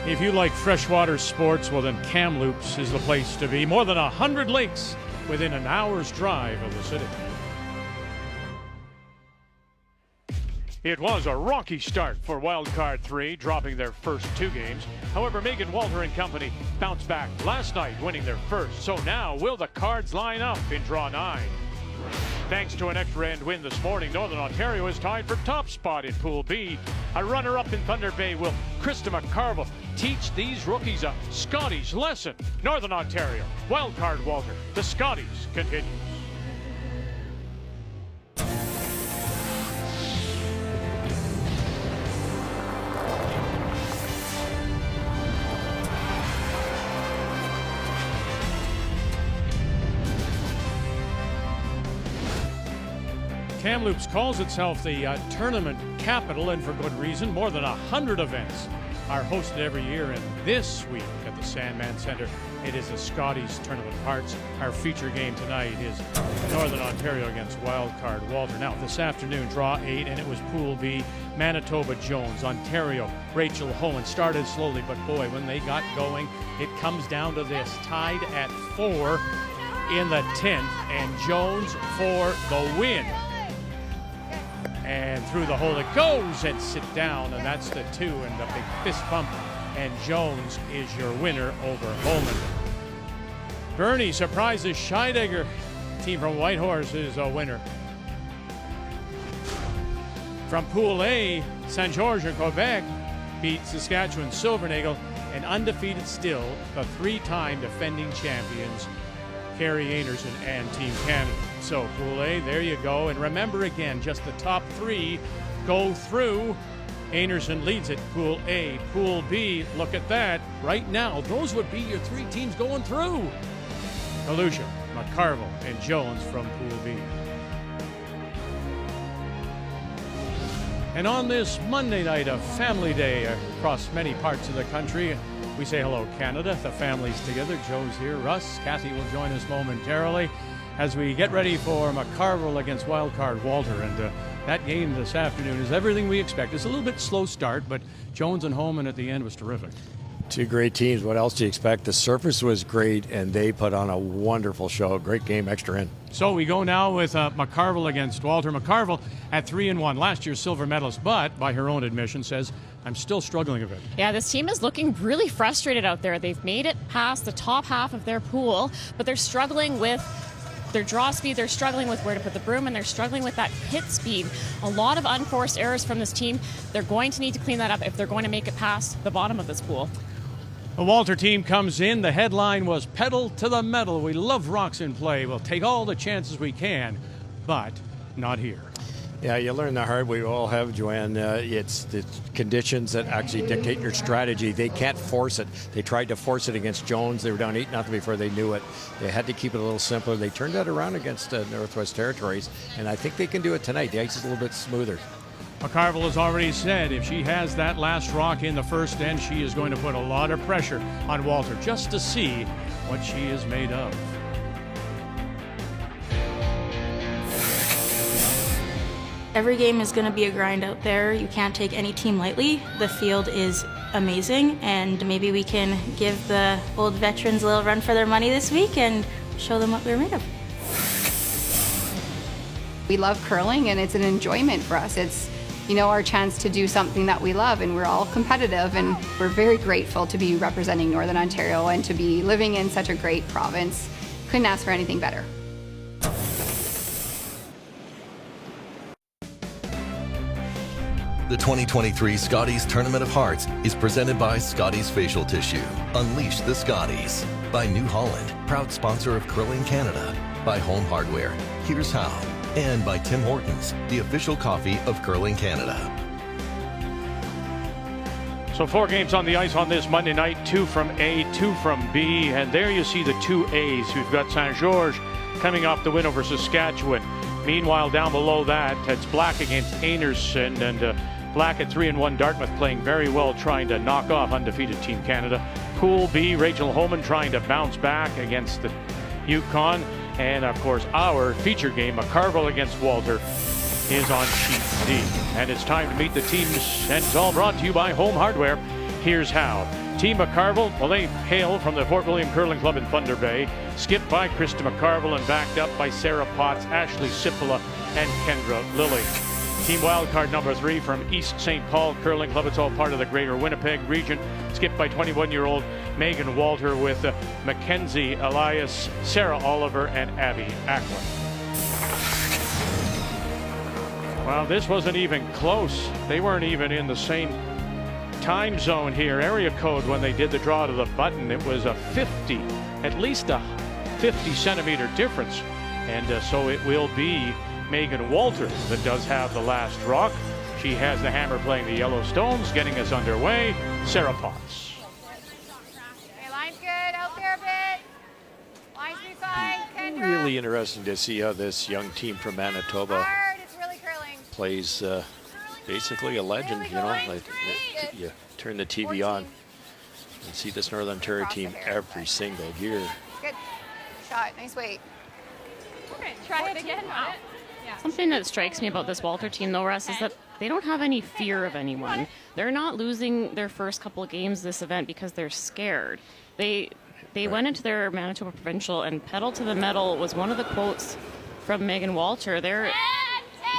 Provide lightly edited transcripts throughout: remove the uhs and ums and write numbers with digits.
If you like freshwater sports, well then Kamloops is the place to be. More than 100 lakes within an hour's drive of the city. It was a rocky start for Wildcard 3, dropping their first 2 games. However, Megan Walter and company bounced back last night, winning their first. So now, will the Cards line up in Draw 9? Thanks to an extra end win this morning, Northern Ontario is tied for top spot in Pool B. A runner-up in Thunder Bay, will Krista McCarville teach these rookies a Scotties lesson? Northern Ontario, Wildcard Walter, the Scotties continues. Kamloops calls itself the tournament capital, and for good reason. More than 100 events are hosted every year, and this week at the Sandman Centre, it is the Scotties Tournament of Hearts. Our feature game tonight is Northern Ontario against Wildcard Walter. Now, this afternoon, Draw 8, and it was Pool B. Manitoba Jones, Ontario, Rachel Homan started slowly, but boy, when they got going, it comes down to this. Tied at 4 in the 10th, and Jones for the win. And through the hole it goes, and sit down, and that's the 2, and the big fist bump, and Jones is your winner over Holman. Bernie surprises Scheidegger. Team from Whitehorse is a winner. From Pool A, St. George and Quebec beat Saskatchewan Silvernagle, and undefeated still, the 3-time defending champions, Carrie Anderson and Team Canada. So Pool A, there you go. And remember again, just the top 3 go through. Anderson leads it, Pool A. Pool B, look at that. Right now, those would be your 3 teams going through. Galusha, McCarville, and Jones from Pool B. And on this Monday night, a family day across many parts of the country, we say hello, Canada. The family's together. Joe's here. Russ, Kathy will join us momentarily as we get ready for McCarville against Wildcard Walter. And that game this afternoon is everything we expect. It's a little bit slow start, but Jones and Holman at the end was terrific. 2 great teams. What else do you expect? The surface was great, and they put on a wonderful show. Great game, extra in. So we go now with McCarville against Walter. McCarville at 3-1, last year's silver medalist, but by her own admission says, I'm still struggling a bit. Yeah, this team is looking really frustrated out there. They've made it past the top half of their pool, but they're struggling with their draw speed, they're struggling with where to put the broom, and they're struggling with that hit speed. A lot of unforced errors from this team. They're going to need to clean that up if they're going to make it past the bottom of this pool. The Walter team comes in. The headline was pedal to the metal. We love rocks in play. We'll take all the chances we can, but not here. Yeah, you learn the hard way. We all have, Joanne. It's the conditions that actually dictate your strategy. They can't force it. They tried to force it against Jones. They were down 8-0 before they knew it. They had to keep it a little simpler. They turned that around against Northwest Territories, and I think they can do it tonight. The ice is a little bit smoother. McCarville has already said if she has that last rock in the first end, she is going to put a lot of pressure on Walter just to see what she is made of. Every game is going to be a grind out there. You can't take any team lightly. The field is amazing, and maybe we can give the old veterans a little run for their money this week and show them what we're made of. We love curling, and it's an enjoyment for us. It's, our chance to do something that we love, and we're all competitive, and we're very grateful to be representing Northern Ontario and to be living in such a great province. Couldn't ask for anything better. The 2023 Scotties Tournament of Hearts is presented by Scotties Facial Tissue. Unleash the Scotties. By New Holland, proud sponsor of Curling Canada. By Home Hardware, Here's How. And by Tim Hortons, the official coffee of Curling Canada. So 4 games on the ice on this Monday night, 2 from A, 2 from B, and there you see the 2 A's. We've got St. George coming off the win over Saskatchewan. Meanwhile, down below that, it's Black against Anderson, and Black at 3-1. Dartmouth playing very well, trying to knock off undefeated Team Canada. Pool B, Rachel Homan trying to bounce back against the Yukon. And of course, our feature game, McCarville against Walter, is on sheet D. And it's time to meet the teams, and it's all brought to you by Home Hardware. Here's how. Team McCarville, well, they hail from the Fort William Curling Club in Thunder Bay. Skipped by Krista McCarville and backed up by Sarah Potts, Ashley Sipola, and Kendra Lilly. Team wildcard number 3 from East St. Paul Curling Club. It's all part of the Greater Winnipeg region. Skipped by 21-year-old Megan Walter with Mackenzie Elias, Sarah Oliver, and Abby Ackland. Well, this wasn't even close. They weren't even in the same time zone here. Area code when they did the draw to the button, it was a 50, at least a 50 centimeter difference. And so it will be Megan Walter that does have the last rock. She has the hammer playing the Yellowstones. Getting us underway, Sarah Potts. Okay, line's good. Out there a bit. Lines be fine. Kendra. Really interesting to see how this young team from Manitoba Hard. It's really curling. plays basically a legend, you know. You turn the TV on and see this Northern Ontario team every single year. Good shot. Nice weight. Okay, try it again. Wow. Something that strikes me about this Walter team, though, Russ, is that they don't have any fear of anyone. They're not losing their first couple of games this event because they're scared. They went into their Manitoba Provincial, and pedal to the metal was one of the quotes from Megan Walter. They're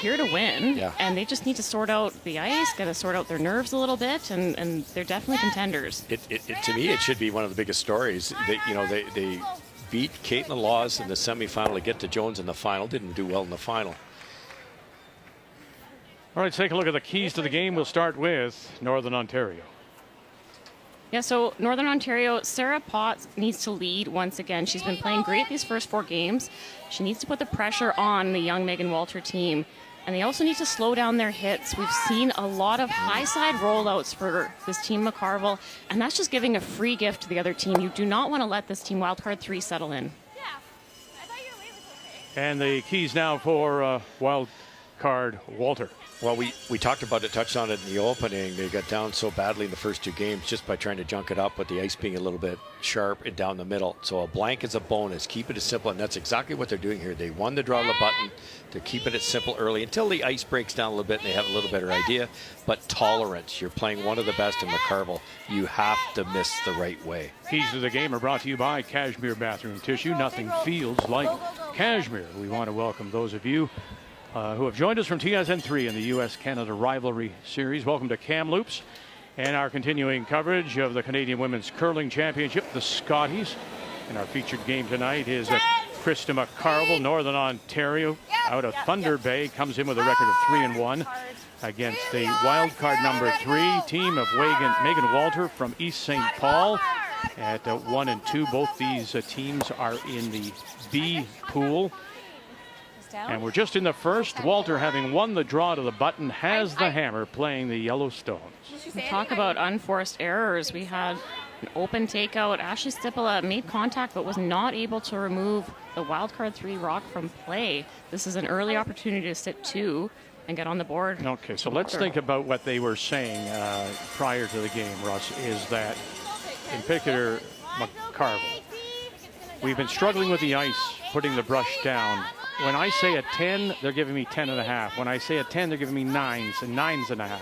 here to win, and they just need to sort out the ice, got to sort out their nerves a little bit, and they're definitely contenders. To me, it should be one of the biggest stories. They beat Caitlin Laws in the semifinal to get to Jones in the final. Didn't do well in the final. All right, take a look at the keys to the game. We'll start with Northern Ontario. Yeah, so Northern Ontario, Sarah Potts needs to lead once again. She's been playing great these first 4 games. She needs to put the pressure on the young Megan Walter team. And they also need to slow down their hits. We've seen a lot of high side rollouts for this team McCarville, and that's just giving a free gift to the other team. You do not want to let this team wildcard 3 settle in. Yeah. I thought your weight was okay. And the keys now for wildcard Walter. Well, we talked about it, touched on it in the opening. They got down so badly in the first 2 games just by trying to junk it up with the ice being a little bit sharp and down the middle. So a blank is a bonus. Keep it as simple, and that's exactly what they're doing here. They won the draw of the button. They're keeping it simple early until the ice breaks down a little bit and they have a little better idea. But tolerance. You're playing one of the best in McCarville. You have to miss the right way. Keys to the game are brought to you by Cashmere Bathroom Tissue. Nothing feels like Cashmere. We want to welcome those of you who have joined us from TSN3 in the U.S.-Canada Rivalry Series. Welcome to Kamloops and our continuing coverage of the Canadian Women's Curling Championship, the Scotties. And our featured game tonight is Krista McCarville, Northern Ontario, out of Thunder Bay, comes in with a record of 3-1 against the wild card number 3 team of Megan Walter from East St. Paul at 1-2. Both these teams are in the B pool. And we're just in the first. Walter, having won the draw to the button, has the hammer playing the Yellowstones. Talk about unforced errors. We had an open takeout. Ashley Stipola made contact but was not able to remove the wildcard 3 rock from play. This is an early opportunity to sit 2 and get on the board. Okay, so let's think about what they were saying prior to the game, Russ, is that in particular, McCarville, we've been struggling with the ice, putting the brush down. When I say a 10, they're giving me 10.5. When I say a 10, they're giving me 9s and 9.5.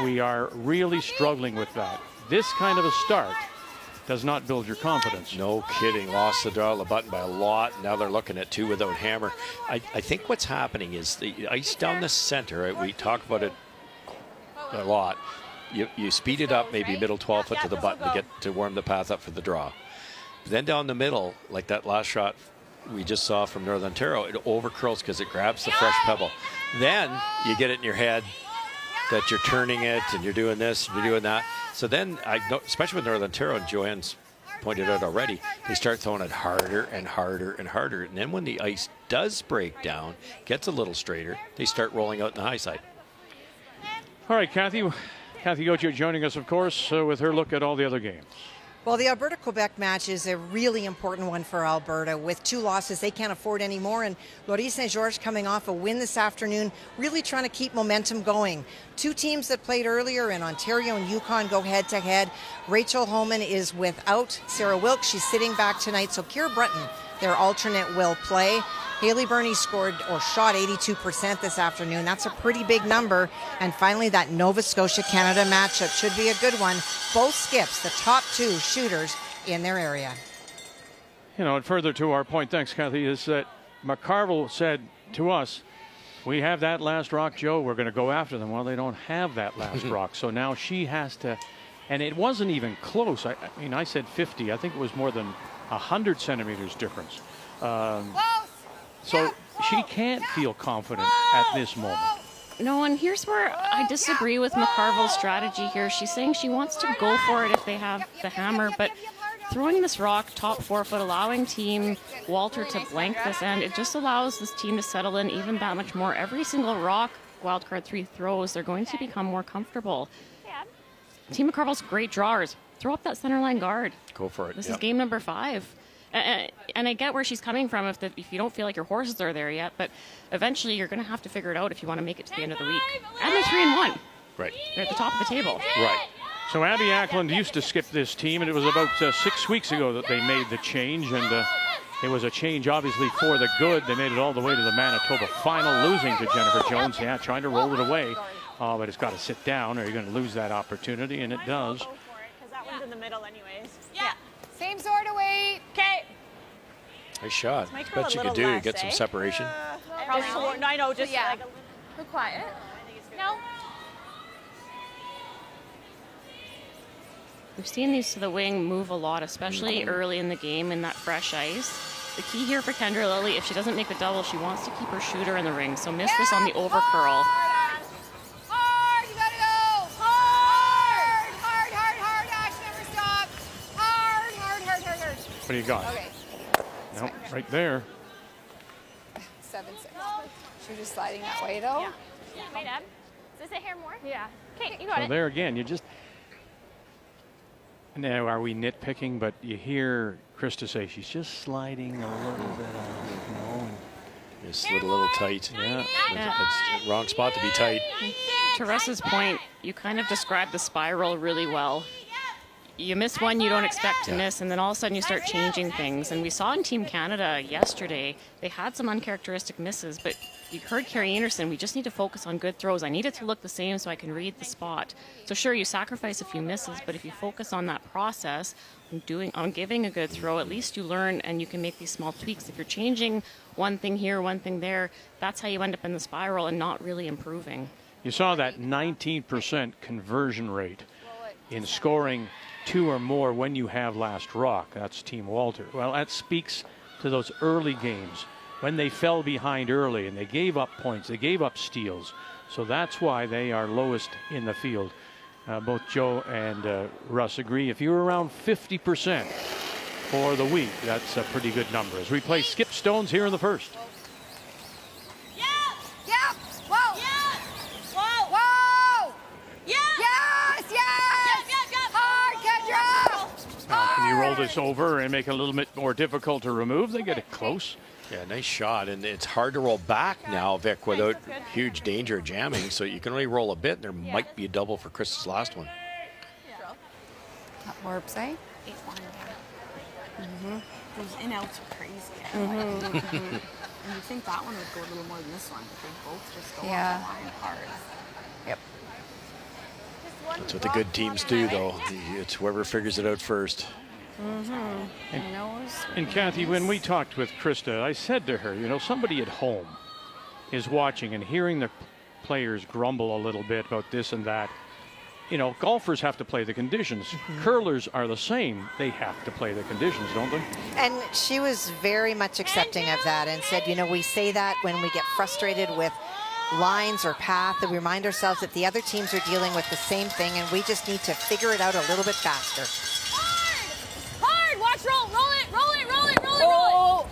We are really struggling with that. This kind of a start does not build your confidence. No kidding. Lost the draw of the button by a lot. Now they're looking at 2 without hammer. I think what's happening is the ice down the center, right? We talk about it a lot. You speed it up, maybe middle 12 foot to the button to get to warm the path up for the draw. But then down the middle, like that last shot we just saw from Northern Ontario, it overcurls because it grabs the fresh pebble. Then you get it in your head that you're turning it and you're doing this and you're doing that. So then, especially with Northern Ontario, and Joanne's pointed out already, they start throwing it harder and harder and harder. And then when the ice does break down, gets a little straighter, they start rolling out in the high side. All right, Kathy Gauthier joining us, of course, with her look at all the other games. Well, the Alberta-Quebec match is a really important one for Alberta. With 2 losses, they can't afford any more. And Laurie St. George coming off a win this afternoon, really trying to keep momentum going. 2 teams that played earlier in Ontario and Yukon go head-to-head. Rachel Holman is without Sarah Wilkes. She's sitting back tonight. So Kira Brunton their alternate will play. Haley Burney scored or shot 82% this afternoon. That's a pretty big number. And finally, that Nova Scotia-Canada matchup should be a good one. Both skips, the top 2 shooters in their area. You know, and further to our point, thanks, Kathy, is that McCarville said to us, we have that last rock, Joe. We're going to go after them. Well, they don't have that last rock. So now she has to, and it wasn't even close. I mean, I said 50. I think it was more than 100 centimeters difference. So she can't feel confident at this moment. No, and here's where I disagree with McCarville's strategy here. She's saying she wants to go for it if they have the hammer, but throwing this rock top 4 foot, allowing Team Walter to blank this end, it just allows this team to settle in even that much more. Every single rock wildcard 3 throws, they're going to become more comfortable. Team McCarville's great drawers. Throw up that center line guard. Go for it. This is game number 5. And I get where she's coming from if you don't feel like your horses are there yet, but eventually you're going to have to figure it out if you want to make it to the end of the week. And they're 3-1. Right. They're at the top of the table. Right. So Abby Ackland used to skip this team, and it was about 6 weeks ago that they made the change, and it was a change obviously for the good. They made it all the way to the Manitoba final, losing to Jennifer Jones. Yeah, trying to roll it away, but it's got to sit down or you're going to lose that opportunity, and it does. Because that one's in the middle anyways. Yeah. Same sort of weight. Okay. Nice shot. Bet you could do to get some separation. No, I know, just like We're quiet. no. We've seen these to the wing move a lot, especially early in the game in that fresh ice. The key here for Kendra Lilly, if she doesn't make the double, she wants to keep her shooter in the ring. So miss this on the over curl. Hard, you gotta go. Hard. Ash, never stop. Hard. What do you got? Okay. Nope, right there. 7-6. She's just sliding that way though. Yeah. Hey, Dad. Does it here more? Yeah. Okay, you got So it. there again, you just. Now, are we nitpicking? But you hear Krista say she's just sliding a little bit out. Just slid a little tight. Yeah. It's the wrong spot to be tight. To Russ's point, you kind of described the spiral really well. You miss one you don't expect to miss, and then all of a sudden you start changing things. And we saw in Team Canada yesterday, they had some uncharacteristic misses, but you heard Carrie Anderson, we just need to focus on good throws. I need it to look the same so I can read the spot. So sure, you sacrifice a few misses, but if you focus on that process, on giving a good throw, at least you learn and you can make these small tweaks. If you're changing one thing here, one thing there, that's how you end up in the spiral and not really improving. You saw that 19% conversion rate in scoring 2 or more when you have last rock. That's Team Walter. Well, that speaks to those early games when they fell behind early and they gave up points, they gave up steals. So that's why they are lowest in the field. Both Joe and Russ agree. If you're around 50% for the week, that's a pretty good number. As we play Skip Stones here in the first. Yeah. Whoa. Yeah. Whoa. Yeah. Yes. Hard, Kendra. Now, can you roll this over and make it a little bit more difficult to remove? They get it close. Yeah, nice shot. And it's hard to roll back now, Vic, without huge danger of jamming. So you can only roll a bit. There might be a double for Chris's last one. Warps, eh? 8-1. Those in-outs are crazy. And you think that one would go a little more than this one, but they both just go on the line hard. Yep. That's what the good teams do, though. It's whoever figures it out first. And Kathy, when we talked with Krista, I said to her, you know, somebody at home is watching and hearing the players grumble a little bit about this and that. You know, golfers have to play the conditions. Curlers are the same. They have to play the conditions, don't they? And she was very much accepting of that and said, you know, we say that when we get frustrated with lines or path, and we remind ourselves that the other teams are dealing with the same thing, and we just need to figure it out a little bit faster. Hard. Watch roll it.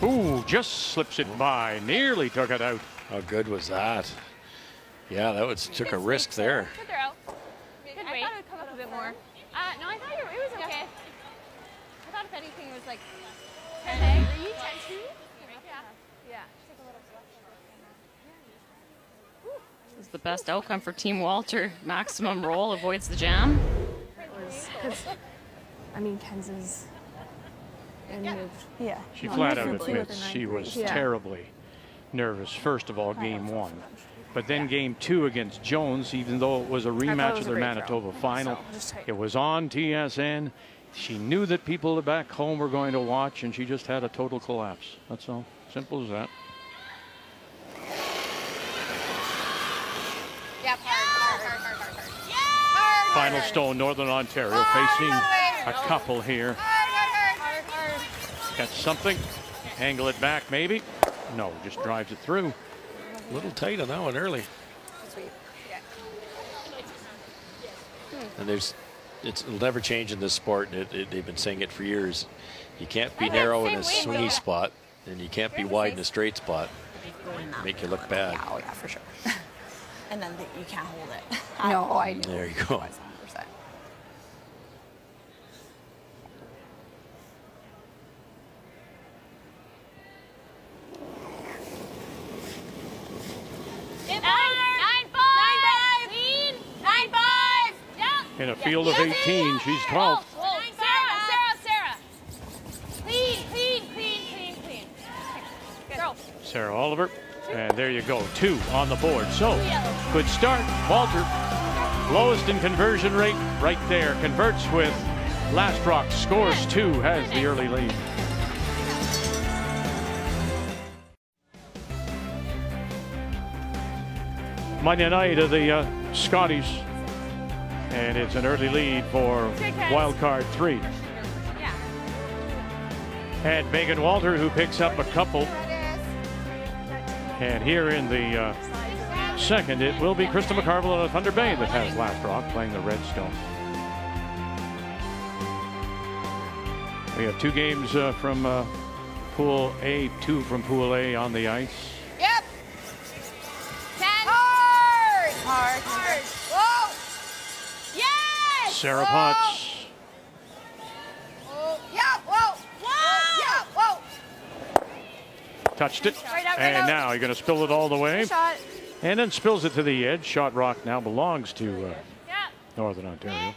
Ooh, just slips it by. Nearly took it out. How good was that? Yeah, that took a risk there. Good throw. I thought it would come up a bit more. No, I thought it was okay. I thought if anything it was like 10-3, 10-2. Yeah. This is the best outcome for Team Walter. Maximum roll, avoids the jam. I mean, Ken's is and moved. Yeah. She No, flat out differently. admits she was Yeah. terribly nervous, first of all, game one. But then game two against Jones, even though it was a rematch of their Manitoba final, it was on TSN. She knew that people back home were going to watch, and she just had a total collapse. That's all. Simple as that. Yep. Hard. Final stone, Northern Ontario, facing a couple here. Catch something, angle it back maybe. No, just drives it through. A little tight on that one early. And it'll never change in this sport. They've been saying it for years. You can't be narrow in a swingy spot, and you can't be wide in a straight spot. Make you look bad. Oh yeah, for sure. And then you can't hold it. No, I know. There you go. 100%. In a field of 18, she's 12th. Sarah. Clean. Girl. Sarah Oliver. And there you go, 2 on the board. So, good start. Walter, lowest in conversion rate right there. Converts with Last Rock, scores 2, has the early lead. Monday night of the Scotties. And it's an early lead for wild card 3. And Megan Walter, who picks up a couple. And here in the second, it will be Krista McCarville out of Thunder Bay that has Last Rock playing the Redstone. We have 2 games from Pool A, 2 from Pool A on the ice. Yep. 10. Hard. Whoa. Yes. Sarah Potts. Touched it, and now you're going to spill it all the way, and then spills it to the edge. Shot rock now belongs to Northern Ontario.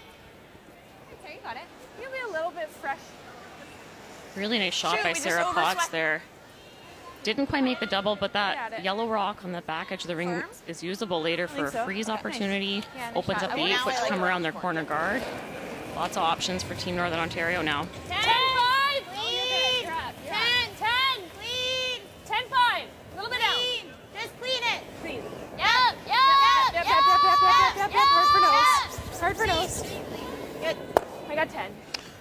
Okay, you got it. You'll be a little bit fresh. Really nice shot by Sarah Potts there. Didn't quite make the double, but that yellow rock on the back edge of the ring is usable later for a freeze opportunity. Opens up the 8-foot to come around their corner guard. Lots of options for Team Northern Ontario now. 10-5, clean. 10-5. A little bit out. Just clean it. Clean. Yep. Hard for nose. Good. I got 10.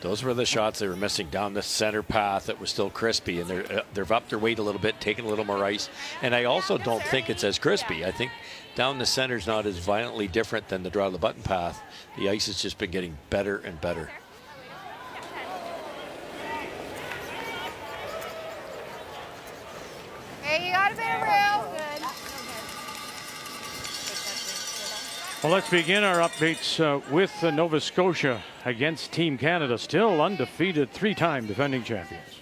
Those were the shots they were missing down the center path. That was still crispy, and they've upped their weight a little bit, taking a little more ice. And I also don't think it's as crispy. I think down the center's not as violently different than the draw of the button path. The ice has just been getting better and better. Hey, you got a bit of room. Good. Well, let's begin our updates with Nova Scotia against Team Canada, still undefeated, 3-time defending champions.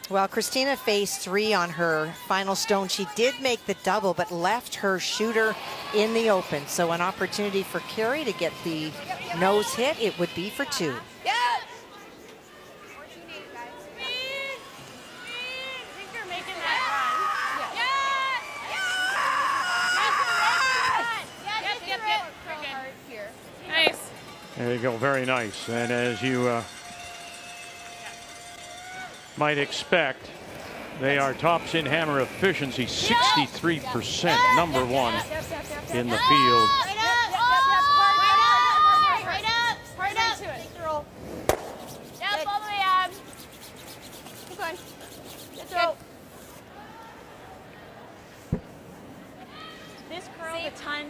Well, Christina faced 3 on her final stone. She did make the double, but left her shooter in the open. So an opportunity for Carey to get the nose hit. It would be for 2. There you go, very nice. And as you might expect, they are tops in hammer efficiency, 63%, number 1 in the field. Yep, all the way up. Keep going. Good throw. This curled a ton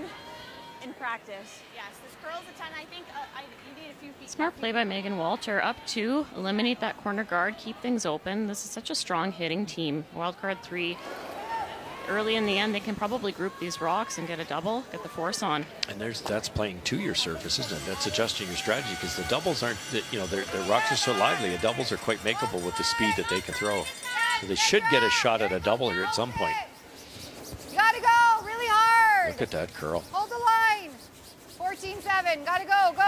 in practice. Yes, this curls a ton. I think you need a few feet. Smart play by Megan Walter. Up 2, eliminate that corner guard, keep things open. This is such a strong hitting team. Wildcard 3. Early in the end, they can probably group these rocks and get a double, get the force on. And that's playing to your surface, isn't it? That's adjusting your strategy, because the doubles aren't, their rocks are so lively. The doubles are quite makeable with the speed that they can throw. So they should get a shot at a double here at some point. You gotta go really hard. Look at that curl. Hold the line. 14-7. Gotta go. Go.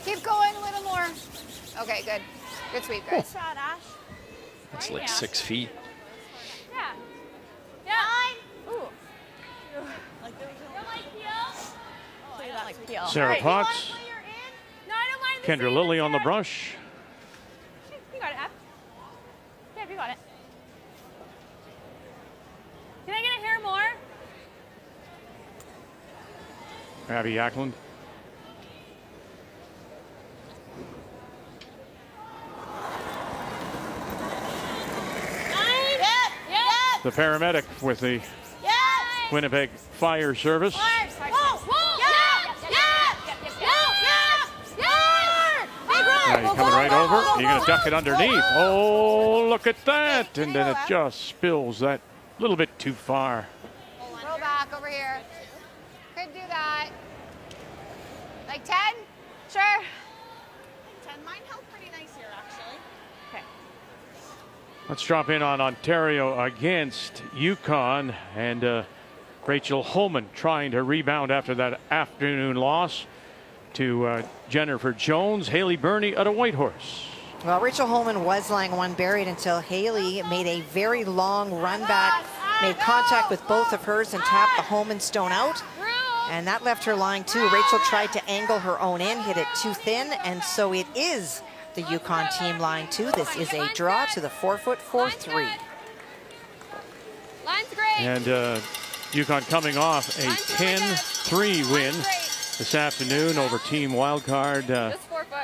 Keep going a little more. Okay, good. Good sweep, guys. Shot, Ash. That's like 6 feet. Yeah. Yeah. Ooh. Like there was no Sarah Potts. No, I don't mind. Kendra Lilly on the brush. You got it, Ab. Yeah, you got it. Can I get a hair more? Abby Ackland. The paramedic with the Winnipeg Fire Service. Now he's coming right over. You're going to duck it underneath. Oh, look at that. And then it just spills that little bit too far. Roll back over here. Could do that. Like 10? Sure. 10. Mine held pretty nice here, actually. Okay. Let's drop in on Ontario against Yukon, and Rachel Holman trying to rebound after that afternoon loss to Jennifer Jones. Haley Burney at a Whitehorse. Well, Rachel Holman was lying one buried until Haley made a very long run back, made contact with both of hers and tapped the Holman stone out. And that left her lying too. Rachel tried to angle her own in, hit it too thin, and so it is the Yukon team lying two. This is a draw to the 4-foot 4-3. Line's great. And Yukon coming off a 10-3 win this afternoon over Team Wildcard. Just 4 foot.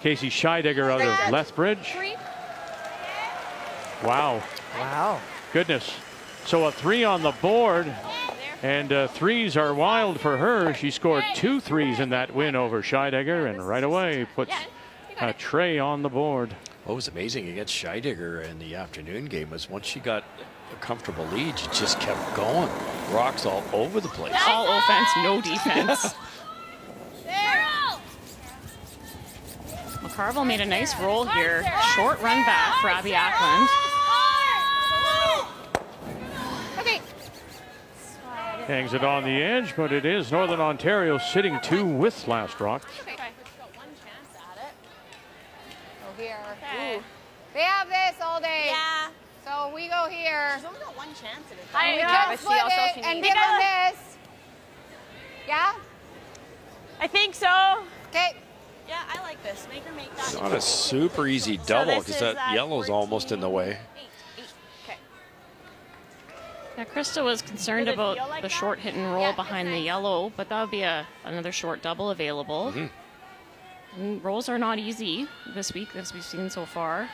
Casey Scheidegger out of Lethbridge. 3. Wow. Wow. Goodness. So a 3 on the board, and threes are wild for her. She scored 2 threes in that win over Scheidegger, and right away puts a tray on the board. What was amazing against Scheidegger in the afternoon game was once she got a comfortable lead, she just kept going. Rocks all over the place. All offense, no defense. McCarville made a nice roll here. Short run back for Abby Ackland. Okay. Hangs it on the edge, but it is Northern Ontario sitting 2 with last rock. Okay. Go here. Okay. Ooh. They have this all day. Yeah. So we go here. She's only got 1 chance at it. I We know, can but she split also it and needs- give them this. Yeah? I think so. Okay. Yeah, I like this. Make her make that. It's not a super easy double this because is, that yellow's almost in the way. 8. Okay. Yeah, Krista was concerned Does it about feel like the that? short hit and roll Yeah, behind it's the nice. yellow, but that would be another short double available. And rolls are not easy this week, as we've seen so far.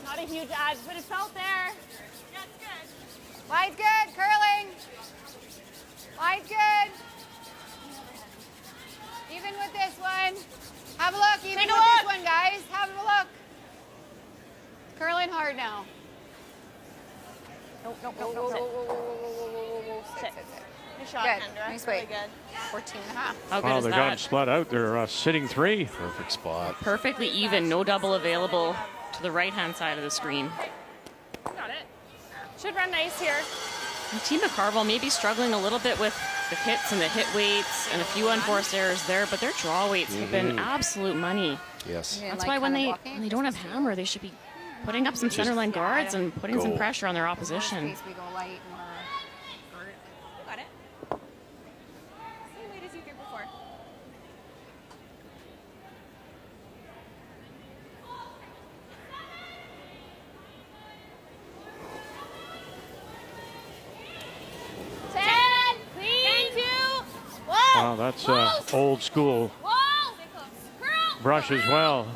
Not a huge edge, but it felt there. Yeah, it's good. Line's good. Curling. Line's good. Even with this one. Have a look. Even Take a with this look. one, guys. Have a look. Curling hard now. Nope. Whoa, whoa, whoa, whoa, whoa, whoa, whoa, whoa, whoa. Sit, sit, sit. Good shot, Good. Kendra. Nice Really weight. good. 14 and a half. How good Wow, is they're going that? split out. They're sitting 3. Perfect spot. Perfectly even, no double available to the right-hand side of the screen. Got it. Should run nice here. And Team McCarville may be struggling a little bit with the hits and the hit weights and a few unforced errors there, but their draw weights have been absolute money. Yes. That's why when they don't have hammer, they should be putting up some centerline guards and putting some go. pressure on their opposition. We go light more. You got it. Same weight as you did before. Wow, that's old school brush as well.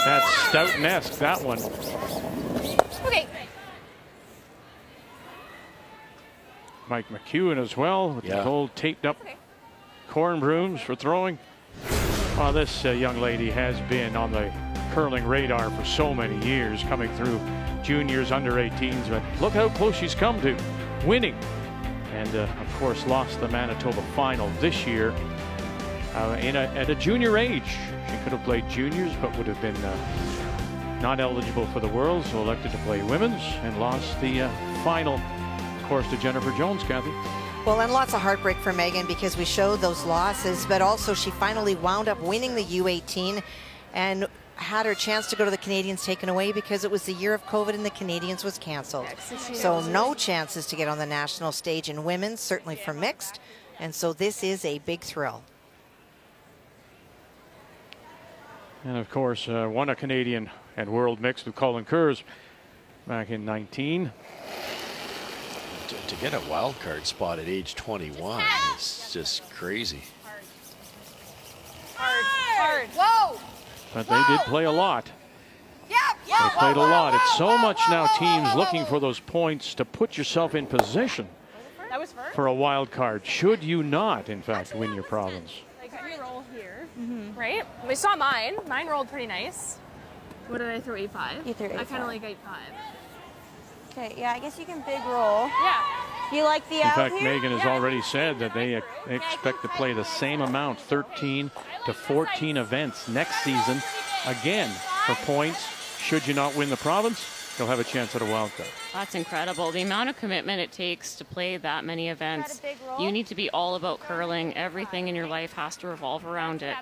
That's Stoughton-esque, that one. Okay. Mike McEwen as well with Yeah. the old taped up corn brooms for throwing. Well, this young lady has been on the curling radar for so many years, coming through juniors, under 18s, but look how close she's come to winning. And of course lost the Manitoba final this year at a junior age. She could have played juniors, but would have been not eligible for the Worlds, so elected to play women's and lost the final, of course, to Jennifer Jones, Kathy. Well, and lots of heartbreak for Megan because we showed those losses, but also she finally wound up winning the U18 and had her chance to go to the Canadians taken away because it was the year of COVID and the Canadians was canceled. So no chances to get on the national stage in women's, certainly for mixed. And so this is a big thrill. And of course, won a Canadian and World Mixed with Colin Kurz back in 19. To get a wild card spot at age 21 is just crazy. Hard. Whoa! But they did play a lot. Yep. They played a lot. It's so much now teams looking for those points to put yourself in position That was first? for a wild card. Should you not, in fact, win your province? Like, you roll here. Right? We saw mine. Mine rolled pretty nice. What did I throw? 8-5? You threw I kind of 8-5. like 8-5. Okay, yeah, I guess you can big roll. Yeah. You like the In out fact, here? Megan has already said that they expect to play the same amount, 13 to 14 events next season. Again, for points, should you not win the province, you'll have a chance at a wild card. That's incredible. The amount of commitment it takes to play that many events. You need to be all about curling. Everything in your life has to revolve around it.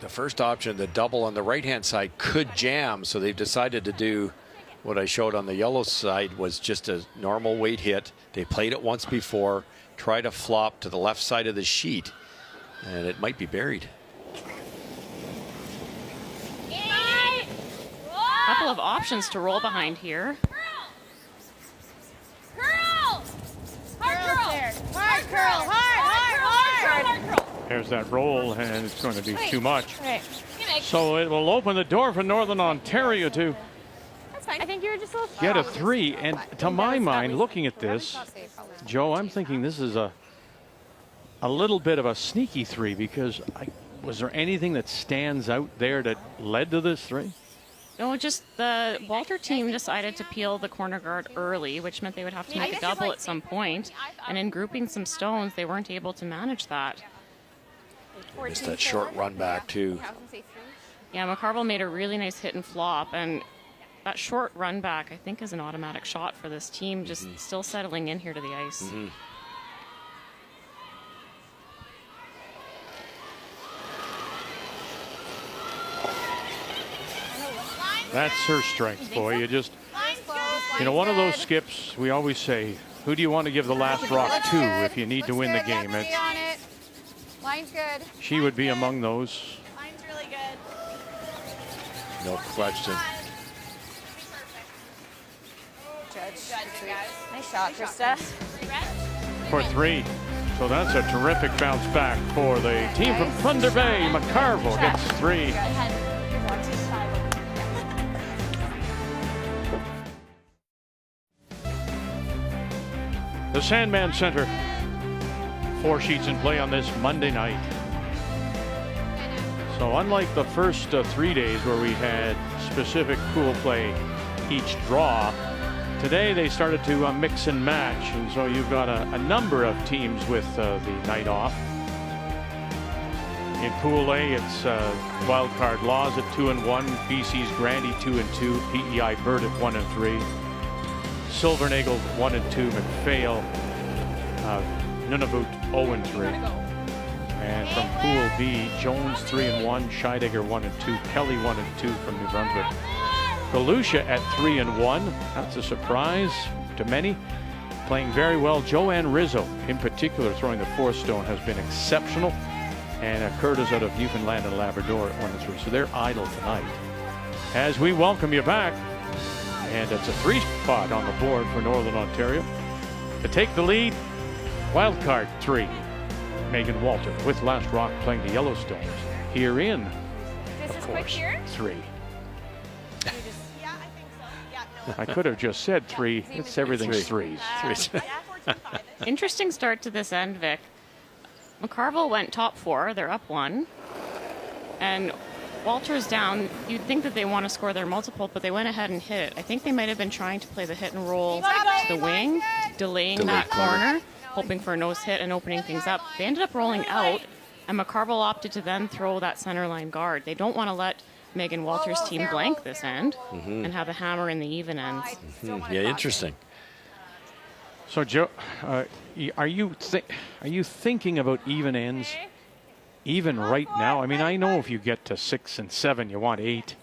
The first option, the double on the right-hand side, could jam, so they've decided to do what I showed on the yellow side was just a normal weight hit. They played it once before, try to flop to the left side of the sheet, and it might be buried. A couple of options to roll behind here. Curl! Hard curl! There's that roll, and it's going to be too much. Okay. So it will open the door for Northern Ontario to That's fine. I think you were just a little get a 3. And to my mind, looking at this, Joe, I'm thinking this is a little bit of a sneaky 3 because was there anything that stands out there that led to this 3? No, just the Walter team decided to peel the corner guard early, which meant they would have to make a double at some point. And in grouping some stones, they weren't able to manage that. Missed that short run back too. Yeah, McCarville made a really nice hit and flop, and that short run back, I think, is an automatic shot for this team, just still settling in here to the ice. That's her strength, boy. One of those skips, we always say, who do you want to give the last rock to if you need to win the game? Line's good. She would be among those. Line's really good. No question. Nice shot, Krista. For 3. So that's a terrific bounce back for the team from Thunder Bay. McCarville gets 3. The Sandman Center. 4 sheets in play on this Monday night. So unlike the first 3 days where we had specific pool play each draw, today they started to mix and match, and so you've got a number of teams with the night off. In Pool A, it's Wildcard Laws at 2-1, BC's Grandy 2-2, PEI Bird at 1-3, Silvernagle 1-2, McPhail, Nunavut 0-3. And from Pool B, Jones 3-1, Scheidegger 1-2, Kelly 1-2 from New Brunswick. Galusha at 3-1. That's a surprise to many. Playing very well. Joanne Rizzo, in particular, throwing the 4th stone, has been exceptional. And Curtis out of Newfoundland and Labrador at 1-3. So they're idle tonight. As we welcome you back, and it's a 3 spot on the board for Northern Ontario. To take the lead, wildcard 3. Megan Walter with Last Rock playing the Yellowstones. Here in, of course, 3. I could have just said 3. It's everything's 3s. Interesting start to this end, Vic. McCarville went top 4. They're up 1. And Walter's down. You'd think that they want to score their multiple, but they went ahead and hit it. I think they might have been trying to play the hit and roll to the wing, delaying that corner, hoping for a nose hit and opening things up. They ended up rolling out, and McCarville opted to then throw that center line guard. They don't want to let Megan Walters' team blank this end and have a hammer in the even ends. Yeah, interesting. So, Joe, are you thinking about even ends even right now? I mean, I know if you get to 6 and 7, you want 8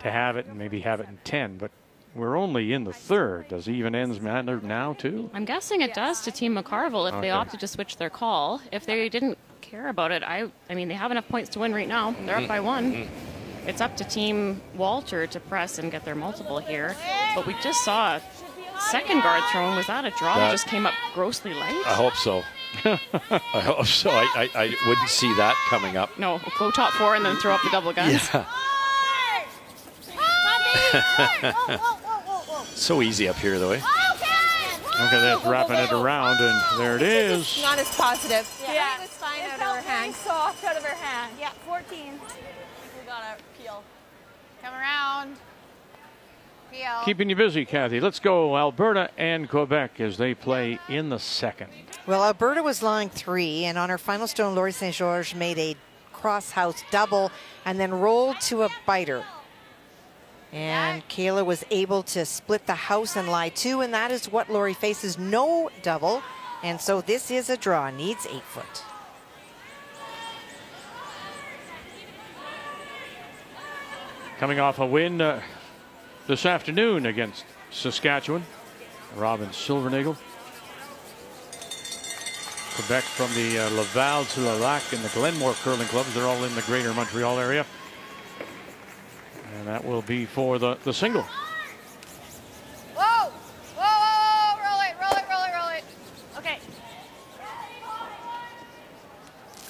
to have it and maybe have it in 10, but we're only in the third. Does even ends matter now too? I'm guessing it does to Team McCarville if they opted to switch their call. If they didn't care about it, I mean, they have enough points to win right now. They're up by 1. It's up to Team Walter to press and get their multiple here. But we just saw a second guard thrown. Was that a draw that just came up grossly light? I hope so. I hope so. I wouldn't see that coming up. No, go top 4 and then throw up the double guns. Yeah. So easy up here, though. Okay, that's wrapping it around, and there it is. Not as positive. Yeah. It was fine out of her hand. Soft out of her hand. Yeah, 14. We gotta peel. Come around. Peel. Keeping you busy, Kathy. Let's go Alberta and Quebec as they play in the second. Well, Alberta was lying 3, and on her final stone, Laurie St. George made a cross-house double and then rolled to a biter. And Kayla was able to split the house and lie 2, and that is what Laurie faces, no double. And so this is a draw, needs 8 foot. Coming off a win this afternoon against Saskatchewan, Robin Silvernagle. Quebec from the Laval to Lac and the Glenmore curling clubs. They're all in the greater Montreal area. And that will be for the single. Whoa! Whoa, whoa, whoa! Roll it, roll it, roll it, roll it. Okay.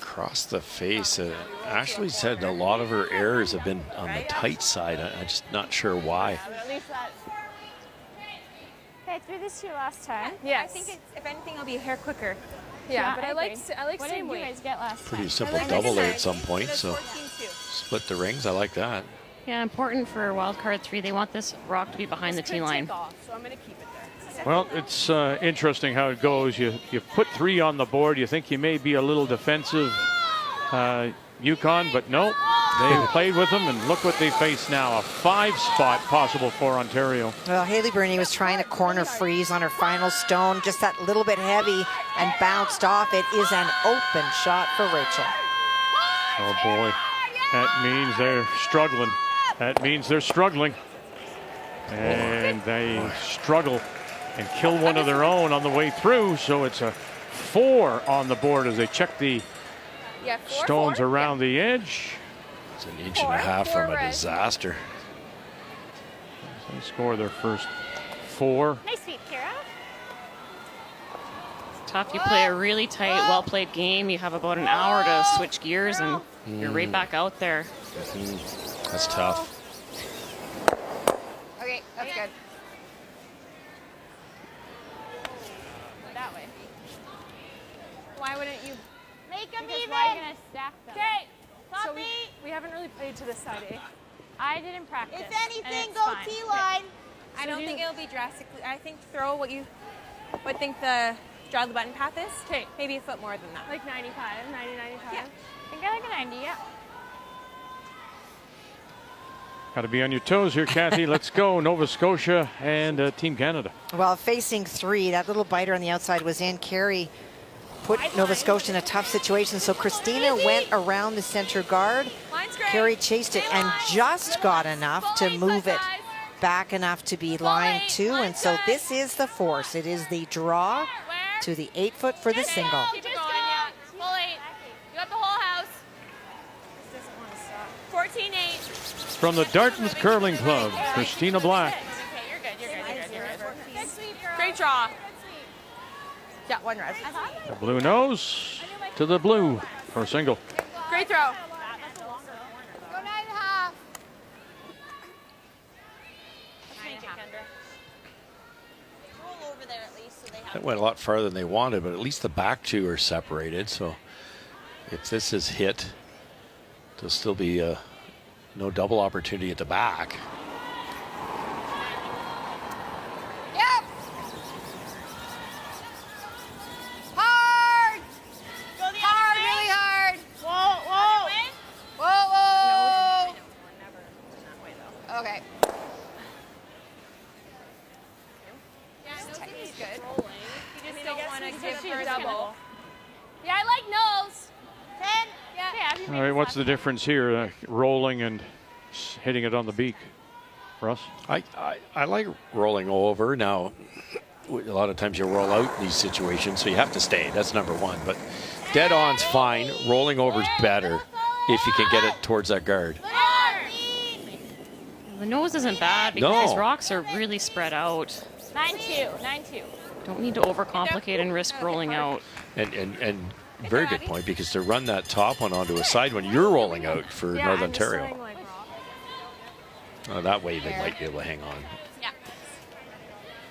Across the face. Ashley said a lot of her errors have been on the tight side. I'm just not sure why. Okay, I threw this to you last time. Yes. I think it's, if anything, it'll be a hair quicker. Yeah, but I like what same did you weight. guys get last Pretty time? simple double there at some point. So split the rings. I like that. Yeah, important for wild card 3. They want this rock to be behind the tee line. So I'm going to keep it there. Well, it's interesting how it goes. You put 3 on the board. You think you may be a little defensive, Yukon, but no. They played with them, and look what they face now. A 5 spot possible for Ontario. Well, Haley Burney was trying to corner freeze on her final stone, just that little bit heavy, and bounced off. It is an open shot for Rachel. Oh, boy. That means they're struggling. That means they're struggling. And they struggle and kill one of their own on the way through. So it's a 4 on the board as they check the stones around the edge. It's an inch and a half from a disaster. They score their first 4. Nice feet, Kara. Tough. You play a really tight, well-played game. You have about an hour to switch gears, and you're right back out there. That's tough. Okay, that's good. That way. Why wouldn't you? Make them Because even. why are you going to stack them? Okay. So we haven't really played to this side, eh? I didn't practice. If and anything, it's go fine. T-line. I don't think it'll be drastically. I think throw what you would think the draw the button path is. Okay. Maybe a foot more than that. Like 95, 90, 95. Yeah. I think I like a 90, yeah. Got to be on your toes here, Kathy. Let's go. Nova Scotia and Team Canada. Well, facing 3, that little biter on the outside was in. Carey put Nova Scotia in a tough situation, so Christina went around the center guard. Carey chased it and just got enough to move it back enough to be line 2, and so this is the force. It is the draw to the 8 foot for the single. Keep it going, yeah. Full 8. You got the whole house. This doesn't want to stop. 14-8. From the Dartmouth Curling Club, Christina Black. Okay, you're good. You're good. Great draw. Yeah, 1 res. The blue nose to the blue for a single. Great throw. Go 9.5. Roll over there at least so they have. That went a lot farther than they wanted, but at least the back 2 are separated. So if this is hit, there'll still be no double opportunity at the back. Yep. Hard. Go the Hard, other way. really hard. Whoa, whoa. Whoa, whoa. Okay. Yeah, nose is good. You just don't want to give her double. Yeah, I like nose. 10. Yeah. All right, what's the difference here, rolling and hitting it on the beak? Russ? I like rolling over. Now, a lot of times you roll out in these situations, so you have to stay. That's number one. But dead on's fine. Rolling over's better if you can get it towards that guard. The nose isn't bad because these rocks are really spread out. 9-2. 9-2. Don't need to overcomplicate and risk rolling out. And very good point, because to run that top one onto a side one, you're rolling out for Northern Ontario. That way they might be able to hang on. Yeah.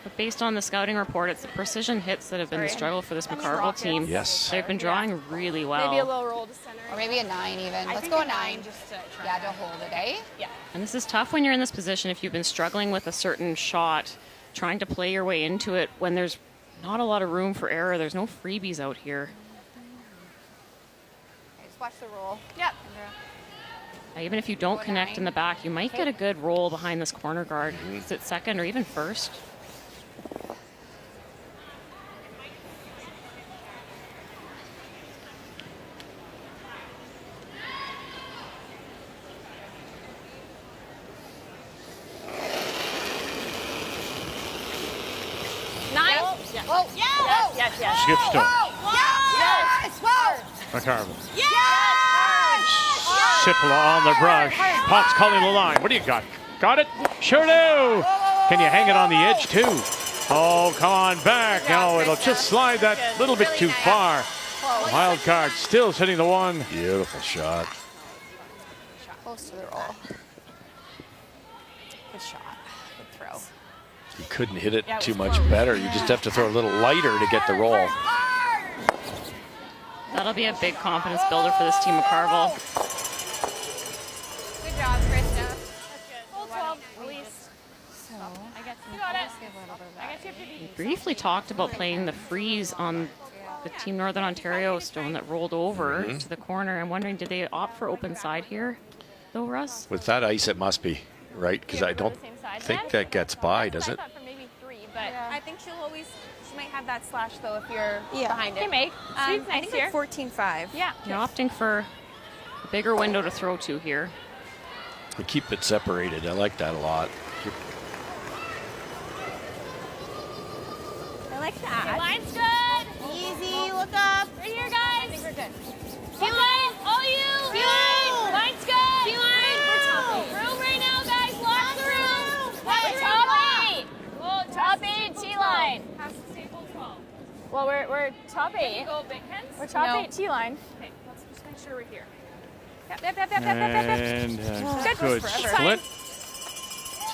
But based on the scouting report, it's the precision hits that have been the struggle for this McCarville team. Yes. They've been drawing really well. Maybe a little roll to center. Or maybe a 9 even. Let's go a 9. Just to try. Yeah, to hold it, eh? Yeah. And this is tough when you're in this position if you've been struggling with a certain shot, trying to play your way into it when there's not a lot of room for error. There's no freebies out here. Okay, just watch the roll. Yep. Even if you don't connect in the back, you might get a good roll behind this corner guard. Is it second or even first? Whoa. Yes. Yes. Yes. Skip still. Yes. Whoa. McCarville. Yes. Sipla on the brush. Potts calling the line. What do you got? Got it? Sure do. Can you hang it on the edge too? Oh, come on back. No, it'll just slide that little bit too far. Wild card still hitting the one. Beautiful shot. Close to the roll. Good shot. Good throw. You couldn't hit it too much better. You just have to throw a little lighter to get the roll. That'll be a big confidence builder for this team, McCarville. Good job, Krista. That's good. Hold 12, release. So, I got you. Got it. I got you. We briefly talked about playing the freeze on the Team Northern Ontario stone that rolled over to the corner. I'm wondering, did they opt for open side here, though, Russ? With that ice, it must be, right? Because I don't think that gets by, does it? I thought for maybe 3, but I think she might have that slash though if you're behind it. Make. I think like 14-5. Yeah. You're opting for a bigger window to throw to here. We keep it separated. I like that a lot. I like that. Your line's good. Easy. Look up. Right here, guys. I think we're good. T-line. All you. T-line. Line's good. T-line. We're topping. Room right now, guys. Lock the room. We're top 8. Well, top 8 T-line. Well, we're top 8. We're top 8 T-line. Okay, let's just make sure we're here. Yep. And good Fine. split.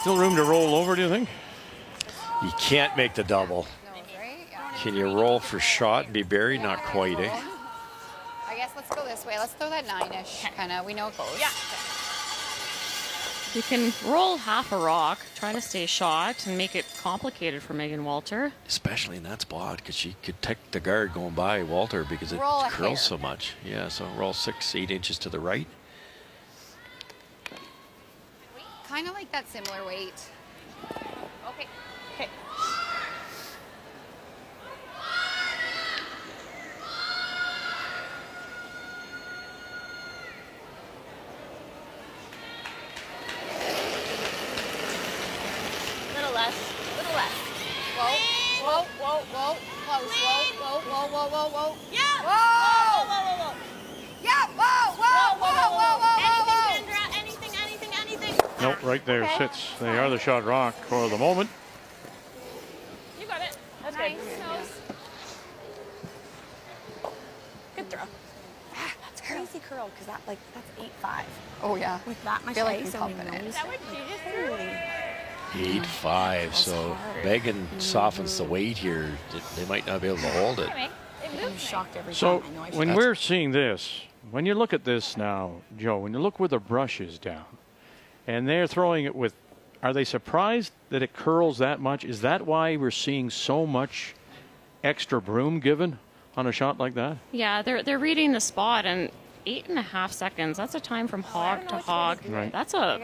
Still room to roll over, do you think? You can't make the double. Can you roll for shot and be buried? Not quite, eh? I guess let's go this way. Let's throw that 9-ish kind of. We know it goes. Yeah. You can roll half a rock, try to stay shot, and make it complicated for Megan Walter. Especially in that spot, because she could take the guard going by Walter because it Roll a curls hair. so much. Yeah, so roll 6-8 inches to the right. Kind of like that similar weight. Okay. Okay. Little less. Whoa. Close. Whoa. Yeah. Whoa. Yeah. Whoa. Anything. Nope, right there sits. They are the shot rock for the moment. You got it. That's nice. Good. Good throw. That's crazy curl because that's 8-5. Oh yeah. With that much Feel like ice I'm on the confident. nose. Is that what you just threw? 8-5. So Megan softens the weight here. They might not be able to hold it. I'm shocked every So time. I know I when should- we're seeing this, when you look at this now, Joe, when you look where the brush is down, and they're throwing it with, are they surprised that it curls that much? Is that why we're seeing so much extra broom given on a shot like that? Yeah, they're reading the spot, and 8.5 seconds. That's a time from hog to hog. Right. That's a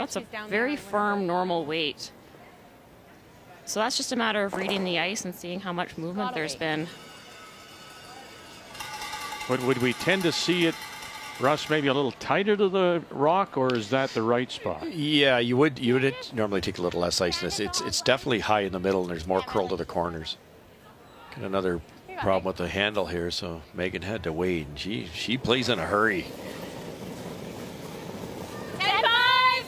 very firm, normal weight. So that's just a matter of reading the ice and seeing how much movement there's been. Would we tend to see it, Russ, maybe a little tighter to the rock, or is that the right spot? Yeah, you would normally take a little less ice in this. It's definitely high in the middle, and there's more curl to the corners. Got another problem with the handle here, so Megan had to wait, and she plays in a hurry. 10-5.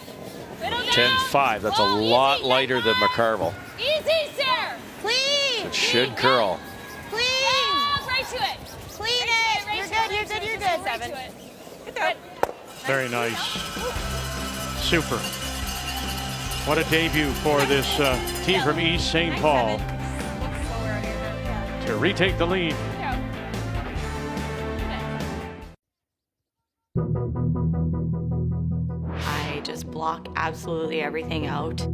10-5. That's a lot lighter than McCarville. Easy, Sarah. Clean. It should curl. Clean. Right to it. Clean it. You're good. You're good. You're good. Right to it. Good. Very nice. Super. What a debut for this team from East St. Paul to retake the lead. I just block absolutely everything out.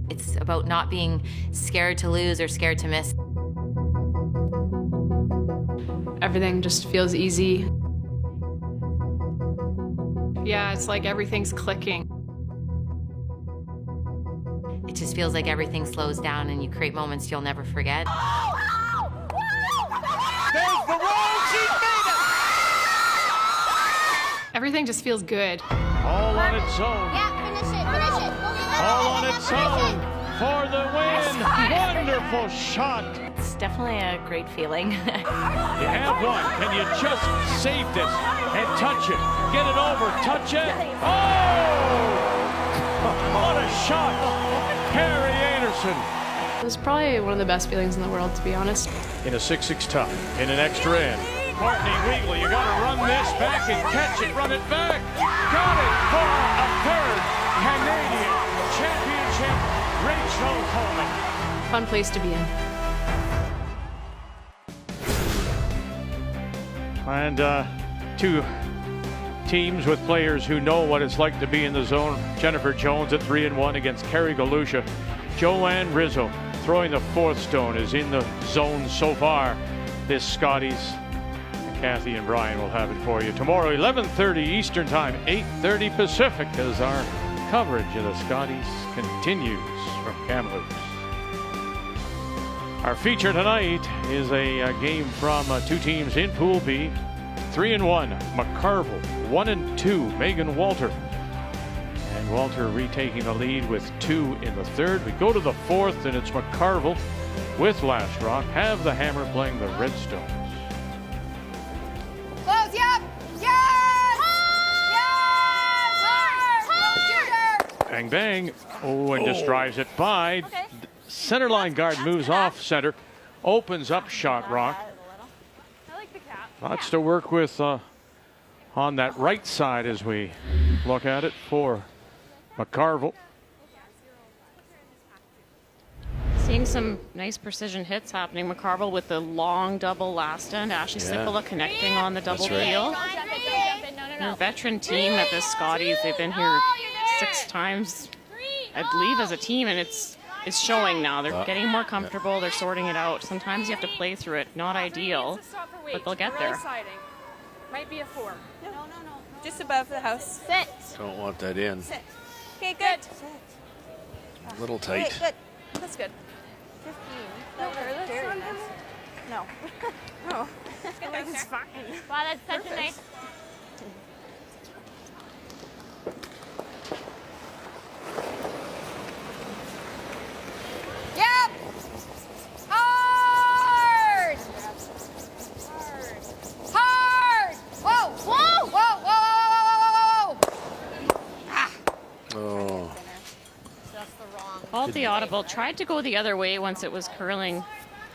It's about not being scared to lose or scared to miss. Everything just feels easy. Yeah, it's like everything's clicking. It just feels like everything slows down and you create moments you'll never forget. There's the roll. She's made it. Everything just feels good. All on its own. Yeah, finish it. Finish it. All on its own for the win. Wonderful shot. It's definitely a great feeling. You have one. Can you just save this and touch it? Get it over. Touch it. Oh! What a shot. Harry Anderson. It was probably one of the best feelings in the world, to be honest. In a 6-6 tie, in an extra end. Courtney Weagley, you got to run this back and catch it. Run it back. Got it for a third Canadian championship. Rachel Coleman. Fun place to be in. And two teams with players who know what it's like to be in the zone. Jennifer Jones at 3-1 against Carrie Galusha. Joanne Rizzo throwing the fourth stone is in the zone so far. This Scotties. Kathy and Brian will have it for you tomorrow, 11:30 Eastern Time, 8:30 Pacific, as our coverage of the Scotties continues from Kamloops. Our feature tonight is a game from two teams in Pool B. 3-1 McCarville, 1-2 Megan Walter. And Walter retaking the lead with 2 in the third. We go to the fourth, and it's McCarville with Last Rock. Have the Hammer playing the Redstones. Close, yep. Yes! Yes! Bang, bang. Oh, and just drives it by. Okay. Center line guard moves off center. Opens up shot rock. I like the cap. Lots to work with on that right side as we look at it for McCarville. Seeing some nice precision hits happening. McCarville with the long double last end. Ashley Sipola connecting on the double heel. They're a veteran team at the Scotties. They've been here 6 times, I believe, as a team, and it's showing now. They're getting more comfortable. They're sorting it out. Sometimes you have to play through it. Not ideal, but they'll get there. Might be a 4. No. Just above the house. Sit. Don't want that in. Sit. Okay, good. A little tight. Okay, good. That's good. 15. No, No. Oh. It's fine. Wow, that's such a nice. Yep. Hard. Hard. Whoa. Whoa. Whoa. Whoa. Ah. Oh. Called the audible. Tried to go the other way once it was curling.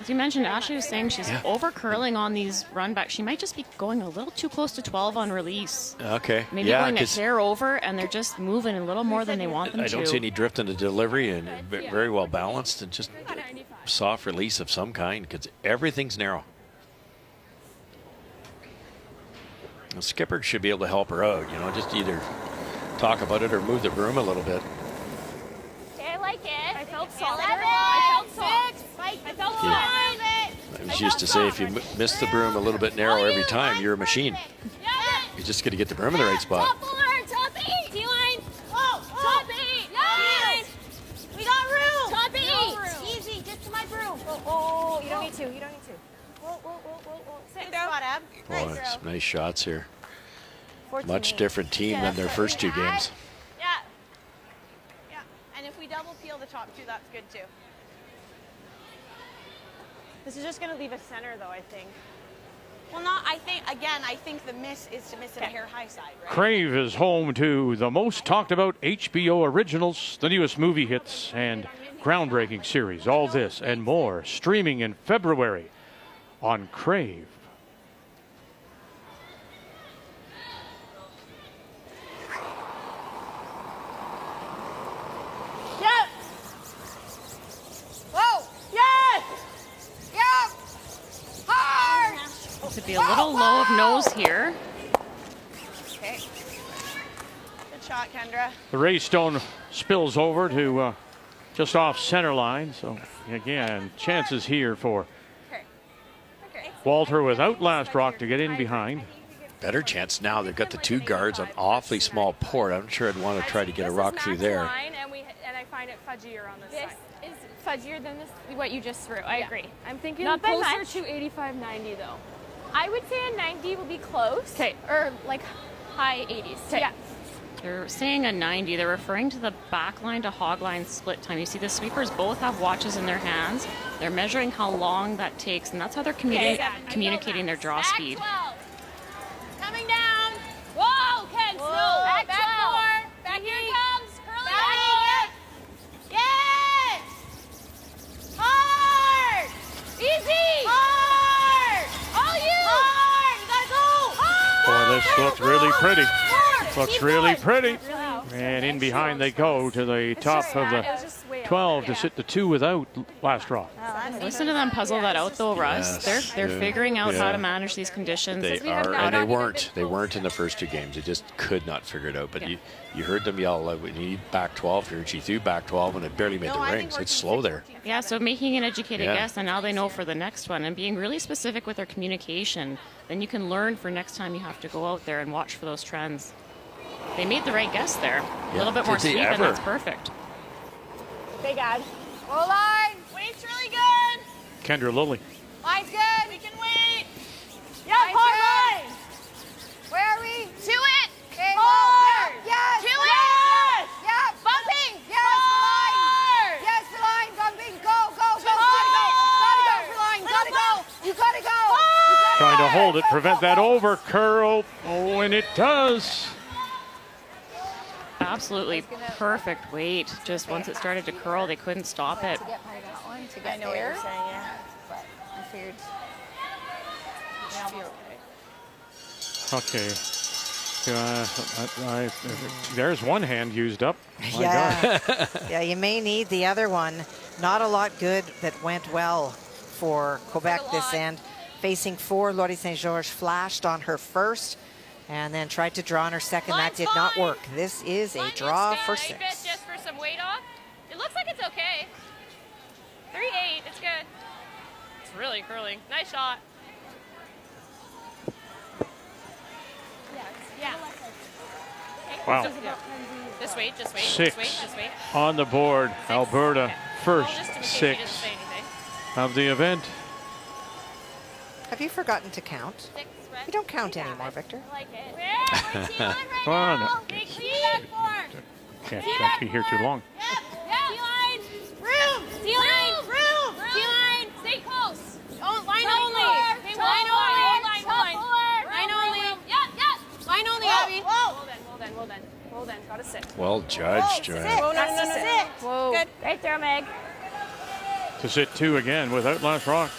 As you mentioned, Ashley was saying she's over curling on these run backs. She might just be going a little too close to 12 on release. Okay. Maybe going a hair over, and they're just moving a little more than they want them to. I don't see any drift in the delivery, and very well balanced, and just soft release of some kind, because everything's narrow. The skipper should be able to help her out, just either talk about it or move the broom a little bit. Okay, I like it. I felt solid. 11, I felt soft. 6, Mike, I felt good. solid. I was used to say if you miss the broom a little bit narrow every time, you're a machine. You just got to get the broom in the right spot. Top 4, top 8. D-line. Top 8. Yes. We got room. Top 8. Easy. Get to my broom. Oh, you don't need to. You don't need to. Whoa. Sit down. Spot, Ab. Boy, some nice shots here. 14-8. Much different team than their first 2 games. Yeah. And if we double peel the top 2, that's good too. This is just going to leave us center, though, I think. Well, I think the miss is to miss it a hair high side, right? Crave is home to the most talked about HBO originals, the newest movie hits, and groundbreaking series. All this and more streaming in February on Crave. Yep. Whoa. Yes. Yep. Hard. To be a little low of nose here. Okay. Good shot, Kendra. The Raystone spills over to just off center line. So again, chances here for Walter without last rock to get in behind. Better chance now. They've got the 2 guards on awfully small port. I'm sure I'd want to try to get a rock through there. And I find it fudgier on this side. This is fudgier than what you just threw. I agree. I'm thinking Not by closer much. to 85-90 though. I would say a 90 will be close. Okay. Or like high 80s. Yeah. They're saying a 90. They're referring to the back line to hog line split time. You see the sweepers both have watches in their hands. They're measuring how long that takes, and that's how they're communicating their draw speed. 12. Coming down. Whoa, Ken. Whoa. Back 12. Back here comes. Curling back. Yes. Hard. Easy. Hard. All you. Hard. You gotta go. Hard. Boy, this looks really pretty. Looks Keep really going. pretty. And in behind they go to the top of the 12 to sit the 2 without last rock. Listen to them puzzle that out, though, Russ. Yes, They're figuring out how to manage these conditions. They are, and they weren't. They weren't in the first 2 games. They just could not figure it out. But you heard them yell, like, we need back 12 here. She threw back 12 and it barely made the rings. It's slow there. Yeah, so making an educated guess, and now they know for the next one, and being really specific with their communication, then you can learn for next time you have to go out there and watch for those trends. They made the right guess there. A little bit more sweep, and that's perfect. Big ad. Roll line. Wait's really good. Kendra Lilly. Line's good. We can wait. Yeah, hard line. Where are we? To it. Okay. Hard. Yes. To it. Yeah. Bumping. Yes. Hard. Yes, the line. Bumping. Go. Gotta go for line. Gotta go. You gotta go. Trying to hold it, prevent that over curl. Oh, and it does. Absolutely perfect weight. Just once it started to curl, they couldn't stop it. I know what you're saying, yeah. But I figured. Okay. There's one hand used up. My God. Yeah, you may need the other one. Not a lot good that went well for Quebec this end. Facing 4, Laurie St. George flashed on her first and then tried to draw on her second. That did not work. This is a draw for 6. 8 bit just for some weight off. It looks like it's okay. 3-8, it's good. It's really curling. Nice shot. Yeah. Wow. Just wait. 6 on the board. Alberta first 6 of the event. Have you forgotten to count? You don't count anymore, Victor. I like it. Come on. Can't be here too long. D-line. Room. D-line. D-line. Stay close. Oh, line only. Line only. Line only. Yep. Line only, Abby. Well then. Gotta sit. Well judged, Joanne. Whoa, no. Sit. Whoa. Good. Right there, Meg. To sit 2 again without last rock.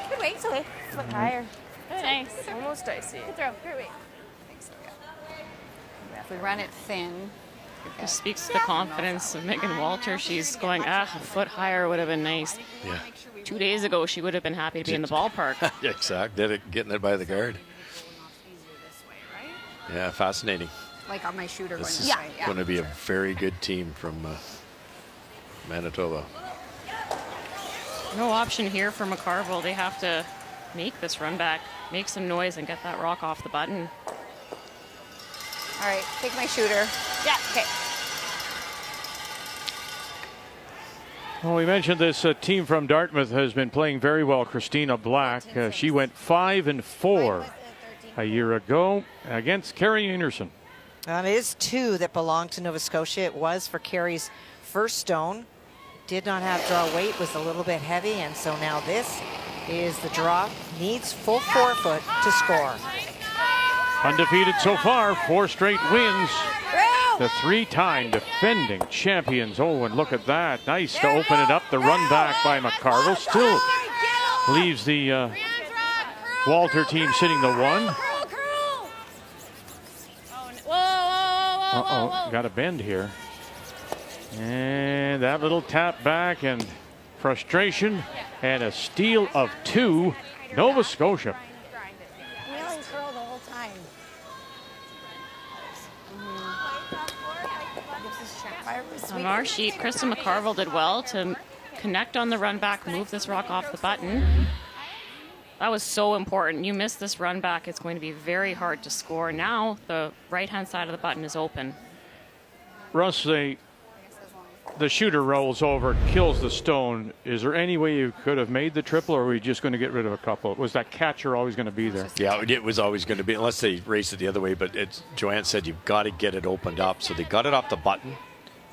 Good weight. It's okay. Foot higher. Nice. Almost dicey. Good throw. Great weight. If we run it thin. This speaks to the confidence of Megan Walter. She's going, a foot higher would have been nice. Yeah. 2 days ago, she would have been happy to be in the ballpark. Yeah, exactly. Getting it by the guard. Yeah, fascinating. Like on my shooter This going is this way. going to be a very good team from Manitoba. No option here for McCarville. They have to make this run back, make some noise, and get that rock off the button. All right, take my shooter. Yeah, okay. Well, we mentioned this team from Dartmouth has been playing very well. Christina Black, she went 5-4 a year ago against Carrie Anderson. It is 2 that belong to Nova Scotia. It was for Carrie's first stone. Did not have draw weight, was a little bit heavy, and so now this is the draw. Needs full 4-foot to score. Undefeated so far, 4 straight wins. The 3-time defending champions. Oh, and look at that. Nice to open it up. The run back by McCarville still leaves the Walter team sitting the 1. Uh-oh, got a bend here. And that little tap back and frustration and a steal of 2. Nova Scotia. Wheeling curl the whole time. On our sheet, Kristen McCarville did well to connect on the run back, move this rock off the button. That was so important. You miss this run back, it's going to be very hard to score. Now the right-hand side of the button is open. Russ, the shooter rolls over, kills the stone. Is there any way you could have made the triple, or are we just going to get rid of a couple? Was that catcher always going to be there? Yeah, it was always going to be, unless they race it the other way. But Joanne said you've got to get it opened up. So they got it off the button,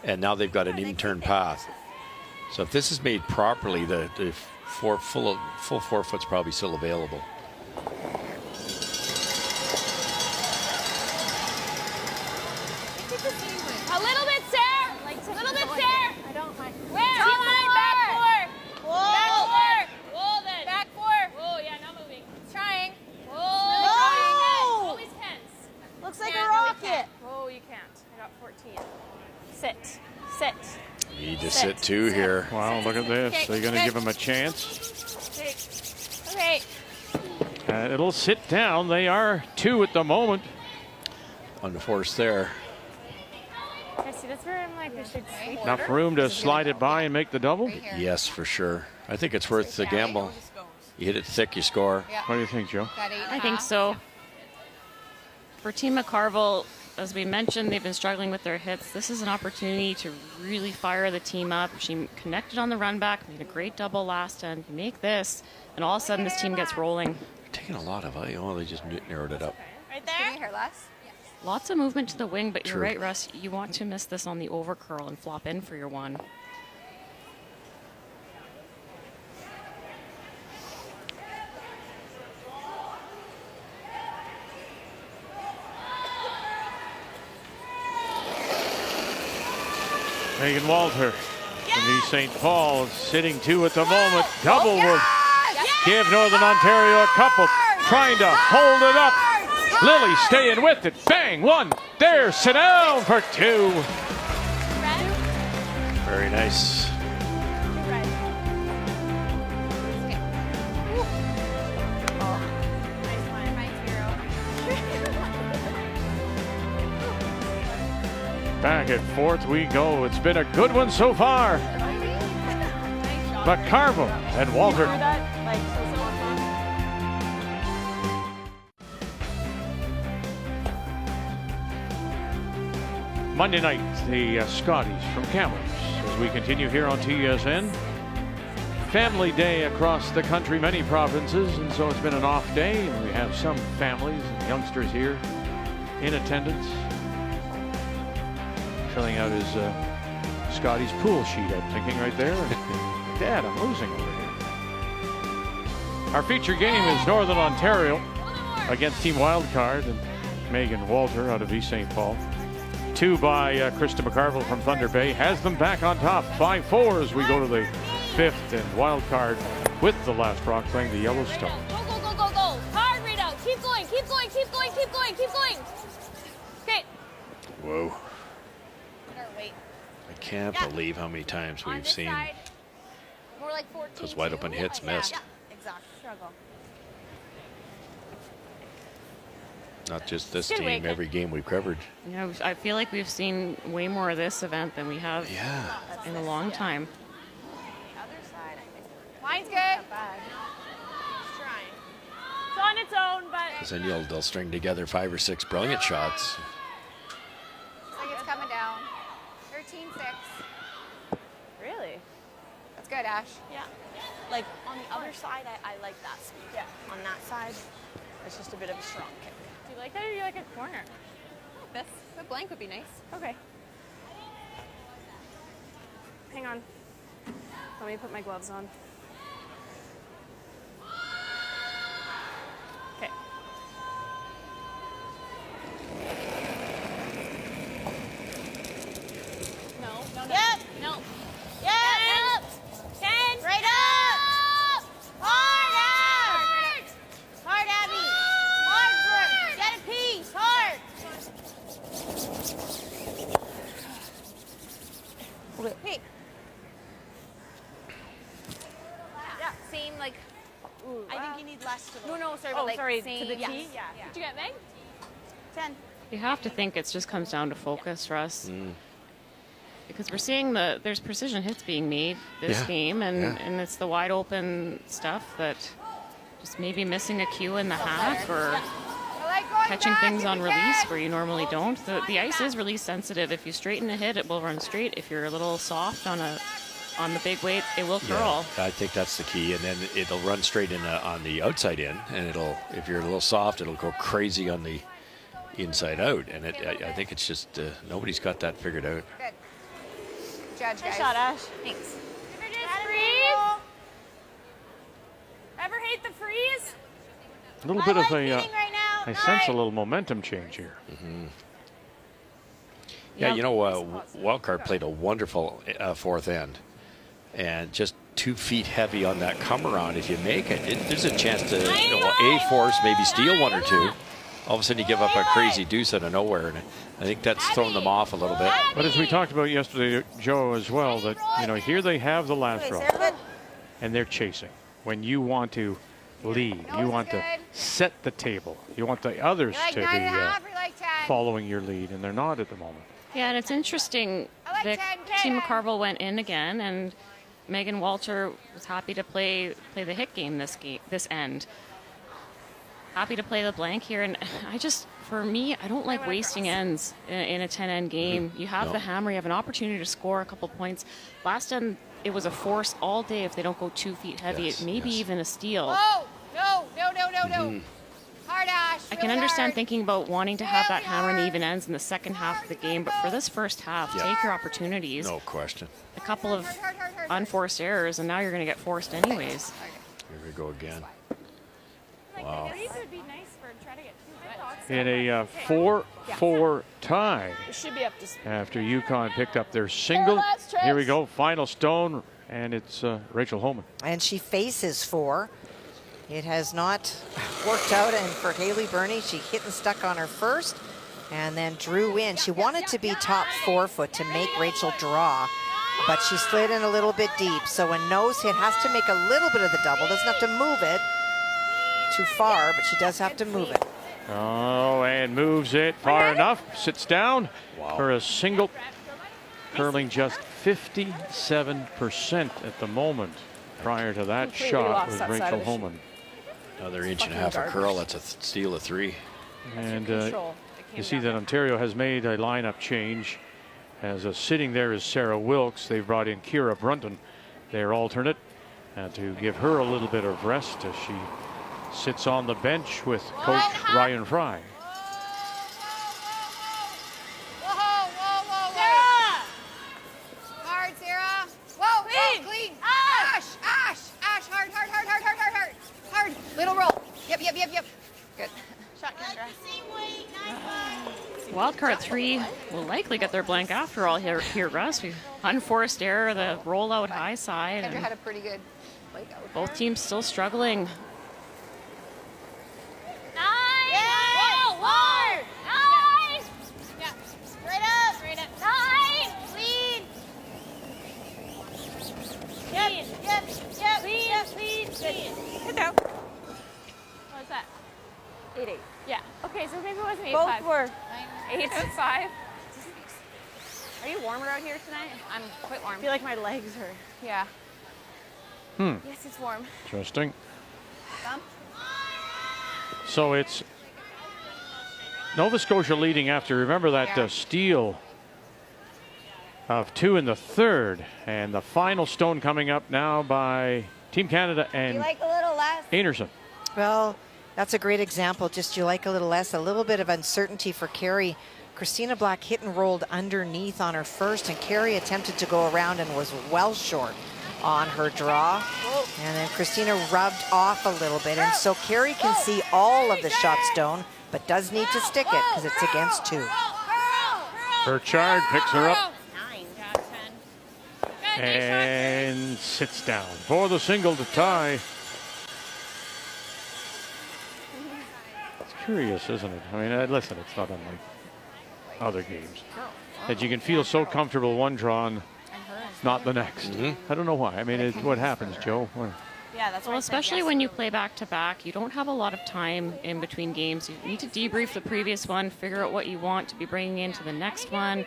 and now they've got an even turn path. So if this is made properly, the full 4 foot's probably still available. A little bit, Sarah. A little bit, Sarah. I don't mind. Where? Back 4. Whoa. Back 4. Whoa, then. Back 4. Whoa, yeah, not moving. It's trying. Whoa. Whoa. Always tense. Looks like a rocket. Whoa, you can't. I got 14. Sit. Sit. Need to sit 2 here. Wow, look at this. They're going to give him a chance. Okay. It'll sit down. They are 2 at the moment. Unforced there. I see, that's where I'm like, we should sleep. Enough room to slide it by and make the double? Yes, for sure. I think it's worth the gamble. You hit it thick, you score. What do you think, Joe? I think so. For Team McCarville, as we mentioned, they've been struggling with their hits. This is an opportunity to really fire the team up. She connected on the run back, made a great double last end. You make this, and all of a sudden this team gets rolling. They're taking a lot of they just narrowed it up. Right there? Can you hear less? Lots of movement to the wing, but you're True. right, Russ. You want to miss this on the over curl and flop in for your 1. Megan Walter from East St. Paul sitting 2 at the moment. Double will give Northern Ontario a couple. Trying to hold it up. Lily staying with it. Bang, 1. There, sit down for 2. Very nice. Back at 4th we go. It's been a good one so far. McCarville and Walter. Monday night, the Scotties from Kamloops as we continue here on TSN. Family Day across the country, many provinces, and so it's been an off day, and we have some families and youngsters here in attendance. Filling out his Scotties pool sheet, I'm thinking right there. Dad, I'm losing over here. Our feature game is Northern Ontario against Team Wildcard and Megan Walter out of East St. Paul. 2 by Krista McCarville from Thunder Bay has them back on top. 5-4 as we go to the 5th, and Wildcard with the last rock playing the Yellowstone. Go, go, go, go, go. Hard right out. Keep going, keep going, keep going, keep going, keep going. Okay. Whoa. I can't believe how many times we've seen More like 14. those wide open hits missed. Yeah, exactly. Struggle. Not just this Good team, Wigan. every game we've covered. You know, I feel like we've seen way more of this event than we have in a long time. Other side, I think. Mine's good. It's trying. It's on its own, but. Because then they'll string together 5 or 6 brilliant shots. Looks like it's coming down. 13-6. Really? That's good, Ash. Yeah. Like on the other side, I like that speed. Yeah. On that side, it's just a bit of a strong kick. Do you like that or do you like a corner? This, the blank would be nice. Okay. Hang on. Let me put my gloves on. Okay. No. Yep. No. Yep. 10. Right up. Hard, Ash. Hard, Abby. Hard, Brooke. Get a piece. Hard. Hey. Yeah, same like. Ooh, I think you need less to the. No, sorry, Oh, but like sorry, same. to the Yes. tee? Yeah. Did you get Meg? 10. You have to think it just comes down to focus, Russ. Because we're seeing there's precision hits being made this game, and it's the wide open stuff that just maybe missing a cue in the half or catching things on release where you normally don't. The ice is release sensitive. If you straighten a hit, it will run straight. If you're a little soft on the big weight, it will curl. Yeah, I think that's the key, and then it'll run straight in on the outside in, and if you're a little soft, it'll go crazy on the inside out, and I think it's just nobody's got that figured out. Good. Judge, guys. Nice shot, Ash. Thanks. Ever just freeze? Ever hate the freeze? A little bit of feeding right now. I sense a little momentum change here. Yeah, you know, Wildcard played a wonderful fourth end, and just 2 feet heavy on that come around. If you make it, there's a chance to A force, maybe steal 1 or 2. All of a sudden you give up a crazy deuce out of nowhere, and I think that's thrown them off a little bit. But as we talked about yesterday, Joe, as well, that here they have the last draw, and they're chasing. When you want to lead, you want to set the table, you want the others to be following your lead, and they're not at the moment. Yeah, and it's interesting that Team McCarville went in again, and Megan Walter was happy to play the hit game this end. Happy to play the blank here, and for me, I don't like wasting ends in a 10-end game. You have the hammer, you have an opportunity to score a couple points. Last end, it was a force all day if they don't go 2 feet heavy, maybe even a steal. Oh, no. Hard, Ash. I can understand thinking about wanting to have that hammer in the even ends in the second half of the game, but for this first half, take your opportunities. No question. A couple of unforced errors, and now you're going to get forced anyways. Here we go again. Wow. Freeze would be nice for trying to get 2 In a 4-4 tie It should be up to. after UConn picked up their single. Here we go, final stone, and it's Rachel Holman. And she faces 4. It has not worked out, and for Haley Burney, she hit and stuck on her first and then drew in. She wanted to be top 4-foot to make Rachel draw, but she slid in a little bit deep. So a nose hit has to make a little bit of the double. Doesn't have to move it too far, but she does have to move it. Oh, and moves it far enough. Sits down for a single. Curling just 57% at the moment. Prior to that shot was Rachel Holman. Another inch and a half of curl. That's a steal of 3. And you see that Ontario has made a lineup change. As sitting there is Sarah Wilkes. They've brought in Kira Brunton, their alternate, to give her a little bit of rest as she sits on the bench with Coach Ryan Fry. Sarah! Hard, Sarah. Whoa, clean. Ash, hard. Little roll. Yep. Good. Shot, Kendra. Wildcard 3 will likely get their blank after all here Russ. We unforced error, the rollout high side. Kendra had a pretty good leg out. Both teams still struggling. Hard. Nice. Yeah. Straight up. Nice. Lead. Yep. Lead. Good though. What was that? 8-8. Yeah. Okay, so maybe it wasn't 8-5. Both were 8-5. Are you warmer out here tonight? I'm quite warm. I feel like my legs hurt. Yeah. Yes, it's warm. Interesting. So it's Nova Scotia leading after, remember that steal of 2 in the third. And the final stone coming up now by Team Canada and You like a little less? Anderson. Well, that's a great example. Just you like a little less, a little bit of uncertainty for Carey. Christina Black hit and rolled underneath on her first, and Carey attempted to go around and was well short on her draw. And then Christina rubbed off a little bit, and so Carey can see all of the shot stone, but does need to stick it because it's against 2. Burchard picks her up 9, got 10. and sits down for the single to tie. It's curious, isn't it? I mean, listen, it's not unlike other games that you can feel so comfortable one draw and not the next. I don't know why. I mean, what happens, Joe? Yeah, that's Well, especially when you play back-to-back, you don't have a lot of time in between games. You need to debrief the previous one, figure out what you want to be bringing into the next one.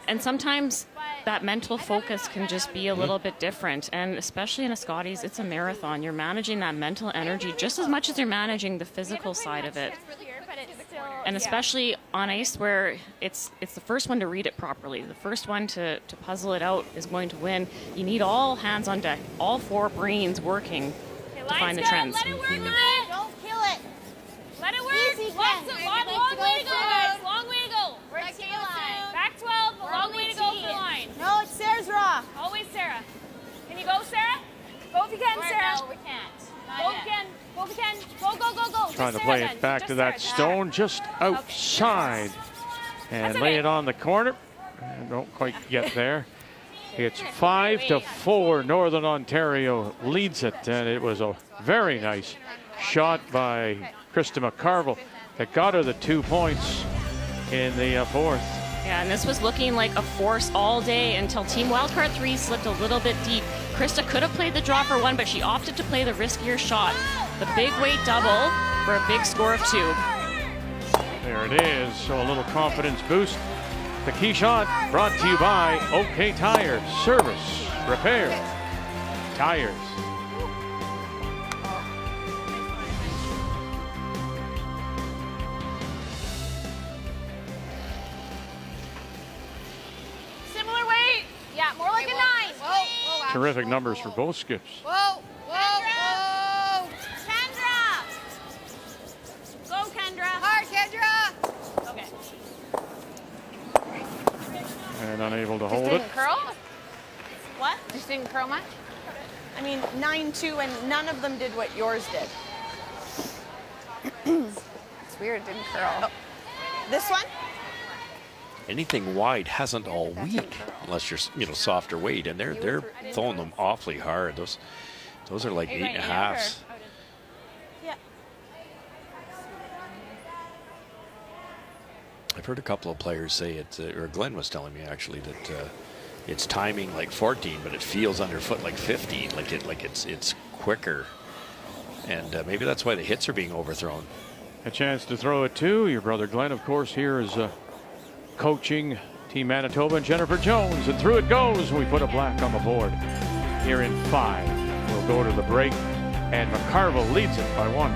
And sometimes that mental focus can just be a little bit different. And especially in a Scotties, it's a marathon. You're managing that mental energy just as much as you're managing the physical side of it. And especially on ice where it's the first one to read it properly. The first one to puzzle it out is going to win. You need all hands on deck, all 4 brains working to find the trends. Let it work, Don't kill it. Let it work. Easy, Long Ken. way to go, guys. Long way to go. Back to your line. Back 12, a long way to go for the line. No, it's Sarah's raw. Always Sarah. Can you go, Sarah? Go if you can, Sarah. No, we can't. Go if you can. Go if you can. Go, go, go, go. Trying to play it back to that stone just outside and lay it on the corner. And don't quite get there. It's 5-4. Northern Ontario leads it, and it was a very nice shot by Krista McCarville that got her the 2 points in the fourth. Yeah, and this was looking like a force all day until Team Wildcard 3 slipped a little bit deep. Krista could have played the draw for 1, but she opted to play the riskier shot. The big weight double for a big score of 2. There it is, so a little confidence boost. The key shot brought to you by OK Tires. Service, repair, tires. Similar weight. Yeah, more like a 9. Whoa, Terrific numbers for both skips. Whoa, whoa, whoa. Kendra. Go, Kendra. Hard, Kendra. Okay. And unable to hold Just it. didn't curl? What? Just didn't curl much? I mean, 9-2, and none of them did what yours did. It's weird, it didn't curl. Oh. This one? Anything wide hasn't all week, unless you're softer weight, and they're throwing them awfully hard. Those are like 8.5s. Yeah. I've heard a couple of players say it, or Glenn was telling me actually that it's timing like 14, but it feels underfoot like 15, like it's quicker, and maybe that's why the hits are being overthrown. A chance to throw it too. Your brother Glenn, of course, here is coaching Team Manitoba, and Jennifer Jones, and through it goes. We put a black on the board here in 5. We'll go to the break, and McCarville leads it by 1.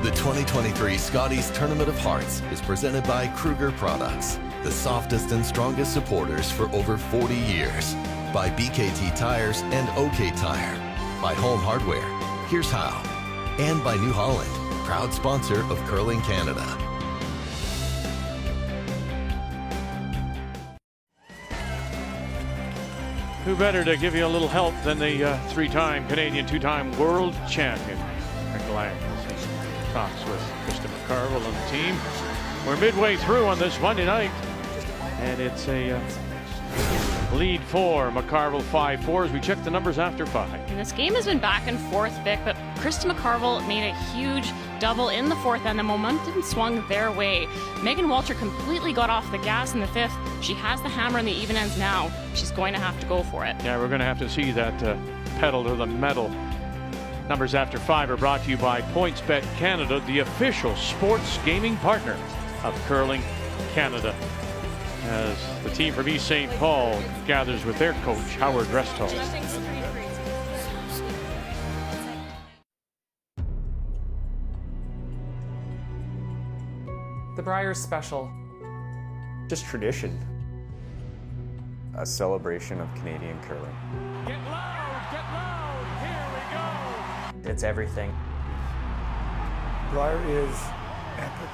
The 2023 Scotties Tournament of Hearts is presented by Kruger Products, the softest and strongest supporters for over 40 years. By BKT Tires and OK Tire. By Home Hardware, Here's How. And by New Holland, proud sponsor of Curling Canada. Who better to give you a little help than the 3-time Canadian, 2-time world champion, McLean. Talks with Krista McCarville and the team. We're midway through on this Monday night, and it's a lead for McCarville 5-4 as we check the numbers after 5. And this game has been back and forth, Vic, but Krista McCarville made a huge double in the 4th, and the momentum swung their way. Megan Walter completely got off the gas in the 5th. She has the hammer on the even ends now. She's going to have to go for it. Yeah, we're going to have to see that pedal to the metal. Numbers after 5 are brought to you by PointsBet Canada, the official sports gaming partner of Curling Canada. as the team from East St. Paul gathers with their coach, Howard Restall. The Briar's special. Just tradition. A celebration of Canadian curling. Get loud, here we go. It's everything. Briar is epic.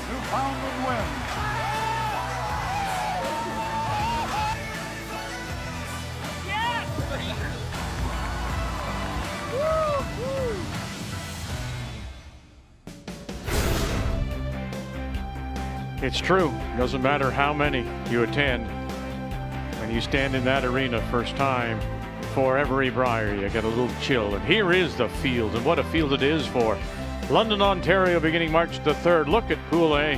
Newfoundland wins. It's true. Doesn't matter how many you attend. When you stand in that arena first time for every Briar, you get a little chill. And here is the field, and what a field it is for London, Ontario, beginning March the 3rd. Look at Pool A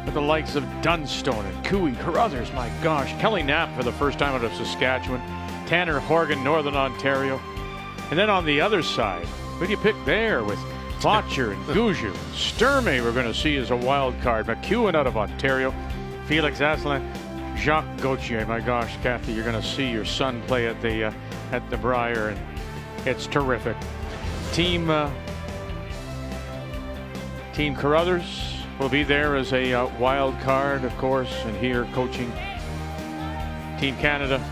with the likes of Dunstone and Cooey, Carruthers, my gosh. Kelly Knapp for the first time out of Saskatchewan. Tanner Horgan, Northern Ontario. And then on the other side, who do you pick there with Botcher and Gouju? Sturmey we're going to see as a wild card. McEwen out of Ontario. Felix Asselin, Jacques Gauthier. My gosh, Kathy, you're going to see your son play at the Briar, and it's terrific. Team Carruthers will be there as a wild card, of course, and here coaching Team Canada,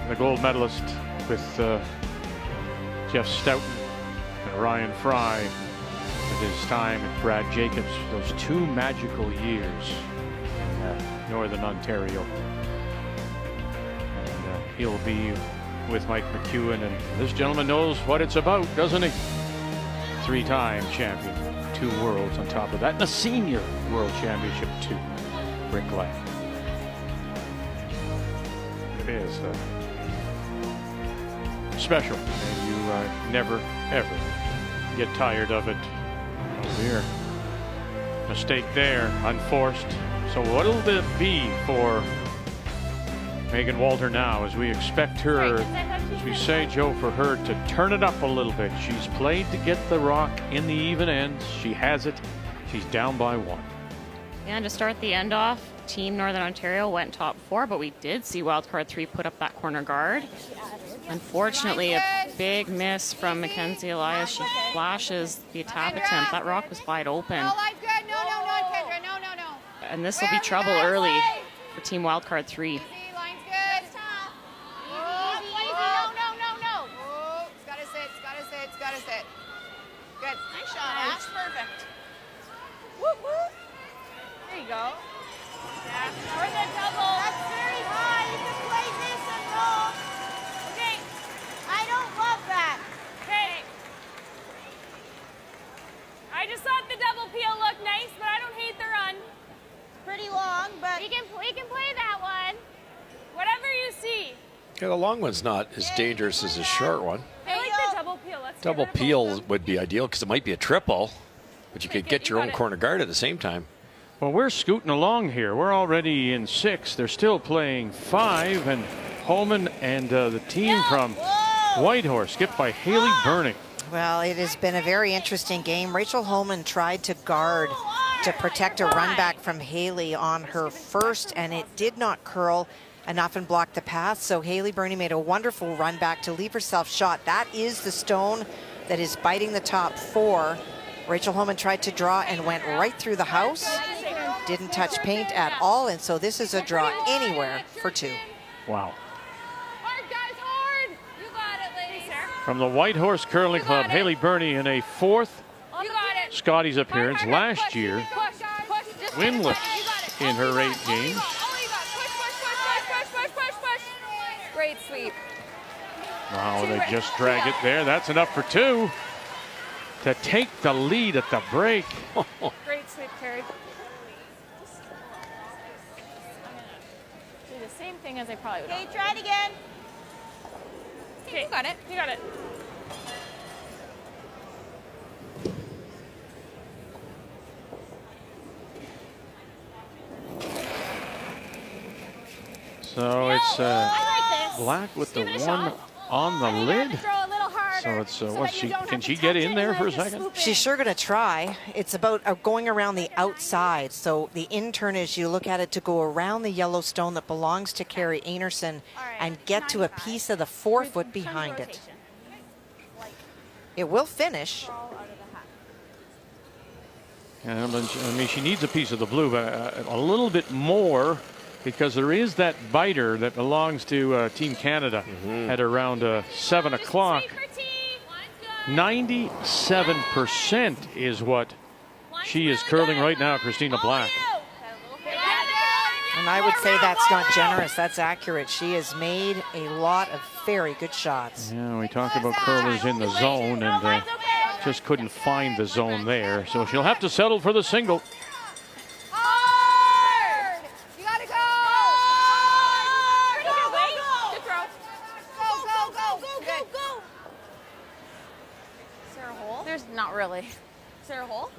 the gold medalist with Jeff Stoughton and Ryan Fry with his time at Brad Jacobs. Those 2 magical years in Northern Ontario. And he'll be with Mike McEwen, and this gentleman knows what it's about, doesn't he? 3-time champion, 2 worlds on top of that, and a senior world championship too. Rick Ladd. It is special, and you never ever get tired of it. Oh dear. Mistake there, unforced. So what'll it be for Megan Walter now, as we expect her, as we say, Joe, for her to turn it up a little bit? She's played to get the rock in the even ends. She has it. She's down by 1. And to start the end off, Team Northern Ontario went top 4, but we did see wildcard 3 put up that corner guard. Unfortunately, a big miss from Mackenzie Elias. She flashes the tap attempt. That rock was wide open. And this will be trouble early for Team Wildcard 3. Good. Nice shot, Ash. Perfect. Whoop, whoop. There you go. Yeah. For the double. That's very high. You can play this and roll. Okay. I don't love that. Okay. I just thought the double peel looked nice, but I don't hate the run. Pretty long, but we can play that one. Whatever you see. Yeah, the long one's not as dangerous as the short one. I like the double peel. Let's Double peel would be ideal because it might be a triple, but you could get your own corner guard at the same time. Well, we're scooting along here. We're already in 6. They're still playing 5, and Holman and the team from Whitehorse, skipped by Haley Burning. Well, it has been a very interesting game. Rachel Holman tried to guard to protect a run back from Haley on her first, and it did not curl enough and block the path. So Haley Burney made a wonderful run back to leave herself shot. That is the stone that is biting the top 4. Rachel Holman tried to draw and went right through the house. Didn't touch paint at all, and so this is a draw anywhere for 2. Wow. Hard, guys, hard. You got it, ladies. From the Whitehorse Curling Club, Haley Burney in a 4th Scotties appearance last year, winless in her 8 games. Great sweep. Wow, they just drag it there. That's enough for 2 to take the lead at the break. Great sweep, Carrie. Do the same thing as I probably would. Okay, try it again. Okay, You got it. you got it. So it's Black with the one on the lid. So it's can she get in there for a second? She's sure going to try. It's about going around the outside. So the in-turn is you look at it to go around the yellow stone that belongs to Carrie Einarson and get to a piece of the forefoot behind it. It will finish. I mean, she needs a piece of the blue, but a little bit more, because there is that biter that belongs to Team Canada at around 7 o'clock. 97% is what she is curling right now, Christina Black. And I would say that's not generous. That's accurate. She has made a lot of very good shots. Yeah, we talked about curlers in the zone and just couldn't find the zone there. So she'll have to settle for the single. Not really. Is there a hole?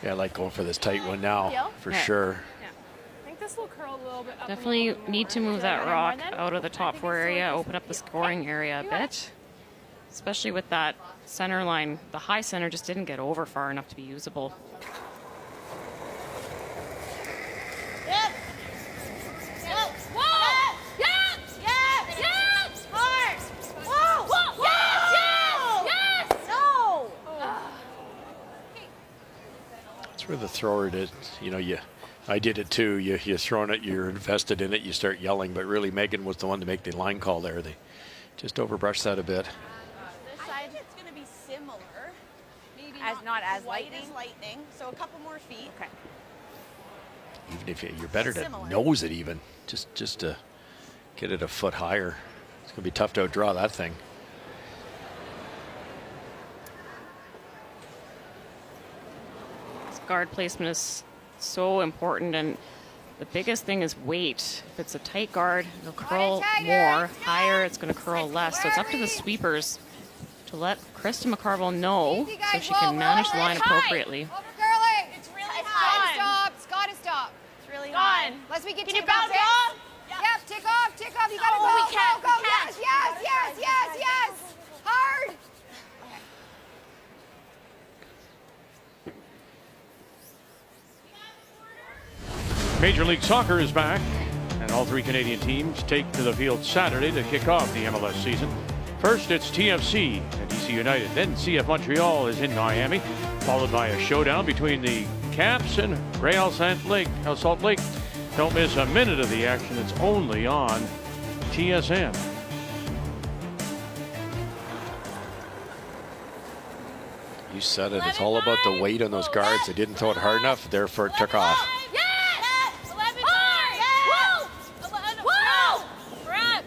Yeah, I like going for this tight one now, for sure. Yeah. I think this will curl a little bit up. Definitely need to move that rock out of the top 4 area, open up the scoring area a bit. Especially with that center line. The high center just didn't get over far enough to be usable. Yep. Yep. Whoa. Yep. Yep. Yep. Hard. Whoa. Whoa. Yes. Yes. Yes. No. That's where the thrower did. You know, I did it too. You're throwing it, you're invested in it, you start yelling. But really, Megan was the one to make the line call there. They just overbrushed that a bit. This side, it's going to be similar. Maybe not as white lightning? as lightning. So a couple more feet. Okay. Even if you're better to nose it, even just to get it a foot higher. It's going to be tough to outdraw that thing. This guard placement is so important, and the biggest thing is weight. If it's a tight guard, it'll curl more. Higher, it's going to curl less. So it's up to the sweepers to let Krista McCarville know so she can manage the line appropriately. It's really high. Stop. Scotty, stop. It's really high. Let's we get Can you bounce off? Yep, tick off. You gotta Oh, go. we can't, Go. we can't. Yes. Hard. Major League Soccer is back, and all 3 Canadian teams take to the field Saturday to kick off the MLS season. First, it's TFC and DC United. Then CF Montreal is in Miami, followed by a showdown between the Caps and Real Salt Lake. Don't miss a minute of the action. It's only on TSN. You said it. It's all about the weight on those guards. They didn't throw it hard enough, therefore it took off. Yes! 11 hard! Yes! Whoa! Brad!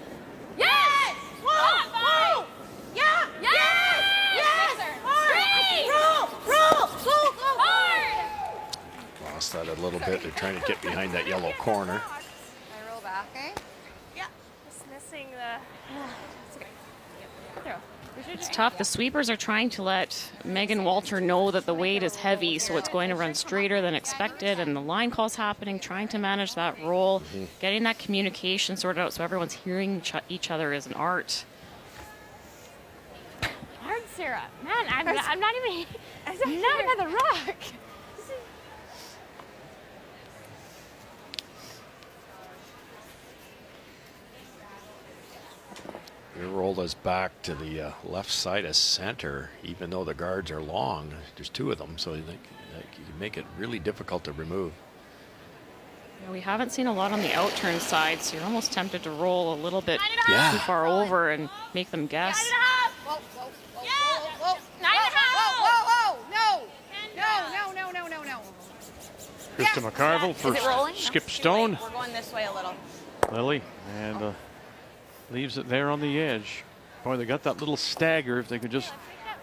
Yes! Whoa! Yeah! Yes! Yes! Roll! Go! Hard! Lost that a little bit. They're trying to get behind that yellow corner. I roll back, eh? Yeah. Just missing the. It's okay. Throw. It's tough. The sweepers are trying to let Megan Walter know that the weight is heavy, so it's going to run straighter than expected, and the line call's happening, trying to manage that roll, getting that communication sorted out so everyone's hearing each other is an art. Hard, Sarah. Man, I'm not even. I'm not at the rock. They rolled us back to the left side of center, even though the guards are long. There's 2 of them, so you can make it really difficult to remove. Yeah, we haven't seen a lot on the out-turn side, so you're almost tempted to roll a little bit Yeah. too far over and make them guess. Whoa. No. Krista McCarville for Is it rolling? Skip No, Stone. We're going this way a little. Lily and Leaves it there on the edge. Boy, they got that little stagger. If they could just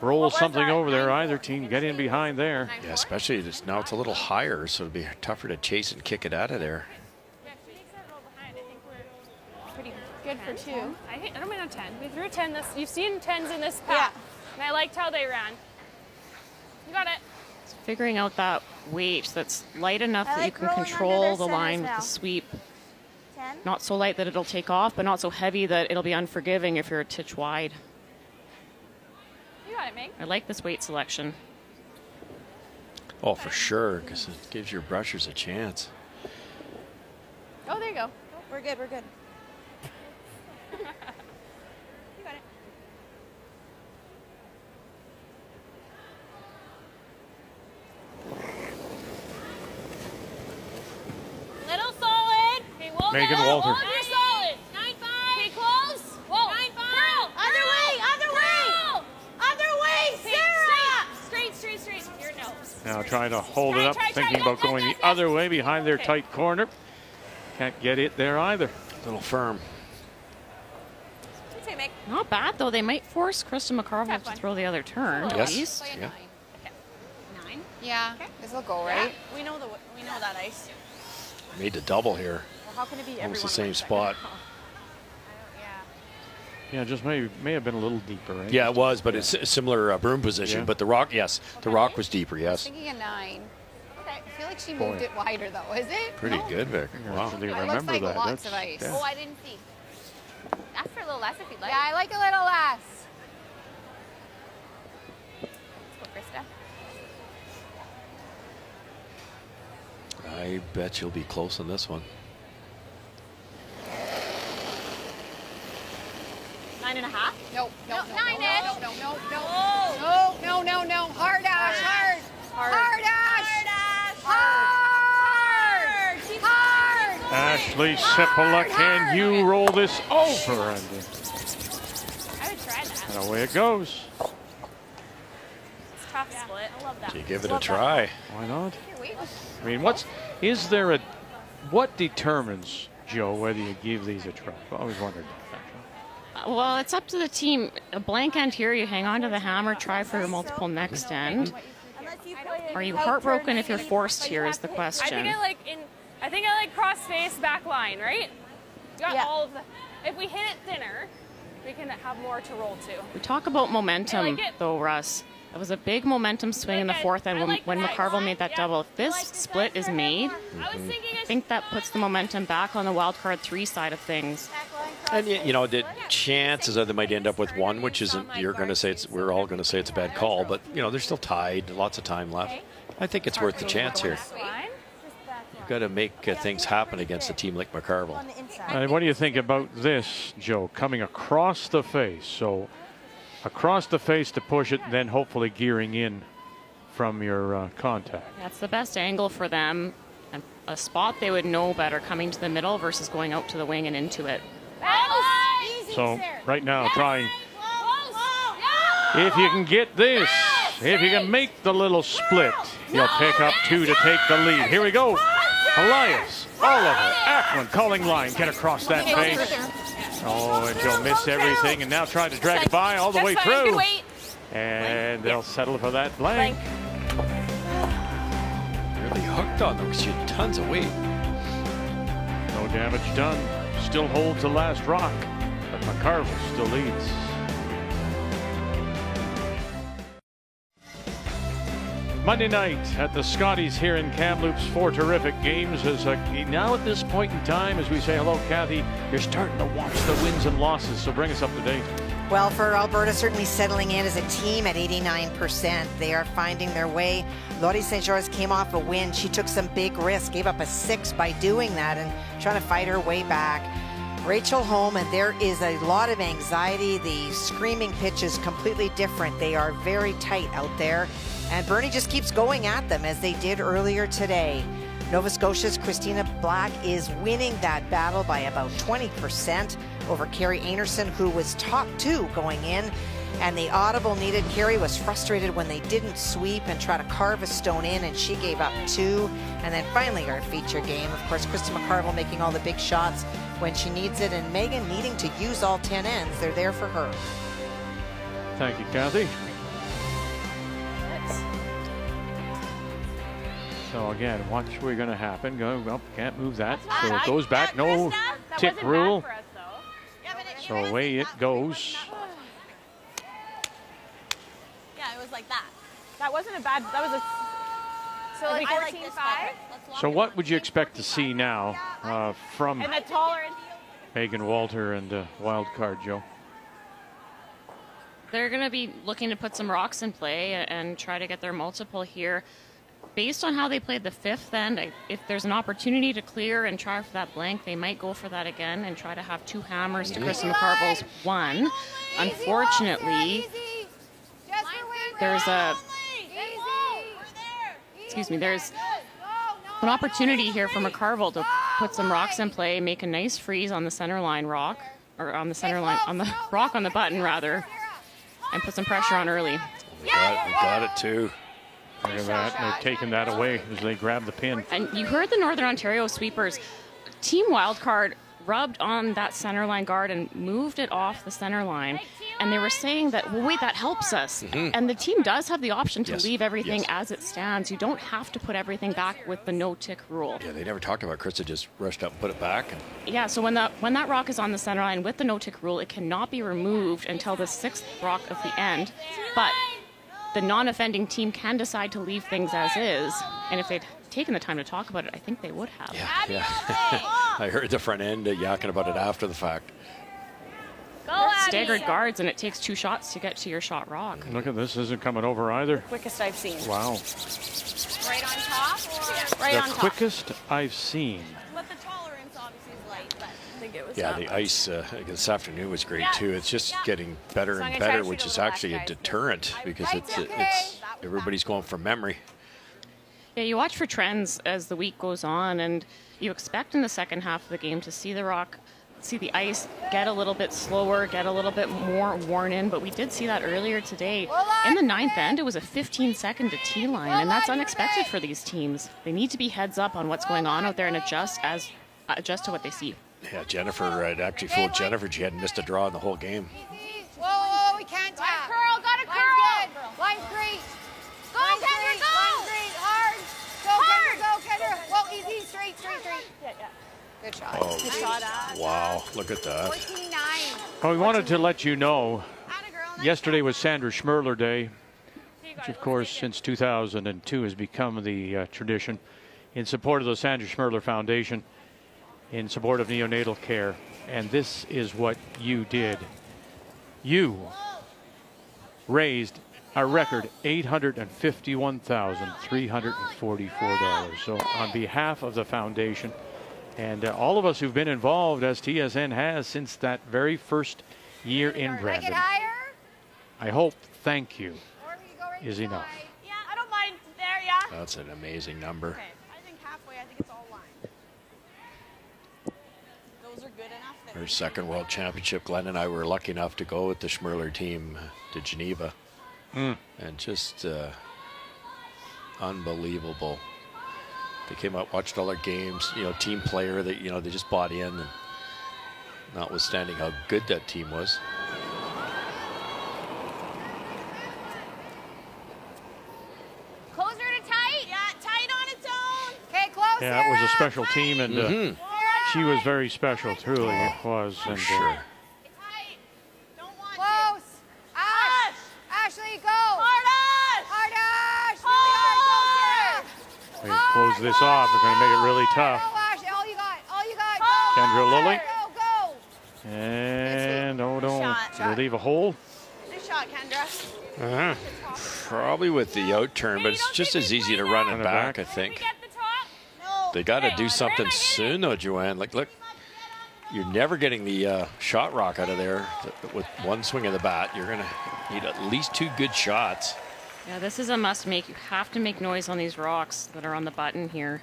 roll something over there, either team get in behind there. Yeah, especially now it's a little higher, so it'd be tougher to chase and kick it out of there. Pretty good for 2. I don't mind on 10. We threw a 10. You've seen 10s in this pack, and I liked how they ran. You got it. It's figuring out that weight that's light enough that you can control the line with the sweep. 10. Not so light that it'll take off, but not so heavy that it'll be unforgiving if you're a titch wide. You got it, Meg. I like this weight selection. Oh, for sure, because it gives your brushers a chance. Oh, there you go. We're good, we're good. You got it. Little solid. Okay, Walter. Megan Walter. Hold your solid. 9-5. Okay, close. Whoa. 9-5. Girl. Other way, other way. Girl. Other way, Okay, Sarah. straight. Your nose. Now trying to hold it up, Try, thinking go, about going the other way behind their tight corner. Can't get it there either. A little firm. Say, Meg. Not bad, though. They might force Krista McCarville to throw the other turn, at Yes. least. Yeah. 9. Yeah, this will go, right? We know that ice. Made the double here. Well, how can it be Almost the everyone same on my spot. Yeah, just may have been a little deeper, right? Yeah, it was, but it's a similar broom position. Yeah. But the rock, yes, the rock was deeper, I yes. was thinking a 9. Okay. I feel like she Boy. moved it wider, though. Is it? Pretty No? good, Vic. Wow. Actually It looks remember like that. lots of ice. yeah. Oh, I didn't see. Ask for a little less if you'd like. Yeah, I like a little less. Let's go, Krista. I bet you'll be close on this one. 9.5. No. 9-ish. No. Hard ash, hard. Hard ash. Hard. Ashley Sepola, can you roll this over? And I would try that. away it goes. It's tough split. I love that. You give it a try. Why not? Here, wait. I mean, what determines, Joe, whether you give these a try? I've always wondered about that. Well, it's up to the team. A blank end here, you hang on to the hammer, try for a multiple next end. Are you heartbroken if you're forced here is the question. I think I like cross face back line, right? You got all of the. If we hit it thinner, we can have more to roll to. We talk about momentum, though, Russ. It was a big momentum swing in the fourth end when McCarville made that double. If this split is made, I think that puts the momentum back on the wild card 3 side of things. And you know, the chances are they might end up with one, which isn't. You're going to say we're all going to say it's a bad call, but you know they're still tied. Lots of time left. I think it's worth the chance here. You've got to make things happen against a team like McCarville. What do you think about this, Joe? Coming across the face, so across the face to push it, then hopefully gearing in from your contact. That's the best angle for them. And a spot they would know better coming to the middle versus going out to the wing and into it. So right now trying, if you can get this, if you can make the little split, you'll pick up 2 to take the lead. Here we go. Elias, Oliver, Ackland calling line, get across that face. Oh, and Joe missed everything and now trying to drag it by all the way through. And they'll settle for that blank. Really hooked on them because she had tons of weight. No damage done. Still holds the last rock, but McCarville still leads. Monday night at the Scotties here in Kamloops. 4 terrific games. Now at this point in time, as we say hello, Kathy, you're starting to watch the wins and losses, so bring us up to date. Well, for Alberta, certainly settling in as a team at 89%. They are finding their way. Laurie St. George came off a win. She took some big risks, gave up a 6 by doing that and trying to fight her way back. Rachel home, and there is a lot of anxiety. The screaming pitch is completely different. They are very tight out there. And Bernie just keeps going at them as they did earlier today. Nova Scotia's Christina Black is winning that battle by about 20% over Carrie Anderson, who was top 2 going in. And the audible needed. Carrie was frustrated when they didn't sweep and try to carve a stone in, and she gave up 2. And then finally our feature game, of course, Krista McCarville making all the big shots. when she needs it. And Megan needing to use all 10 ends. They're there for her. Thank you, Kathy. So again, watch what's going to happen. Go up, can't move that. So it goes back. No tick rule. So away it goes. Yeah, it was like that. That wasn't a bad. That was a. So like 14-5. So what would you expect to see now from And the tolerance. Megan Walter and wild card Joe? They're going to be looking to put some rocks in play and try to get their multiple here. Based on how they played the fifth end, if there's an opportunity to clear and try for that blank, they might go for that again and try to have 2 hammers to Kristen McCarville's 1. Unfortunately, there's an opportunity here for McCarville to put some rocks in play, make a nice freeze on the center line rock, or on the center line, on the rock on the button rather, and put some pressure on early. We got it too. Look at that. They're taking that away as they grab the pin. And you heard the Northern Ontario sweepers. Team Wildcard rubbed on that center line guard and moved it off the center line. And they were saying that, well, wait, that helps us. And the team does have the option to leave everything as it stands. You don't have to put everything back with the no-tick rule. Yeah, they never talked about Krista just rushed up and put it back. Yeah, so when that rock is on the center line with the no-tick rule, it cannot be removed until the 6th rock of the end. But the non-offending team can decide to leave things as is. And if they'd taken the time to talk about it, I think they would have. Yeah. I heard the front end yakking about it after the fact. Staggered guards, and it takes 2 shots to get to your shot rock. Look at this, isn't coming over either. Quickest I've seen. Wow. Right on top or right on top? The quickest I've seen. But the tolerance obviously is light, but I think it was Yeah, the ice this afternoon was great too. It's just getting better and better, which is actually a deterrent because it's everybody's going from memory. Yeah, you watch for trends as the week goes on, and you expect in the second half of the game to see the ice get a little bit slower, get a little bit more worn in, but we did see that earlier today. In the 9th end, it was a 15-second to T-line, and that's unexpected for these teams. They need to be heads up on what's going on out there and adjust to what they see. Yeah, Jennifer, it actually fooled Jennifer. She hadn't missed a draw in the whole game. Whoa, we can't tap. Curl, got a curl. Line's great. Go, Kendra, go. Line's great, hard. Go, Kendra, go. Whoa, easy, straight. Yeah. Good shot. Oh, Good shot. Wow, look at that. 14-9. Well, we wanted to let you know, yesterday was Sandra Schmerler Day, which of course since 2002 has become the tradition in support of the Sandra Schmerler Foundation, in support of neonatal care. And this is what you did. You raised a record $851,344. So on behalf of the foundation and all of us who've been involved, as TSN has since that very first year in Brandon, I hope thank you is enough. Yeah, I don't mind there, yeah. That's an amazing number. Okay, I think halfway, I think it's all line. Those are good enough. Her second World Championship, Glenn and I were lucky enough to go with the Schmerler team to Geneva. And just unbelievable. They came out, watched all our games, team player that, they just bought in, and notwithstanding how good that team was. Closer to tight. Yeah, tight on its own. Okay, close. Yeah, it was a special team, and she was very special, truly it was. For and, sure. Close. Ash. Ashley, go. Hard Ash. Really hard. we close this off. We're going to make it really tough. All you got. Kendra Lilly. Go. And did they leave a hole? Good shot, Kendra. Probably with the out turn, but it's just as easy to run it back, I think. They got to do something soon, though, Joanne. Look, you're never getting the shot rock out of there with one swing of the bat. You're going to need at least 2 good shots. Yeah, this is a must make. You have to make noise on these rocks that are on the button here.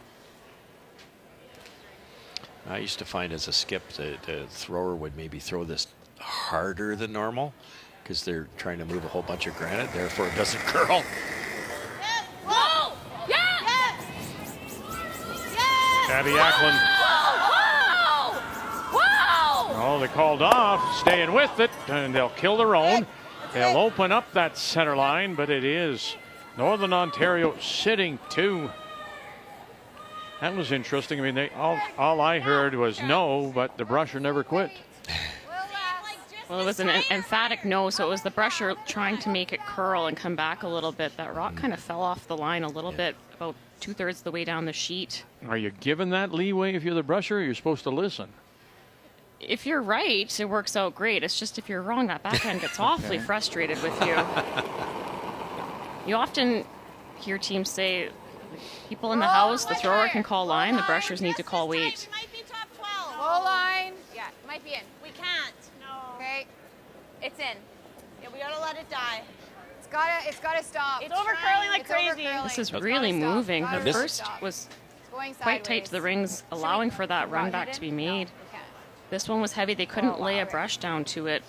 I used to find as a skip, the thrower would maybe throw this harder than normal because they're trying to move a whole bunch of granite, therefore it doesn't curl. Whoa! Yes! Abby Acklin. Whoa! Oh, they called off, staying with it, and they'll kill their own. They'll open up that center line, but it is Northern Ontario sitting 2. That was interesting. I mean, all I heard was no, but the brusher never quit. Well, it was an emphatic no, so it was the brusher trying to make it curl and come back a little bit. That rock kind of fell off the line a little bit, about 2/3 of the way down the sheet. Are you given that leeway if you're the brusher, or you're supposed to listen? If you're right, it works out great. It's just if you're wrong, that backhand gets awfully frustrated with you. You often hear teams say, people in the house, the thrower can call line, the brushers need to call weight. Goal line. Yeah, it might be in. We can't. No. Okay. It's in. Yeah, we gotta let it die. It's gotta stop. It's over curling like crazy. This is really moving. The first was quite tight to the rings, allowing for that run back to be made. This one was heavy. They couldn't lay a brush down to it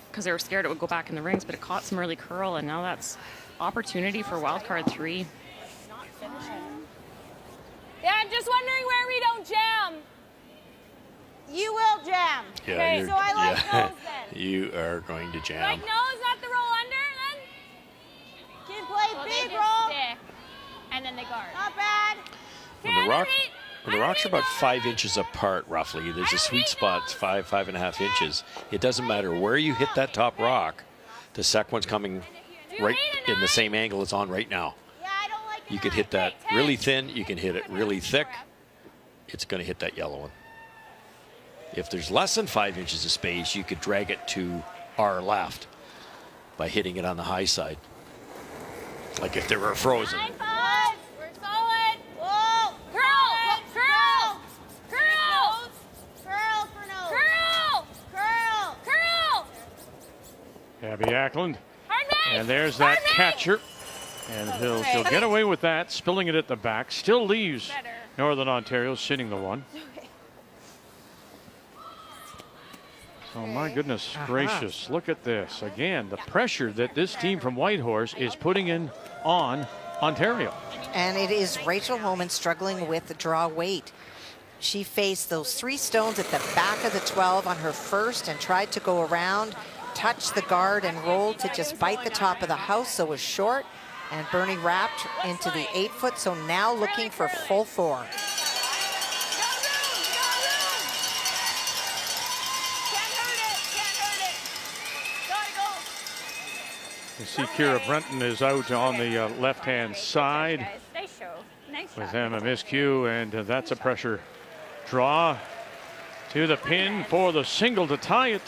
because they were scared it would go back in the rings, but it caught some early curl, and now that's opportunity for wildcard 3. Yeah, I'm just wondering where we don't jam. You will jam. Yeah, okay, so I like nose then. You are going to jam. Like nose, not the roll under then? Kid play big roll. Stick, and then they guard. Not bad. When the rocks are about 5 inches apart, roughly, there's a sweet spot, 5.5 inches. It doesn't matter where you hit that top rock, the second one's coming right in the same angle it's on right now. You can hit that really thin, you can hit it really thick. It's going to hit that yellow one. If there's less than 5 inches of space, you could drag it to our left by hitting it on the high side. Like if they were frozen. We're solid. Whoa. Curl. Curl. Curl. Curl for nose. Curl. Curl. Curl. Abby Ackland. And there's that catcher. And she'll get away with that, spilling it at the back. Still leaves Northern Ontario sitting the one. Oh, my goodness gracious. Look at this. Again, the pressure that this team from Whitehorse is putting in on Ontario. And it is Rachel Homan struggling with the draw weight. She faced those 3 stones at the back of the 12 on her first and tried to go around, touch the guard, and roll to just bite the top of the house, so it was short. And Bernie wrapped into the 8-foot, so now looking for full 4. You see Kira Brenton is out on the left-hand side with Emma Miscue, and that's a pressure draw to the pin for the single to tie it.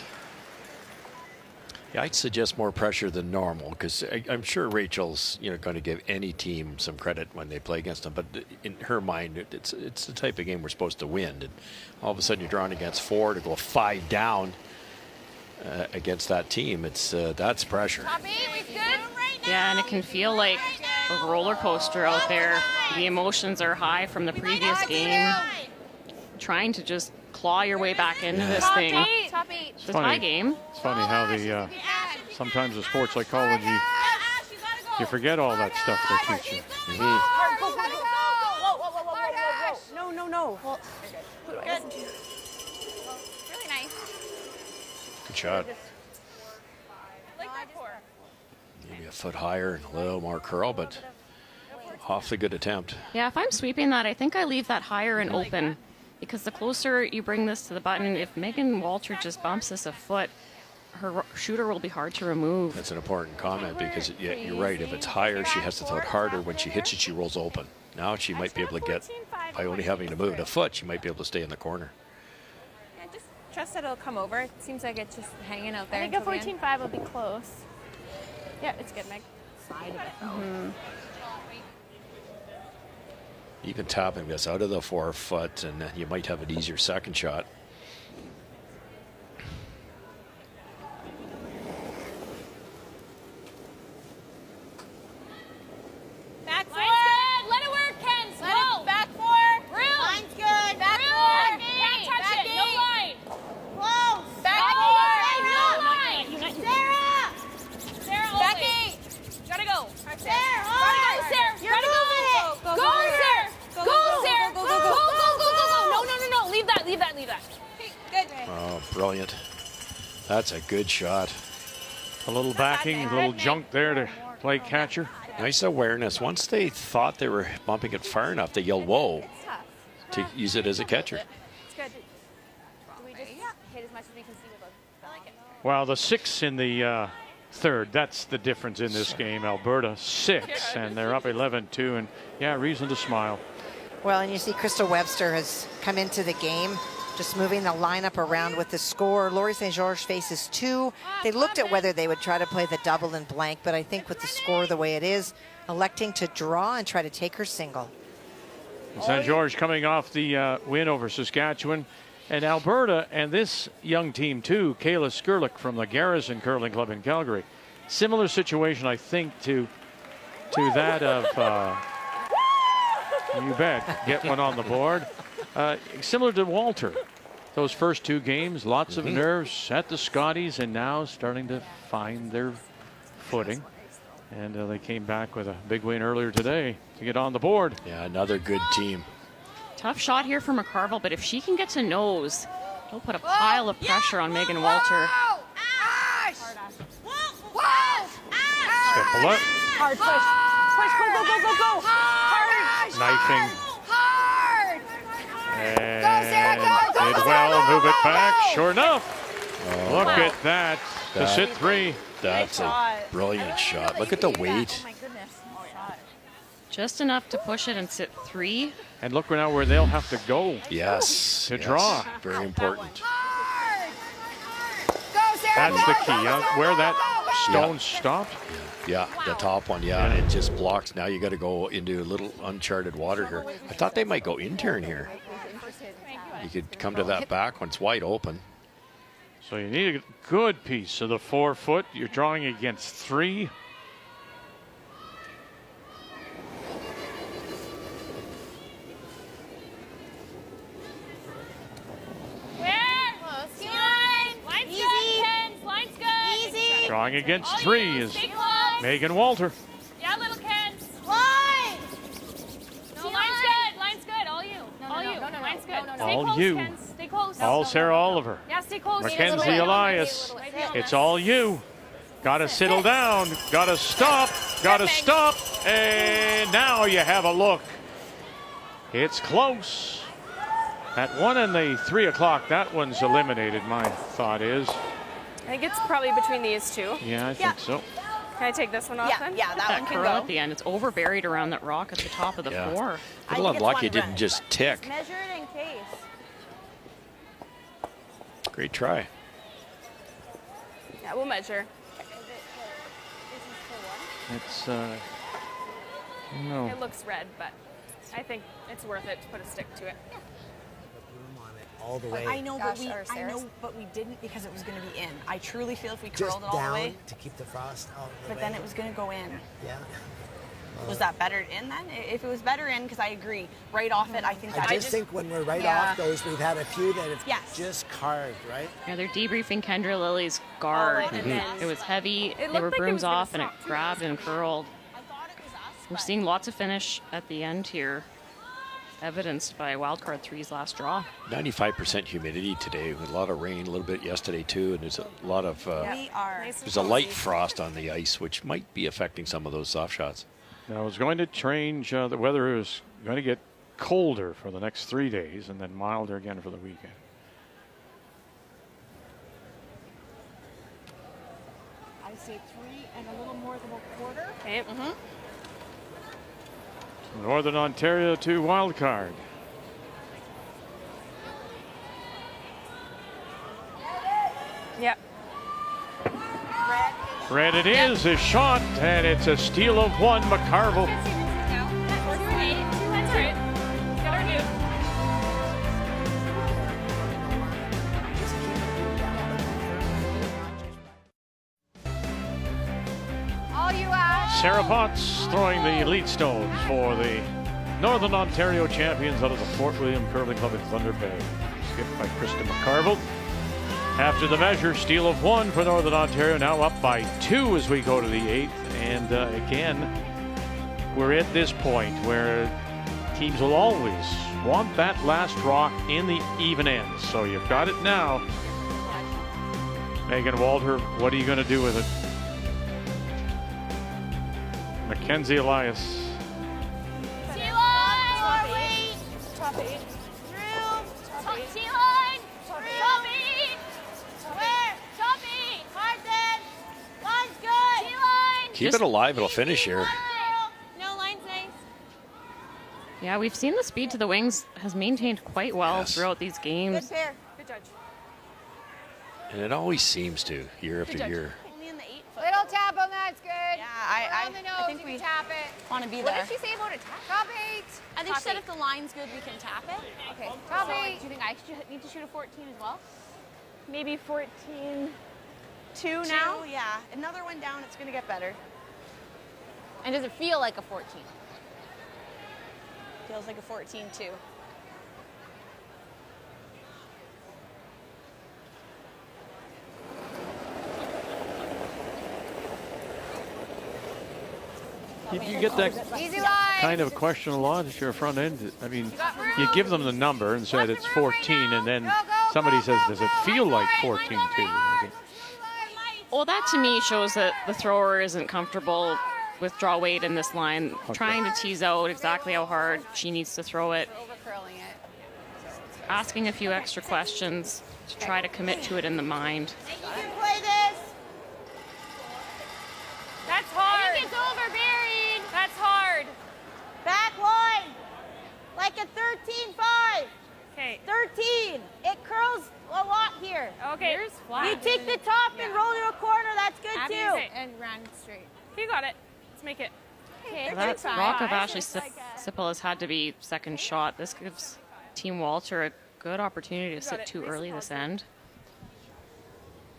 Yeah, I'd suggest more pressure than normal, because I'm sure Rachel's going to give any team some credit when they play against them. But in her mind, it's the type of game we're supposed to win. And all of a sudden, you're drawing against 4 to go 5 down against that team. That's pressure. Yeah, and it can feel like a roller coaster out there. The emotions are high from the previous game. Trying to just claw your way back into this thing. It's a tie game. It's funny how sometimes the sports psychology, you forget all that stuff they teach you. No. Good. Really nice. Good shot. Like that 4. Maybe a foot higher and a little more curl, but awfully good attempt. Yeah, if I'm sweeping that, I think I leave that higher and open. Because the closer you bring this to the button, if Megan Walter just bumps this a foot, her shooter will be hard to remove. That's an important comment, because you're right. If it's higher, she has to throw it harder. When she hits it, she rolls open. Now she might be able to get, by only having to move it a foot, she might be able to stay in the corner. Yeah, just trust that it'll come over. It seems like it's just hanging out there. I think a 14.5 will be close. Yeah, it's good, Meg. Side of it, though. Even topping this out of the 4 foot, and you might have an easier second shot. Back 4. Let it work, Ken. Slow. Back 4. Room. Line's good. Back 4. Can't touch it. No line. Close. Back 4. No line. Sarah. Becky. Gotta go. Sarah. Gotta go, Sarah. Gotta go. Go, Sarah. Go, Sarah. Go. No. Leave that. That's a good shot. A little backing, a little junk there to play catcher. Nice awareness. Once they thought they were bumping it far enough, they yelled, whoa, to use it as a catcher. It's good. Do we just hit as much as we can see with a... I like it. Well, the 6 in the third, that's the difference in this game. Alberta 6, and they're up 11-2, and yeah, reason to smile. Well, and you see Crystal Webster has come into the game, just moving the lineup around with the score. Laurie St. George faces 2. They looked at whether they would try to play the double and blank, but I think with the score the way it is, electing to draw and try to take her single. St. George coming off the win over Saskatchewan. And Alberta and this young team too, Kayla Skurlik from the Garrison Curling Club in Calgary. Similar situation, I think, to that of, you bet, get one on the board. Similar to Walter. Those first 2 games, lots of nerves at the Scotties, and now starting to find their footing. And they came back with a big win earlier today to get on the board. Yeah, another good team. Tough shot here for McCarville, but if she can get to nose, it'll put a pile of pressure on Megan Walter. Step left. Hard push. Push, go. Hard. Knifing. And did well, move it back. Sure enough. Look at that. To sit 3. That's a brilliant shot. Look at the weight. Oh my goodness. Just enough to push it and sit 3. And look now where they'll have to go. Yes. To draw. Very important. That's the key. Where that stone stopped. Yeah, the top one. Yeah, it just blocks. Now you got to go into a little uncharted water here. I thought they might go in-turn here. You could come to that back when it's wide open. So you need a good piece of the 4 foot. You're drawing against 3. Drawing against 3 is Megan Walter. Yeah, little Kens. Line! No, line's good. Line's good. All you. All you. Line's good. Stay All close, you. Kens. Stay close. All Sarah Oliver. Yeah, stay close. Mackenzie Elias. It's all you. Got to settle down. Got to stop. Got to stop. And now you have a look. It's close. At 1 and the 3 o'clock, that one's eliminated, my thought is. I think it's probably between these 2. Yeah, I think so. Can I take this one off then? Yeah, that one can curl go. at the end. It's over buried around that rock at the top of the 4. A little unlucky it didn't just tick. Measure it in case. Great try. Yeah, we'll measure. It's, no. It looks red, but I think it's worth it to put a stick to it. All the way. I know, but we didn't because it was going to be in. I truly feel if we curled it all the way. To keep the frost out. But then it was going to go in. Yeah. Was that better in then? If it was better in, because I agree, right off it, I think that I just think when we're right off those, we've had a few that have just carved, right? Yeah, they're debriefing Kendra Lily's guard. It was heavy. They were brooms off, and it grabbed and curled. We're seeing lots of finish at the end here, evidenced by wildcard 3's last draw. 95% humidity today with a lot of rain, a little bit yesterday too, and there's a lot of there's a light frost on the ice, which might be affecting some of those soft shots. Now it's going to change. The weather is going to get colder for the next 3 days and then milder again for the weekend. I say 3 and a little more than a quarter. Okay. Northern Ontario to wild card. Yep. Red it is, a shot, and it's a steal of 1, McCarville. That's right. Got our new. All you ask. Sarah Potts throwing the lead stones for the Northern Ontario champions out of the Fort William Curling Club in Thunder Bay. Skipped by Krista McCarville. After the measure, steal of 1 for Northern Ontario, now up by 2 as we go to the 8th. And again, we're at this point where teams will always want that last rock in the even end. So you've got it now. Megan Walter, what are you going to do with it? Mackenzie Elias. Top 8. T-line. Top 8. Where? Top 8. Hard. Line's good. T-line. Keep it alive. It'll finish here. No, line's nice. Yeah, we've seen the speed to the wings has maintained quite well throughout these games. Good pair. Good judge. And it always seems to, year after year. Only in the 8 foot. Little tap on that's good. Yeah, I on the nose, think we tap it. want to be What there. did she say about a tap? Top 8. I think she said if the line's good, we can tap it. Okay. Top So, 8. do you think I need to shoot a 14 as well? Maybe 14-2 Two, now? yeah. Another one down, it's going to get better. And does it feel like a 14? Feels like a 14-2. You get that Easy line. kind of question a lot at your front end. I mean, you give them the number and said it's 14, and then somebody says, does it feel like 14 too? Well, that to me shows that the thrower isn't comfortable with draw weight in this line, trying to tease out exactly how hard she needs to throw it, Overcurling it. asking a few extra questions to try to commit to it in the mind. You can play this. That's hard. I think it's overburied. That's hard. Back line. Like a 13-5. Okay. 13. It curls a lot here. Okay. Here's flat. You take the top and roll to a corner. That's good Abby too. and ran straight. You got it. Let's make it. Okay. That rock of Ashley Sippel has had to be second shot. This gives Team Walter a good opportunity to sit too early this end.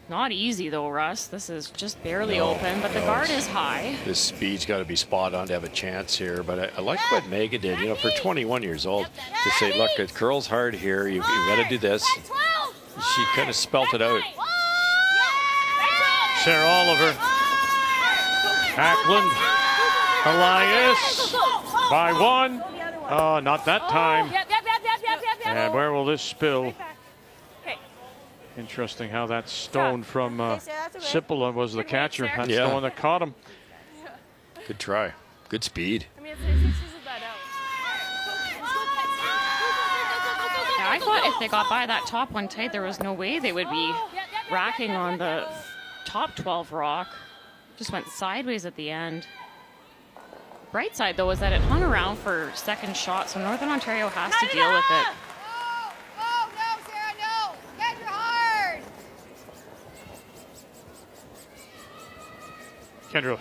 Not easy though, Russ. This is just barely open, but the guard is high. This speed's got to be spot on to have a chance here. But I like what Megan did, you know, for 21 years old, to say, look, it curls hard here. You've got to do this. She kind of spelt it out. Sarah Oliver, Ackland, Elias, by 1. Oh, not that time. Yep. And where will this spill? Okay. Interesting how that stone from Sippel was the catcher. That's the Yeah. one that caught him. Good try. Good speed. I mean, it's that out. Yeah, I thought if they got by that top one tight, there was no way they would be racking on the top 12 rock. Just went sideways at the end. Bright side, though, is that it hung around for second shot, so Northern Ontario has to deal with it. Oh, no, Sarah, no. Get her hard. Kendra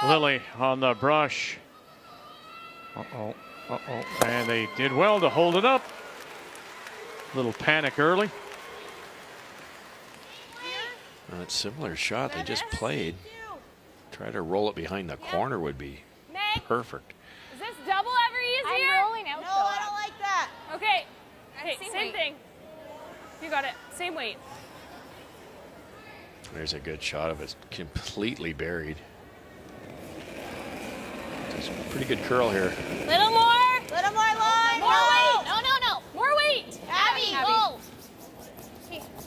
Lilly on the brush. And they did well to hold it up. Little panic early. It's a similar shot they just played. Try to roll it behind the corner would be perfect. Is this double ever easier? I'm rolling out. No, I don't like that. Okay. Same Same weight. thing. You got it. Same weight. There's a good shot of it completely buried. Just pretty good curl here. Little more line. More weight. No. More weight. Abby, Abby. go.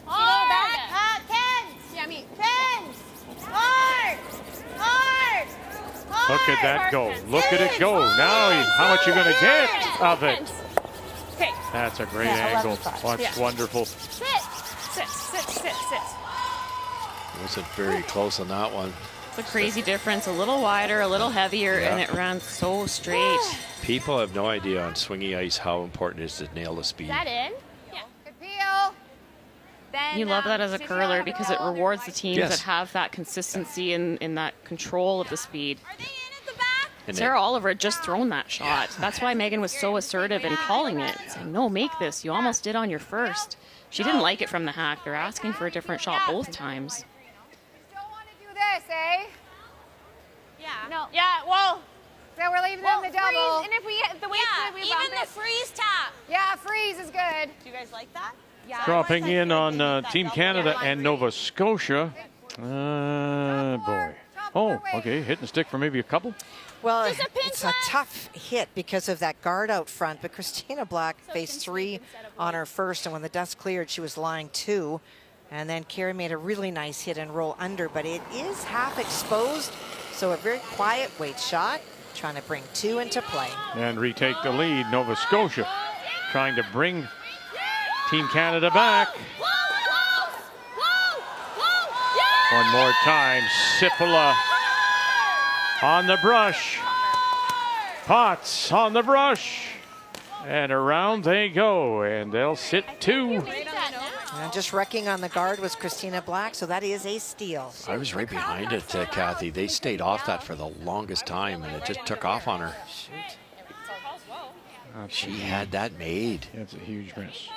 Hard. Tens. Yeah, me. Tens. Hard. Look at that go. Look at it go. Now, how much you going to get of it? Okay. That's a great angle. That's wonderful. Sit. Wasn't very close on that one. It's a crazy difference. A little wider, a little heavier, and it ran so straight. People have no idea on swingy ice how important it is to nail the speed. Is that in? Yeah. Good peel. Then, You love that as a curler because it rewards the teams Yes. that have that consistency and that control of the speed. And Sarah Oliver had just thrown that shot. That's why Megan was so assertive in calling it, saying, no, make this. You almost did on your first. She didn't like it from the hack. They're asking for a different shot both times. Don't want to do this, eh? Yeah. No. Yeah, well. So we're leaving them the double. Freeze, and if the weight's good, we even bump the it. freeze tap. Yeah, freeze is good. Do you guys like that? Yeah. Dropping in on Team Canada and Nova Scotia. Boy. Oh, okay. Hit and stick for maybe a couple. Well, it's a tough hit because of that guard out front, but Christina Black faced 3 on her first, and when the dust cleared, she was lying 2. And then Carey made a really nice hit and roll under, but it is half exposed. So a very quiet weight shot, trying to bring 2 into play. And retake the lead. Nova Scotia trying to bring Team Canada back. One more time, Sipula on the brush. Potts on the brush. And around they go, and they'll sit 2. And just wrecking on the guard was Christina Black, so that is a steal. I was right behind it, Kathy. They stayed off that for the longest time, and it just took off on her. She had that made. That's a huge miss.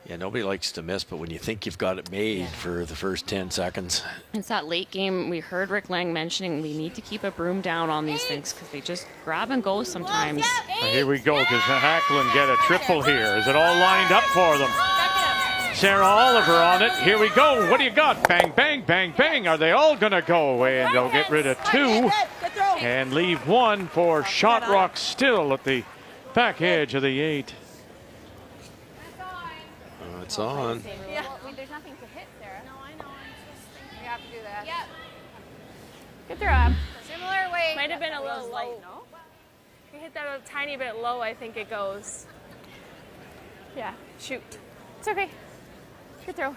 Yeah, nobody likes to miss, but when you think you've got it made for the first 10 seconds. It's that late game. We heard Rick Lang mentioning we need to keep a broom down on these things because they just grab and go sometimes. Here we go. Does Hacklin get a triple here? Is it all lined up for them? Sarah Oliver on it. Here we go. What do you got? Bang, bang, bang, bang. Are they all going to go? And they'll get rid of 2 and leave 1 for Shot Rock still at the back edge of the 8. It's on. Yeah. There's nothing to hit, Sarah. No, I know. We have to do that. Yep. Good throw. Similar weight. Might have been a little low. No? If you hit that a tiny bit low, I think it goes. Yeah. Shoot. It's okay. Good throw.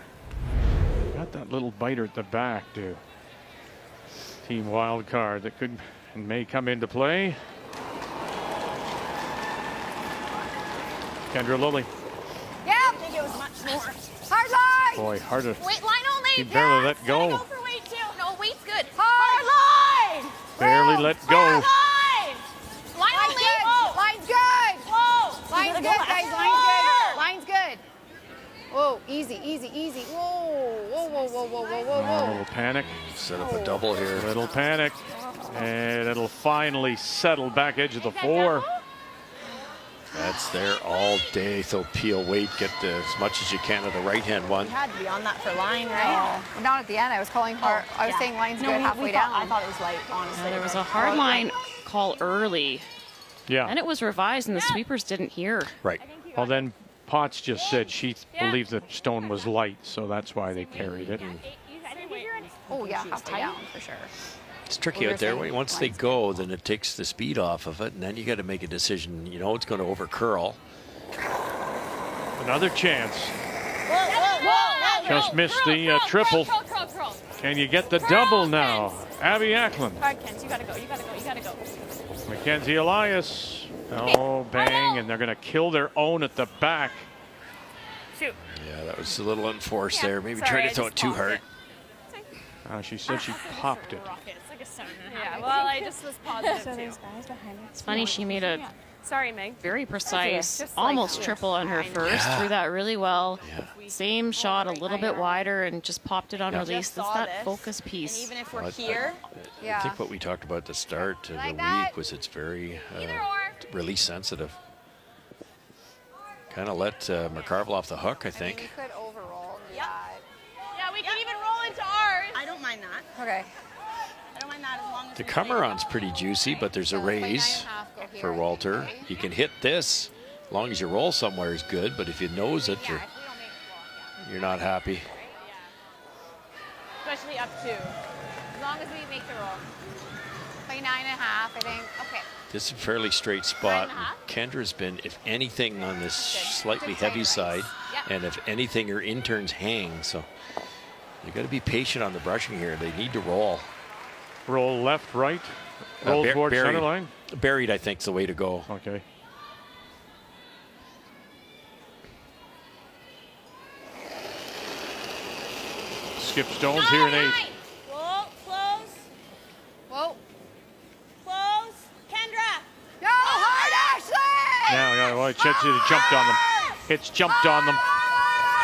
Got that little biter at the back, too. Team wild card that could and may come into play. Kendra Lilly. Yeah. I think it was much more. Hard line. Boy, harder. Weight line only. He barely let go. Go for weight too. No, weight's good. Hard line. Barely let go. Hard line. Line only. Whoa. Line's good. Whoa. Line's good, guys. Line's good. Line's good. Whoa, easy, easy, easy. Whoa, whoa, whoa, whoa, whoa, whoa, whoa, whoa. A little panic. Set up a double here. Little panic. And it'll finally settle back edge of the 4. That's there all day. So peel weight, get as much as you can of the right-hand one. You had to be on that for line, right? Oh, not at the end. I was calling hard. I was saying line's good halfway down. I thought it was light, honestly. Yeah, there was a hard line call early. Yeah. And it was revised, and the sweepers didn't hear. Right. Well, then Potts just said she believed that stone was light, so that's why they carried it. Oh, yeah, halfway down for sure. It's tricky out there. Once they go, then it takes the speed off of it, and then you got to make a decision. You know it's going to over curl. Another chance. Whoa. Just missed the triple. Can you get the double now? Abby Acklin. All right, Kent, you gotta go. You gotta go. Mackenzie Elias. Oh, bang, and they're going to kill their own at the back. Shoot. Yeah, that was a little unforced there. Maybe try to throw it too hard. She said she popped it. It's like a 7.5. Yeah, well, I just was positive too. It's funny, she made a Sorry, Meg. very precise, almost triple on her first. Threw that really well. Same shot, a little bit wider, and just popped it on release. That's that focus piece. And even if we're here, I think what we talked about at the start of the week was it's very release sensitive. Kind of let McCarville off the hook, I think. You could overroll. Yeah, we can even roll into ours. I don't mind that. Okay. I don't mind that as long as The come-around's pretty juicy, but there's a raise for Walter. You can hit this as long as you roll somewhere is good, but if you nose it, you're not happy. Especially up 2. As long as we make the roll. Play 9.5, I think. Okay. This is a fairly straight spot. Kendra's been, if anything, on this slightly heavy side, and if anything, her interns hang. So you got to be patient on the brushing here. They need to roll. Roll left, right. Roll towards center line. Buried, I think, is the way to go. Okay. Skip Stones here in 8. Whoa, close. Whoa. Close. Kendra. Go hard, Ashley! Now, it jumped on them. It's jumped on them.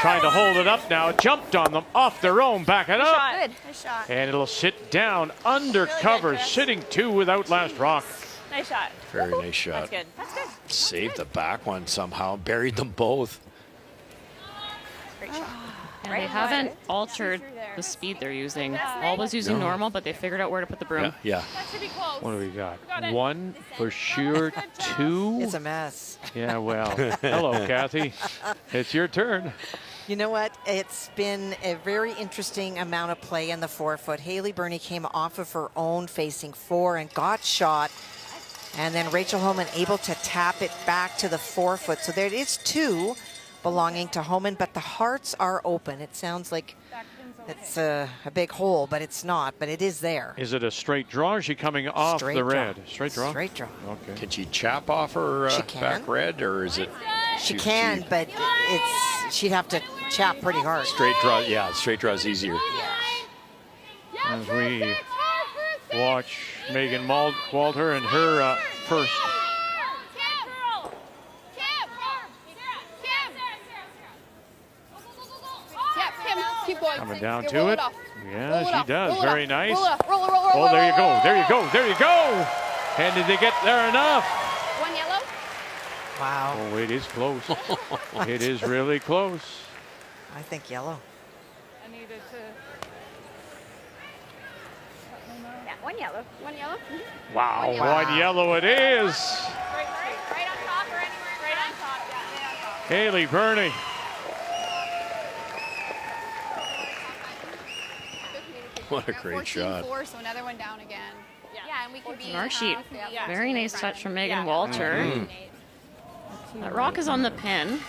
Trying to hold it up now. It jumped on them off their own. Back it up. Good. Nice shot. And it'll sit down under cover, sitting 2 without last rock. Nice shot. Very nice shot. That's good. That's good. Saved the back one somehow. Buried them both. Great shot. And they haven't altered the speed they're using. All was using normal, but they figured out where to put the broom. Yeah. That should be close. What do we got? One for sure, two. It's a mess. Yeah, well, hello, Kathy. It's your turn. You know what? It's been a very interesting amount of play in the 4-foot. Haley Burney came off of her own facing 4 and got shot. And then Rachel Homan able to tap it back to the 4-foot. So there is 2 belonging to Homan, but the hearts are open. It sounds like it's a big hole, but it's not, but it is there. Is it a straight draw or is she coming off Straight the draw. red? Straight draw? Straight draw. Okay. Can she chap off her back red, or is it? She can, but she'd have to chap pretty hard. Straight draw, yeah, straight draw is easier. As we watch Megan Walter and her first. Coming down to it. Yeah, she does. Very nice. Oh, there you go. There you go. There you go. And did they get there enough? One yellow. Wow. Oh, it is close. It is really close. I think yellow. I needed to. Yeah, one yellow. One yellow. Wow, one yellow it is. Right on top or anywhere. Right on top. Yeah, right on top. Haley Burney. What a great shot. 14-4, so another one down again. Yeah, and we can be. Our sheet. Yeah. Very nice touch from Megan Walter. That rock is on the pin.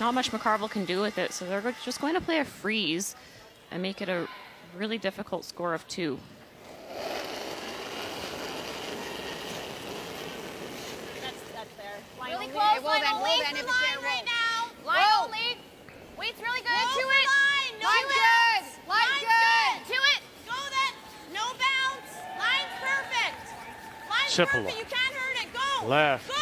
Not much McCarville can do with it, so they're just going to play a freeze and make it a really difficult score of 2. That's there. Line Really only. close. It will Line then, only. will then, if it's Line there, right will. now. Line only. Wait's really good. To it. Line. No Line's bounce. good. Line's good. To it. Go then. No bounce. Line's perfect. Line's Simple. perfect. You can't hurt it. Go. Left. Go.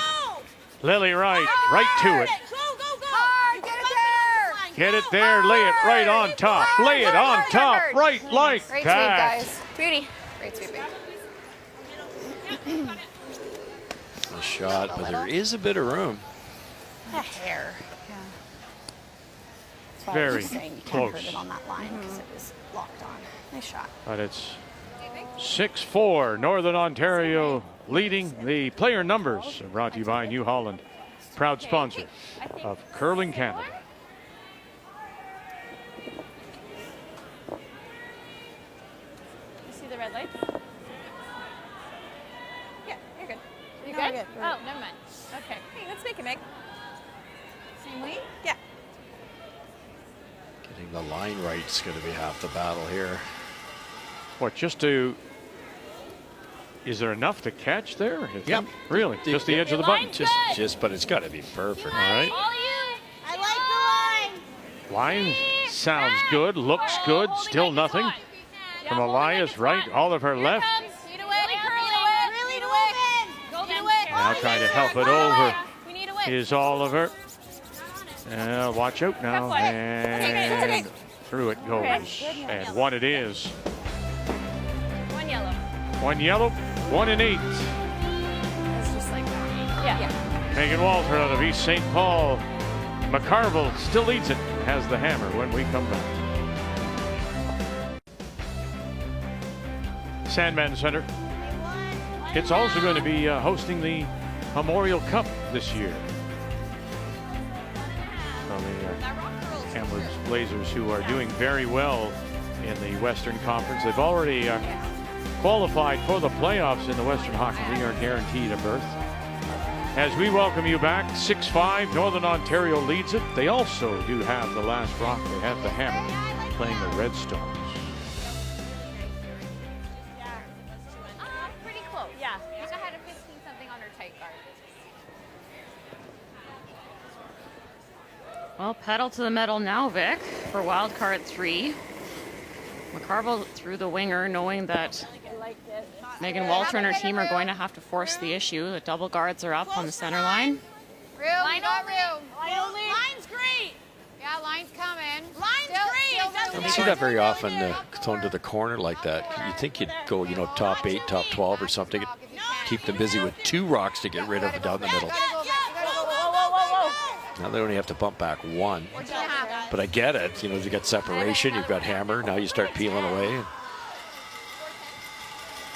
Lily right. Right to it. Go, go, go. Hard, get it there. Get it there. Lay it right on top. Lay it on top. Right like Great sweep, that. guys. Beauty. Great sweeping. A shot, but there is a bit of room. A hair. Yeah. That's why I was Very just saying you can't close. hurt it on that line because it was locked on. Nice shot. But it's 6-4. Northern Ontario leading the player numbers. Brought to you by New Holland, proud sponsor of Curling Canada. You see the red lights? Yeah, you're good. You No, good? we're good. Oh, never mind. Okay. Hey, let's make it, Meg. Same way? Yeah. Getting the line right is going to be half the battle here. What, just to... Is there enough to catch there? Yep. Really? Just the edge of the button? Just, but it's got to be perfect. All right. All you. I like the line. Line sounds good, looks good, still nothing. From Elias right, Oliver left. Feet away. Really moving. Go to it. Now trying to help it over We need a win. is Oliver. Watch out now. And through it goes. And one it is. One yellow. One yellow, 1 and 8. It's just like that. Yeah. Megan Walter out of East St. Paul. McCarville still leads it, has the hammer when we come back. Sandman Center. It's also going to be hosting the Memorial Cup this year. So the Kamloops Blazers, who are doing very well in the Western Conference, they've already qualified for the playoffs in the Western Hockey League, are guaranteed a berth. As we welcome you back, 6-5, Northern Ontario leads it. They also do have the last rock. They have the hammer playing the Redstones. Pretty close. Yeah. Just ahead of 15-something on her tight guard. Well, pedal to the metal now, Vic, for wild card 3. McCarville threw the winger, knowing that Megan Walter and her team are going to have to force the issue. The double guards are up on the center line. Room, Line got only. room. Line only. Line's great. Yeah, line's coming. Line's great. I don't see that very often thrown to the corner like that. You think you'd go, top 8, top 12 or something. Keep them busy with 2 rocks to get rid of it down the middle. Whoa, whoa, whoa, whoa. Now they only have to bump back 1. 14.5. But I get it. You know, you got separation, you've got hammer. Now you start peeling away.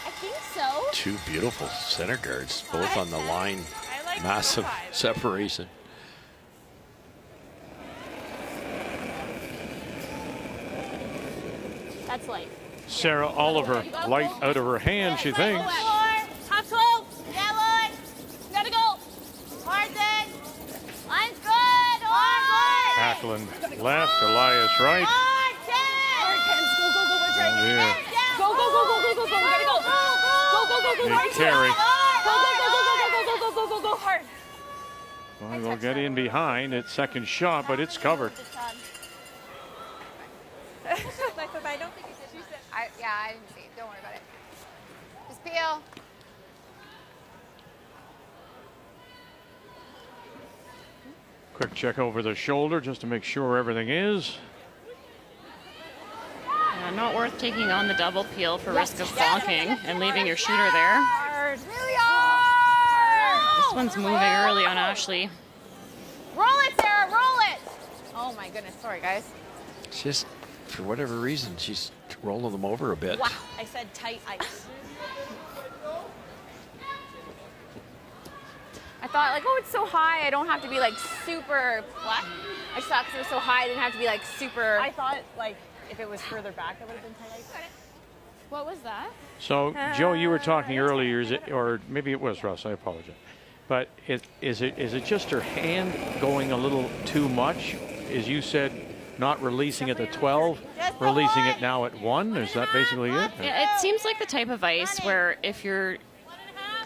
I think so. Two beautiful center guards, both on the line. Massive separation. That's light. Sarah Oliver, light out of her hand, she thinks. Top 12. Yeah, Lloyd. Gotta go. Hard then. Line's good. Hard. Ackland left, Elias right. Hard, go, go, go. We're trying to here. Go, go, go, go, go, go, go. We gotta go. Go, go, go, go, go. Big carry. Go, go, go, go, go, go, go, go, go, go, hard. Well, they'll get in behind. It's second shot, but it's covered. I don't think it's she said. I didn't see it. Don't worry about it. Just peel. Quick check over the shoulder just to make sure everything is. Not worth taking on the double peel for risk of bonking and leaving your shooter there. Hard. Really hard. This one's moving early on Ashley. Roll it, Sarah. Roll it. Oh my goodness. Sorry, guys. It's just, for whatever reason, she's rolling them over a bit. Wow. I said tight ice. I thought, like, oh, it's so high. I don't have to be, like, super. What? I just thought because it was so high, I didn't have to be, like, super. I thought, like, if it was further back, it would have been tight ice. What was that? So, Joe, you were talking earlier, or maybe it was Russ, I apologize. But is it just her hand going a little too much? As you said, not releasing at the 12, releasing it now at 1? Is that basically it? Yeah, it seems like the type of ice where if you're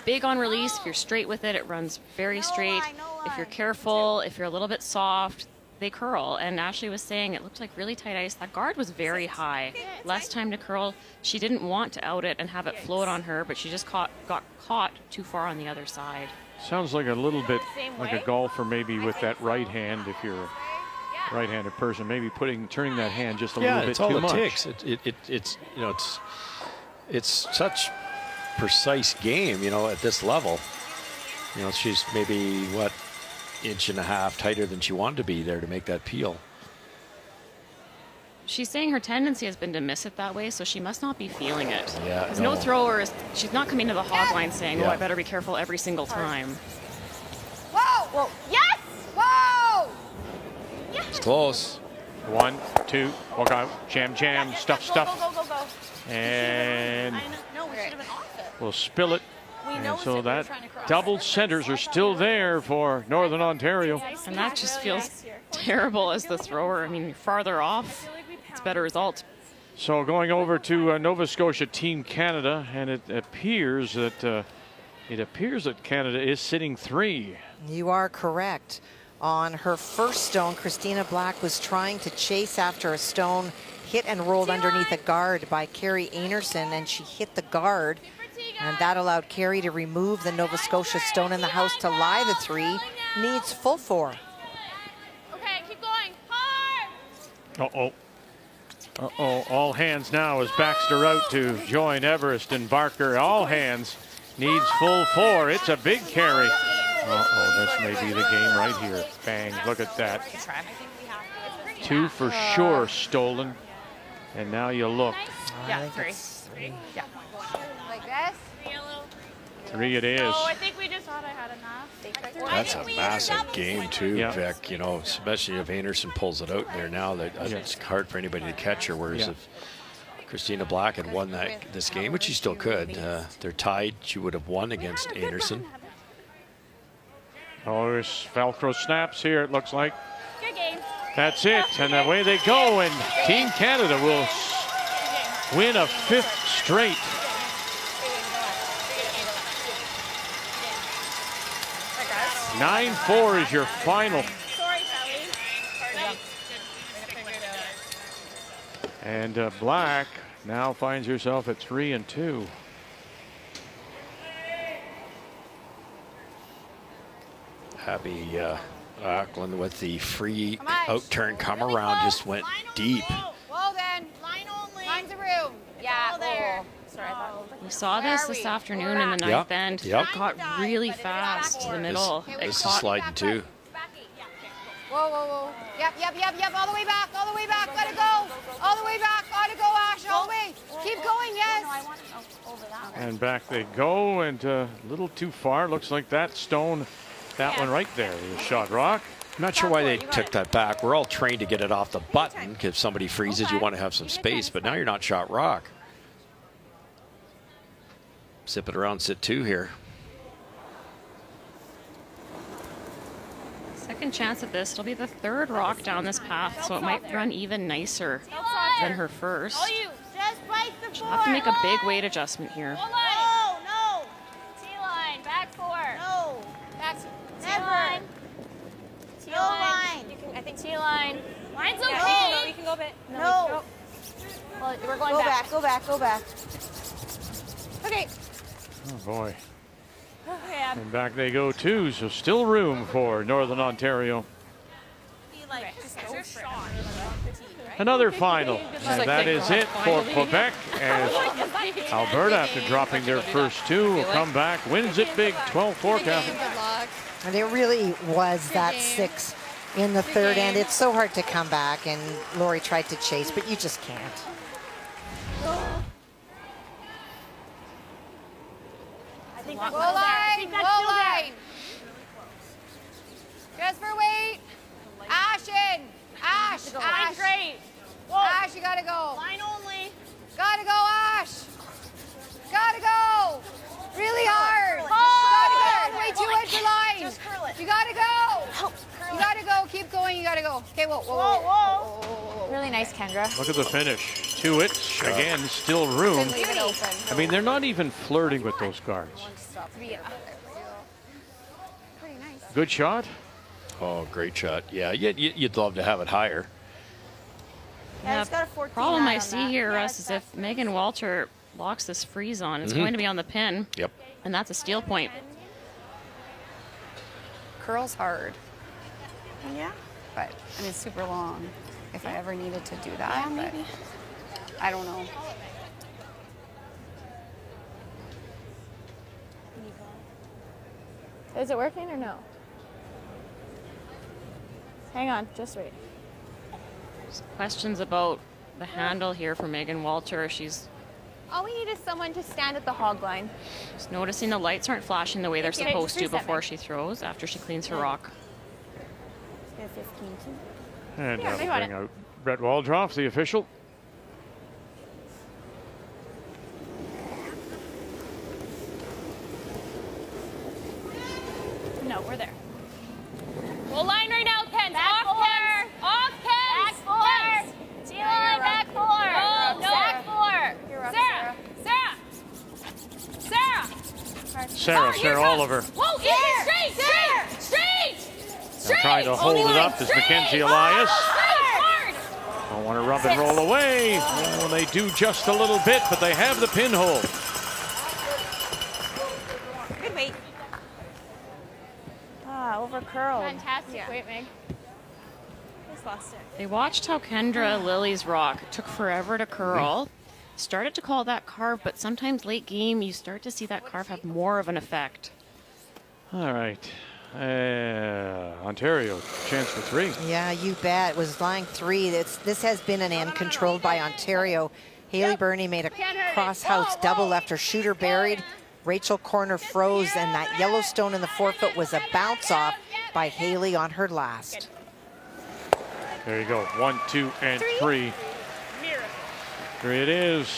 big on release, if you're straight with it, it runs very straight. If you're careful, if you're a little bit soft, they curl. And Ashley was saying it looked like really tight ice. That guard was very high. Less time to curl. She didn't want to out it and have it float on her, but she just got caught too far on the other side. Sounds like a little bit like a golfer maybe with that right hand if you're a right-handed person, maybe turning that hand just a little bit too much. It's you know, it's such precise game, you know, at this level. You know, she's maybe what, inch and a half tighter than she wanted to be there to make that peel. She's saying her tendency has been to miss it that way, so she must not be feeling it. Yeah, There's no thrower. She's not coming to the hog line saying, Yeah. oh, I better be careful every single time. Whoa! Whoa! Yes! Whoa! It's close. 1, 2, walk out, jam, stuff. Go, go, go, go. And No, we should have been off it. we'll spill it. We And noticed so it, we were that trying to cross. double centers are still there for Northern Ontario. And that just feels terrible as the thrower. I mean, you're farther off. It's a better result. So going over to Nova Scotia Team Canada, and it appears that Canada is sitting 3. You are correct. On her first stone, Christina Black was trying to chase after a stone, hit and rolled underneath a guard by Carrie Einarson, and she hit the guard. And that allowed Carrie to remove the Nova Scotia stone in the house to lie the 3. Needs full 4. Okay, keep going. Hard. All hands now as Baxter out to join Everest and Barker. All hands needs full 4. It's a big carry. This may be the game right here. Bang, look at that. 2 for sure stolen. And now you look. Yeah, 3. Yeah. Like this? 3 it is. Oh, I think we just thought I had enough. That's a massive game too, Yeah. Vic. You know, especially if Einarson pulls it out there now. It's hard for anybody to catch her. Whereas if Christina Black had won this game, which she still could, they're tied. She would have won against Einarson. There's Velcro snaps here, it looks like. Good game. That's it, and away they go, and Team Canada will win a 5th straight. Sorry, 9-4 is your final. Sorry, Sally. And Black now finds herself at 3-2. Happy Ackland with the free out-turn come around, just went deep. Whoa, then. Line only. Line's a room. Yeah, there. Sorry, I thought. We saw this afternoon in the ninth end. Yep. It got really fast to the middle. This is sliding too. Whoa, Whoa, whoa, whoa. Yep. All the way back. Let it go. All the way back. Gotta go, Ash. All the way. Keep going, yes. No, I want over that way. And back they go, and a little too far. Looks like that stone, that one right there, is shot rock. I'm not sure why they took that back. We're all trained to get it off the button, because if somebody freezes, you want to have some space, but now you're not shot rock. Zip it around, sit 2 here. Second chance at this. It'll be the 3rd rock down this path, so it might run even nicer than her first. Just bite the She'll have to make a big weight adjustment here. No. T-line, back 4. No. Back Never. T-line. I think T-line. Line's okay. No. You can go a bit. No. Well, we're going Go back. back. Okay. Oh, boy. Okay, And back they go, too, so still room for Northern Ontario. Another final, and that is it for Quebec, as Alberta, after dropping their first 2, will come back, wins it big, 12-4, Catherine. And it really was that 6 in the 3rd end. It's so hard to come back, and Lori tried to chase, but you just can't. Goal line. Just for weight. Ash in. Ash. Great. Ash, you gotta go. Line only. Gotta go, Ash. Gotta go. Really hard. Gotta go. Way too much for line. Just curl it. You gotta go. You gotta go. Keep going. You gotta go. Okay, whoa. Really nice, Kendra. Look at the finish. To it, again, still room. Leave it open. I mean, they're not even flirting with those guards. Pretty nice. Good shot. Oh, great shot. Yeah, you'd love to have it higher. Yeah, it's got a 14 problem eye I on see that. here, Russ, is if Megan Walter locks this freeze on, it's going to be on the pin. Yep. And that's a steal point. Curl's hard, Yeah. and it's super long. If I ever needed to do that, Yeah, maybe. but I don't know. Is it working or no? Hang on, just wait. Questions about the handle here for Megan Walter. She's All we need is someone to stand at the hog line. just noticing the lights aren't flashing the way they're Okay, supposed just to reset before me. she throws, after she cleans her rock. Yeah, 15 too. And Yeah, we'll they got bring it. out Brett Waldroff, the official. No, we're there. Goal line right now, Pens. Back Off four. Pens. Off Pens. Back four. Pens. T-line, back 4. up, No, back 4. You're up, Sarah Oliver. Whoa, easy, straight. Now trying to hold it up is Mackenzie Elias. Don't want to rub and roll away. Well, they do just a little bit, but they have the pinhole. Good weight. Over curled. Fantastic. Wait, Meg. Just lost it. They watched how Kendra Lily's rock took forever to curl. Started to call that carve, but sometimes late game you start to see that carve have more of an effect. All right. Ontario, chance for 3. Yeah, you bet. It was line 3. This has been an end controlled by Ontario. Haley Burney made a cross-house double, left her shooter buried. Rachel Corner froze, and that Yellowstone in the forefoot was a bounce off by Haley on her last. There you go. 1, 2, and 3. Here it is.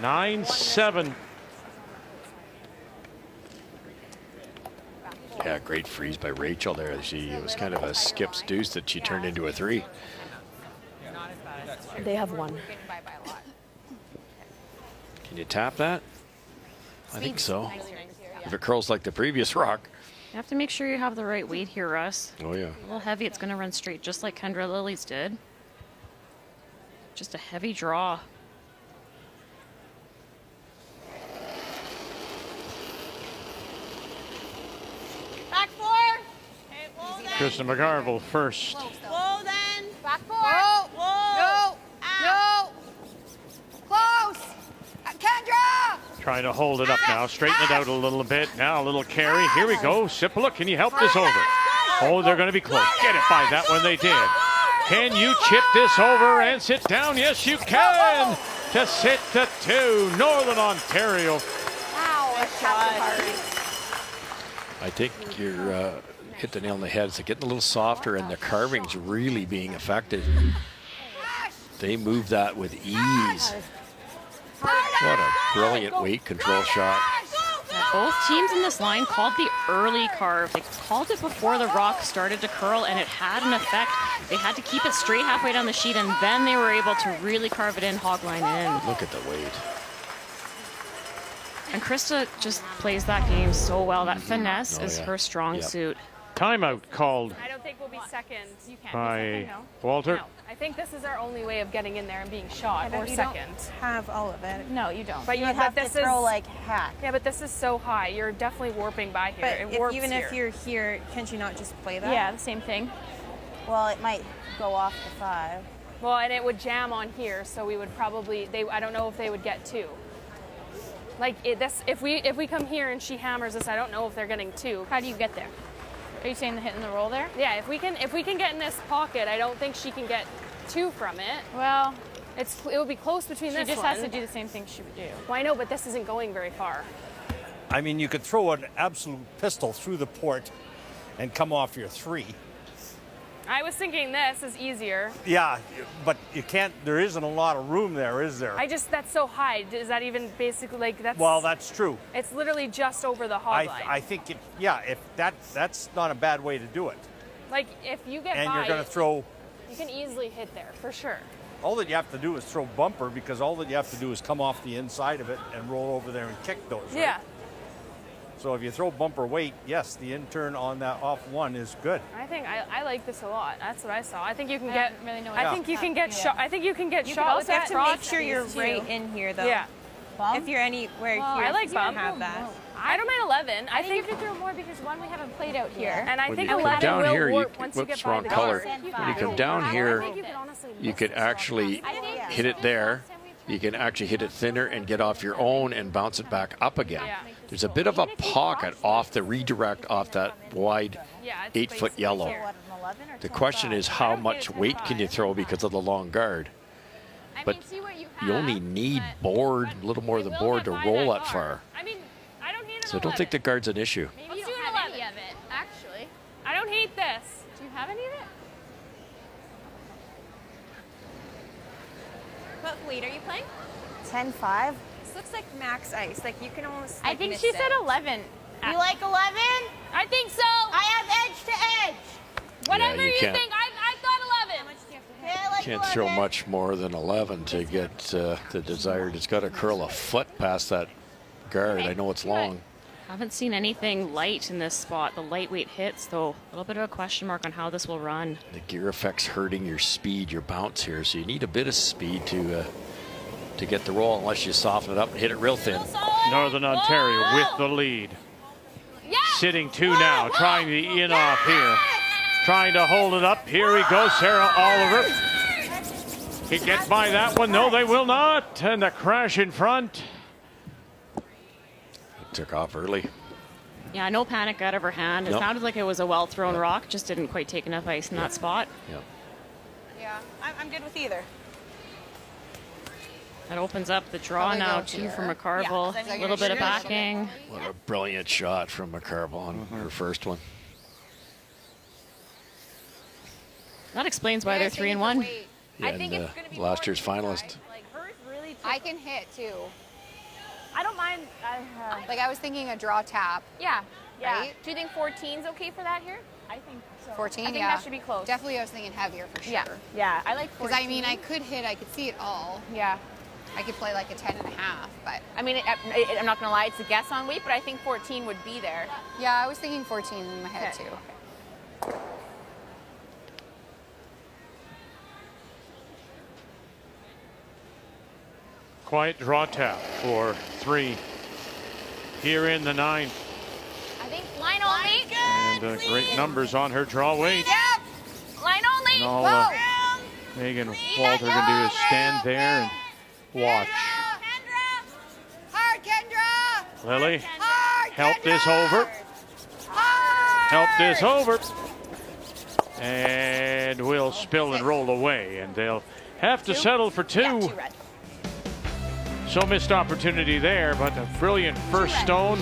9-7. Yeah, great freeze by Rachel there. It was kind of a skip's deuce that she turned into a 3. They have 1. Can you tap that? I think so. If it curls like the previous rock. You have to make sure you have the right weight here, Russ. Oh, yeah. A little heavy, it's going to run straight, just like Kendra Lily's did. Just a heavy draw. Back 4. Okay, whoa then. Kristen McCarville first. Whoa then. Back 4. Whoa. Whoa. No. Close. Kendra. Trying to hold it up now. Straighten it out a little bit. Now a little carry. Here we go. Sipala, can you help this over? Oh, they're going to be close. Get it by that one. They did. Can you chip this over and sit down? Yes, you can. To sit to 2. Northern Ontario. I think you're hit the nail on the head. It's getting a little softer, and the carving's really being affected. They move that with ease. What a brilliant weight control shot. Both teams in this line called the early carve. They called it before the rock started to curl, and it had an effect. They had to keep it straight halfway down the sheet, and then they were able to really carve it in, hogline in. Look at the weight. And Krista just plays that game so well. That finesse is her strong suit. Timeout called I don't think we'll be second. You can't by be second, no. Walter. No. I think this is our only way of getting in there and being shot, or You second. don't have all of it. No, you don't. But you have to throw like heck. Yeah, but this is so high. You're definitely warping by here. But even if you're here, can't you not just play that? Yeah, the same thing. Well, it might go off the 5. Well, and it would jam on here, so we would probably. I don't know if they would get 2. Like if we come here and she hammers us, I don't know if they're getting 2. How do you get there? Are you saying the hit and the roll there? Yeah, if we can get in this pocket, I don't think she can get 2 from it. Well, it would be close between this one. She just has to do the same thing she would do. Well, I know, but this isn't going very far. I mean, you could throw an absolute pistol through the port and come off your 3. I was thinking this is easier. Yeah, but you can't, there isn't a lot of room there, is there? That's so high. Is that even basically like that's? Well, that's true. It's literally just over the hog line. I think if that's not a bad way to do it. Like if you get and by, you're going to throw. You can easily hit there for sure. All that you have to do is throw bumper, because all that you have to do is come off the inside of it and roll over there and kick those. Right? Yeah. So if you throw bumper weight, yes, the in-turn on that off 1 is good. I think I like this a lot. That's what I saw. I think you can get. Really know I think you can get shot. I think you can get You shot. also have to make sure you're right in here, though. Yeah. If you're anywhere here, I like you don't bump. have that. I don't mind 11. I think you have to throw more because one we haven't played out here. And I When think you come 11 down will here, work once you whoops, get by wrong the color. guard. When you come down here, you could actually hit it there. You can actually hit it thinner and get off your own and bounce it back up again. There's a bit of a pocket off the redirect off that wide 8-foot yellow. The question is how much weight can you throw because of the long guard? But you only need board, a little more than board to roll that far. So I don't think the guard's an issue. Maybe you don't have any of it, actually. I don't hate this. Do you have any of it? What weight are you playing? 10-5. This looks like max ice. Like you can almost. I think she said 11. You like 11? I think so. I have edge to edge. Whatever you you can't- think. I thought 11. How much do you have to hit? I like Can't throw much more than 11 to get the desired. It's got to curl a foot past that guard. I know it's long. Haven't seen anything light in this spot. The lightweight hits, though, a little bit of a question mark on how this will run. The gear effect's hurting your speed, your bounce here, so you need a bit of speed to get the roll, unless you soften it up and hit it real thin. Northern Ontario with the lead. Sitting 2 now, trying the in-off here. Trying to hold it up. Here he goes, Sarah Oliver. He gets by that one. No, they will not. And the crash in front. Took off early. Yeah, no panic out of her hand. It Nope. sounded like it was a well-thrown rock, just didn't quite take enough ice in that spot. Yeah, I'm good with either. That opens up the draw Probably now, go too, here. for McCarville. Yeah, A little bit of backing. What a brilliant shot from McCarville on her first one. That explains why they're 3-1. Yeah, and last year's finalist. I can hit too. I don't mind. Like I was thinking a draw tap. Yeah. Right? Do you think 14's okay for that here? I think so. 14, I think yeah. that should be close. Definitely I was thinking heavier for sure. Yeah. Yeah, I like 14. Because I mean, I could hit, I could see it all. Yeah. I could play like a 10 and a half, but. I mean, I'm not going to lie, it's a guess on weight, but I think 14 would be there. Yeah, I was thinking 14 in my head too. Okay. Quiet draw tap for 3 here in the 9th. I think line only. And great numbers on her draw weight. Yep. Line only. And all Megan Walter can do is stand there and watch. Hard, Kendra. Lily, help this over. Help this over. and will spill and roll away, and they'll have to settle for 2. So missed opportunity there, but a brilliant first stone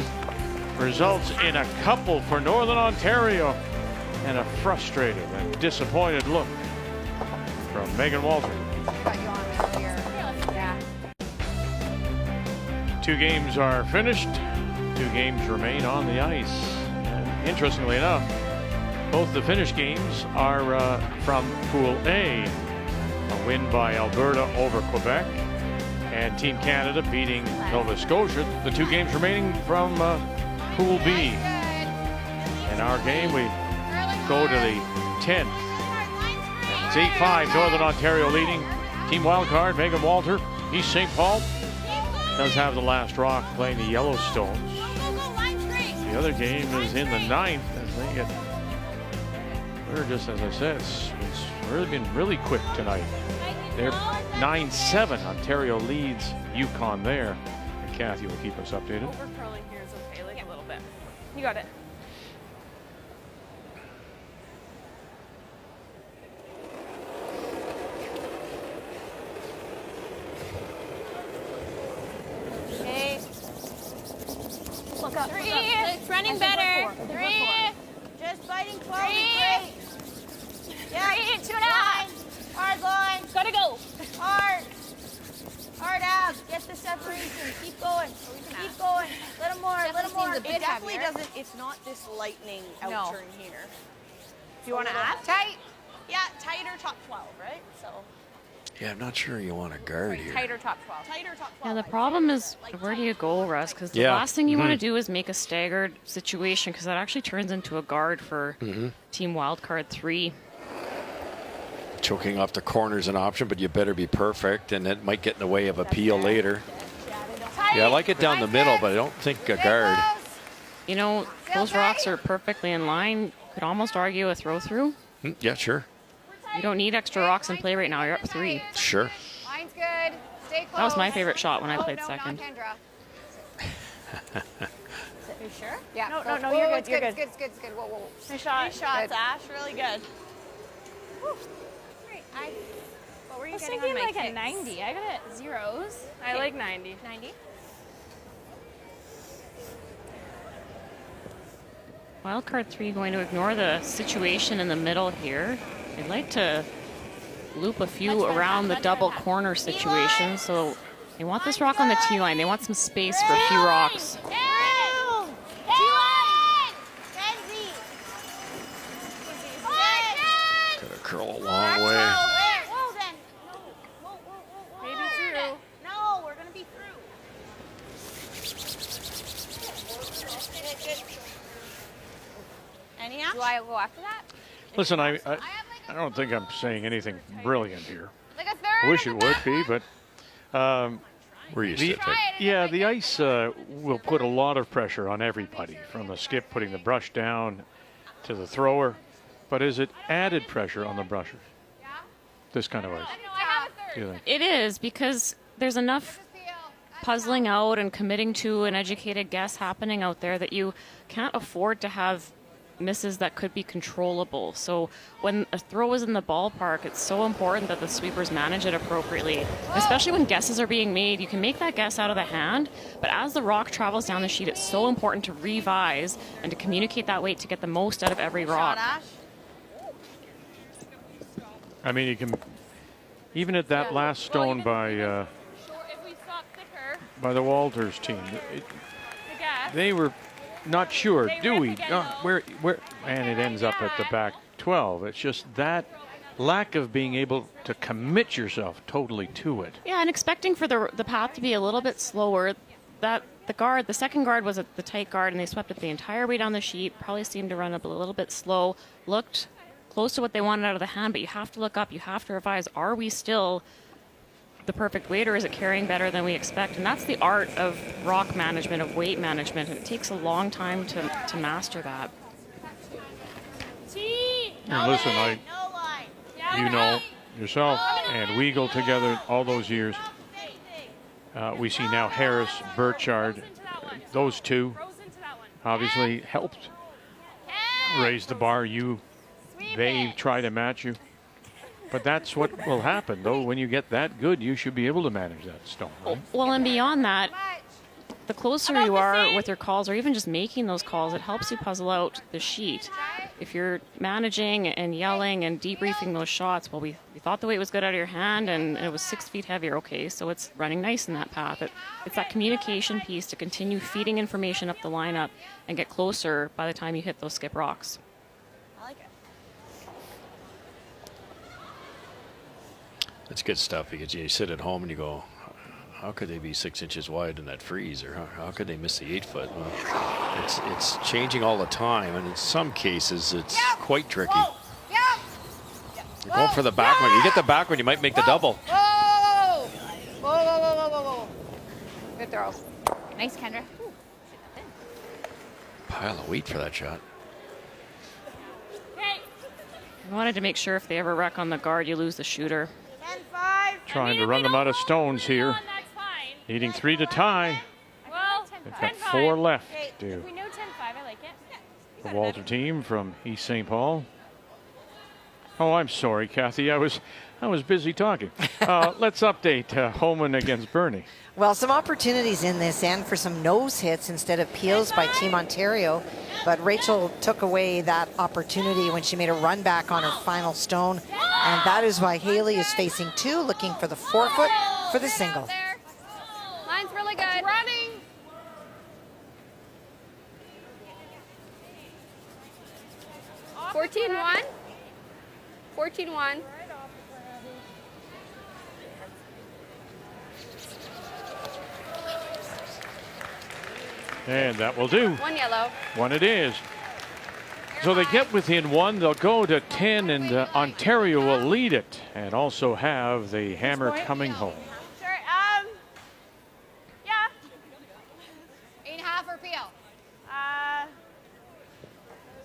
results in a couple for Northern Ontario, and a frustrated and disappointed look from Megan Walter. Yeah. 2 games are finished. 2 games remain on the ice. And interestingly enough, both the finished games are from Pool A. A win by Alberta over Quebec, and Team Canada beating Nova Scotia. The 2 games remaining from Pool B. In our game, we go to the 10th. It's 8-5, Northern Ontario leading. Team wildcard, Megan Walter, East St. Paul, does have the last rock playing the Yellowstones. The other game is in the 9th as they get, we're just, as I said, it's really been really quick tonight. They're 9-7. Ontario leads Yukon there. And Kathy will keep us updated. Over curling here is okay, like a little bit. You got it. Okay. Look up. 3. Look up. It's running better. 3. Just biting 12. 3. Yeah. 3, 2.5. Hard line. Gotta go. Hard. Hard abs. Get the separation. Keep going. Keep going. Little more. Little more. It definitely doesn't. It's not this lightning out turn here. Do you want to add? Tight. Yeah, tighter top 12, right? So. Yeah, I'm not sure you want a guard here. Tighter top 12. Tighter top 12. Yeah, the problem is, where do you go, Russ? Because the last thing you want to do is make a staggered situation, because that actually turns into a guard for Team Wildcard 3. Choking off the corner's an option, but you better be perfect, and it might get in the way of a peel later. Yeah, I like it down the middle, but I don't think a guard. You know, those rocks are perfectly in line. Could almost argue a throw through. Yeah, sure. You don't need extra rocks in play right now. You're up 3. Sure. Line's good. Stay close. That was my favorite shot when I played second. You sure? Yeah. No, you're good. You're good. It's good. Whoa, whoa. Nice shot. Nice shots, Ash. Really good. What were I you was getting thinking on my like a kicks? 90. I got it at zeros. I like 90. 90? Wildcard 3 going to ignore the situation in the middle here. They'd like to loop a few around the double corner situation. So they want this rock on the T line. They want some space for a few rocks. Gotta curl a long way. Maybe through. No, we're going to be through. Any action? Do I go after that? Listen, I don't think I'm saying anything brilliant here. Like a third. I wish it would be, but we're used to it. Yeah, the ice will put a lot of pressure on everybody, from the skip putting the brush down to the thrower. But is it added pressure on the brusher? This kind of ice. Do you think? It is, because there's enough puzzling out and committing to an educated guess happening out there that you can't afford to have misses that could be controllable. So when a throw is in the ballpark, it's so important that the sweepers manage it appropriately, especially when guesses are being made. You can make that guess out of the hand, but as the rock travels down the sheet, it's so important to revise and to communicate that weight to get the most out of every rock. I mean, you can, even at that last stone by the Walters team, they were not sure. Do we? Where? And it ends up at the back 12. It's just that lack of being able to commit yourself totally to it. Yeah, and expecting for the path to be a little bit slower. That the second guard was the tight guard, and they swept it the entire way down the sheet. Probably seemed to run up a little bit slow. Looked close to what they wanted out of the hand, but you have to look up. You have to revise. Are we still the perfect weight, or is it carrying better than we expect? And that's the art of rock management, of weight management. And it takes a long time to master that. And listen, you know yourself and Weagle together all those years. We see now Harris, Burchard, those two obviously helped raise the bar. You they try to match you. But that's what will happen, though. When you get that good, you should be able to manage that stone, right? Well, and beyond that, the closer you are with your calls, or even just making those calls, it helps you puzzle out the sheet. If you're managing and yelling and debriefing those shots, well, we thought the weight was good out of your hand and it was 6 feet heavier. Okay, so it's running nice in that path. It's that communication piece to continue feeding information up the lineup and get closer by the time you hit those skip rocks. I like it. It's good stuff because you sit at home and you go, how could they be 6 inches wide in that freeze, or how could they miss the 8 foot? Well, it's changing all the time, and in some cases it's quite tricky. You're going for the back one. You get the back one, you might make the double. Whoa! Whoa, whoa, whoa, whoa, whoa, whoa. Good throw. Nice, Kendra. Pile of weight for that shot. I wanted to make sure if they ever wreck on the guard, you lose the shooter. 10-5. Trying to run them out of stones here. Needing 3 to tie. Well, They've got 4 left to if we know 10-5, I like it. the Walter team from East St. Paul. Oh, I'm sorry, Kathy. I was busy talking. Let's update Homan against Bernie. Well, some opportunities in this end for some nose hits instead of peels by Team Ontario. But Rachel took away that opportunity when she made a run back on her final stone. And that is why Haley is facing 2, looking for the 4-foot for the single. Line's really good. Running. Off 14-1. 14-1. And that will do. 1 yellow. 1 it is. So they get within 1. They'll go to 10, and Ontario will lead it and also have the hammer coming home. Sure. Yeah. 8.5 or peel?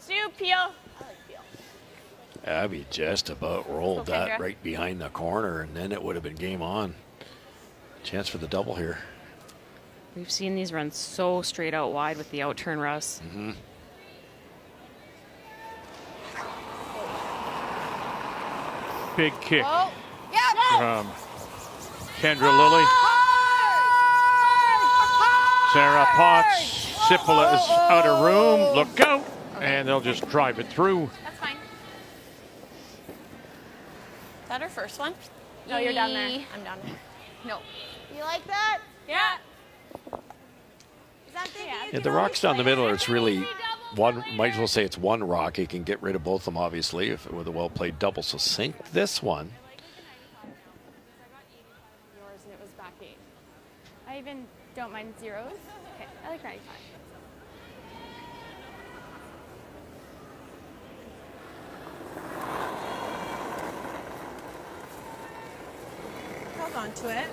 Stu, peel. Abby just about rolled Okay, that Jeff. right behind the corner, and then it would have been game on. Chance for the double here. We've seen these runs so straight out wide with the outturn, Russ. Mm-hmm. Big kick Oh, from Kendra Lilly. Sarah Potts. Sippola is out of room. Look out. And they'll just drive it through. That's fine. Is that her first one? No, you're down there. I'm down there. No. You like that? Yeah. Is that thinking Yeah, the rocks down the middle, it's really one, might as well say it's one rock. You can get rid of both of them, obviously, if with a well-played double. So sink this one. Yours and it was back 8. I even don't mind zeros. Okay, I like 95. Hold on to it.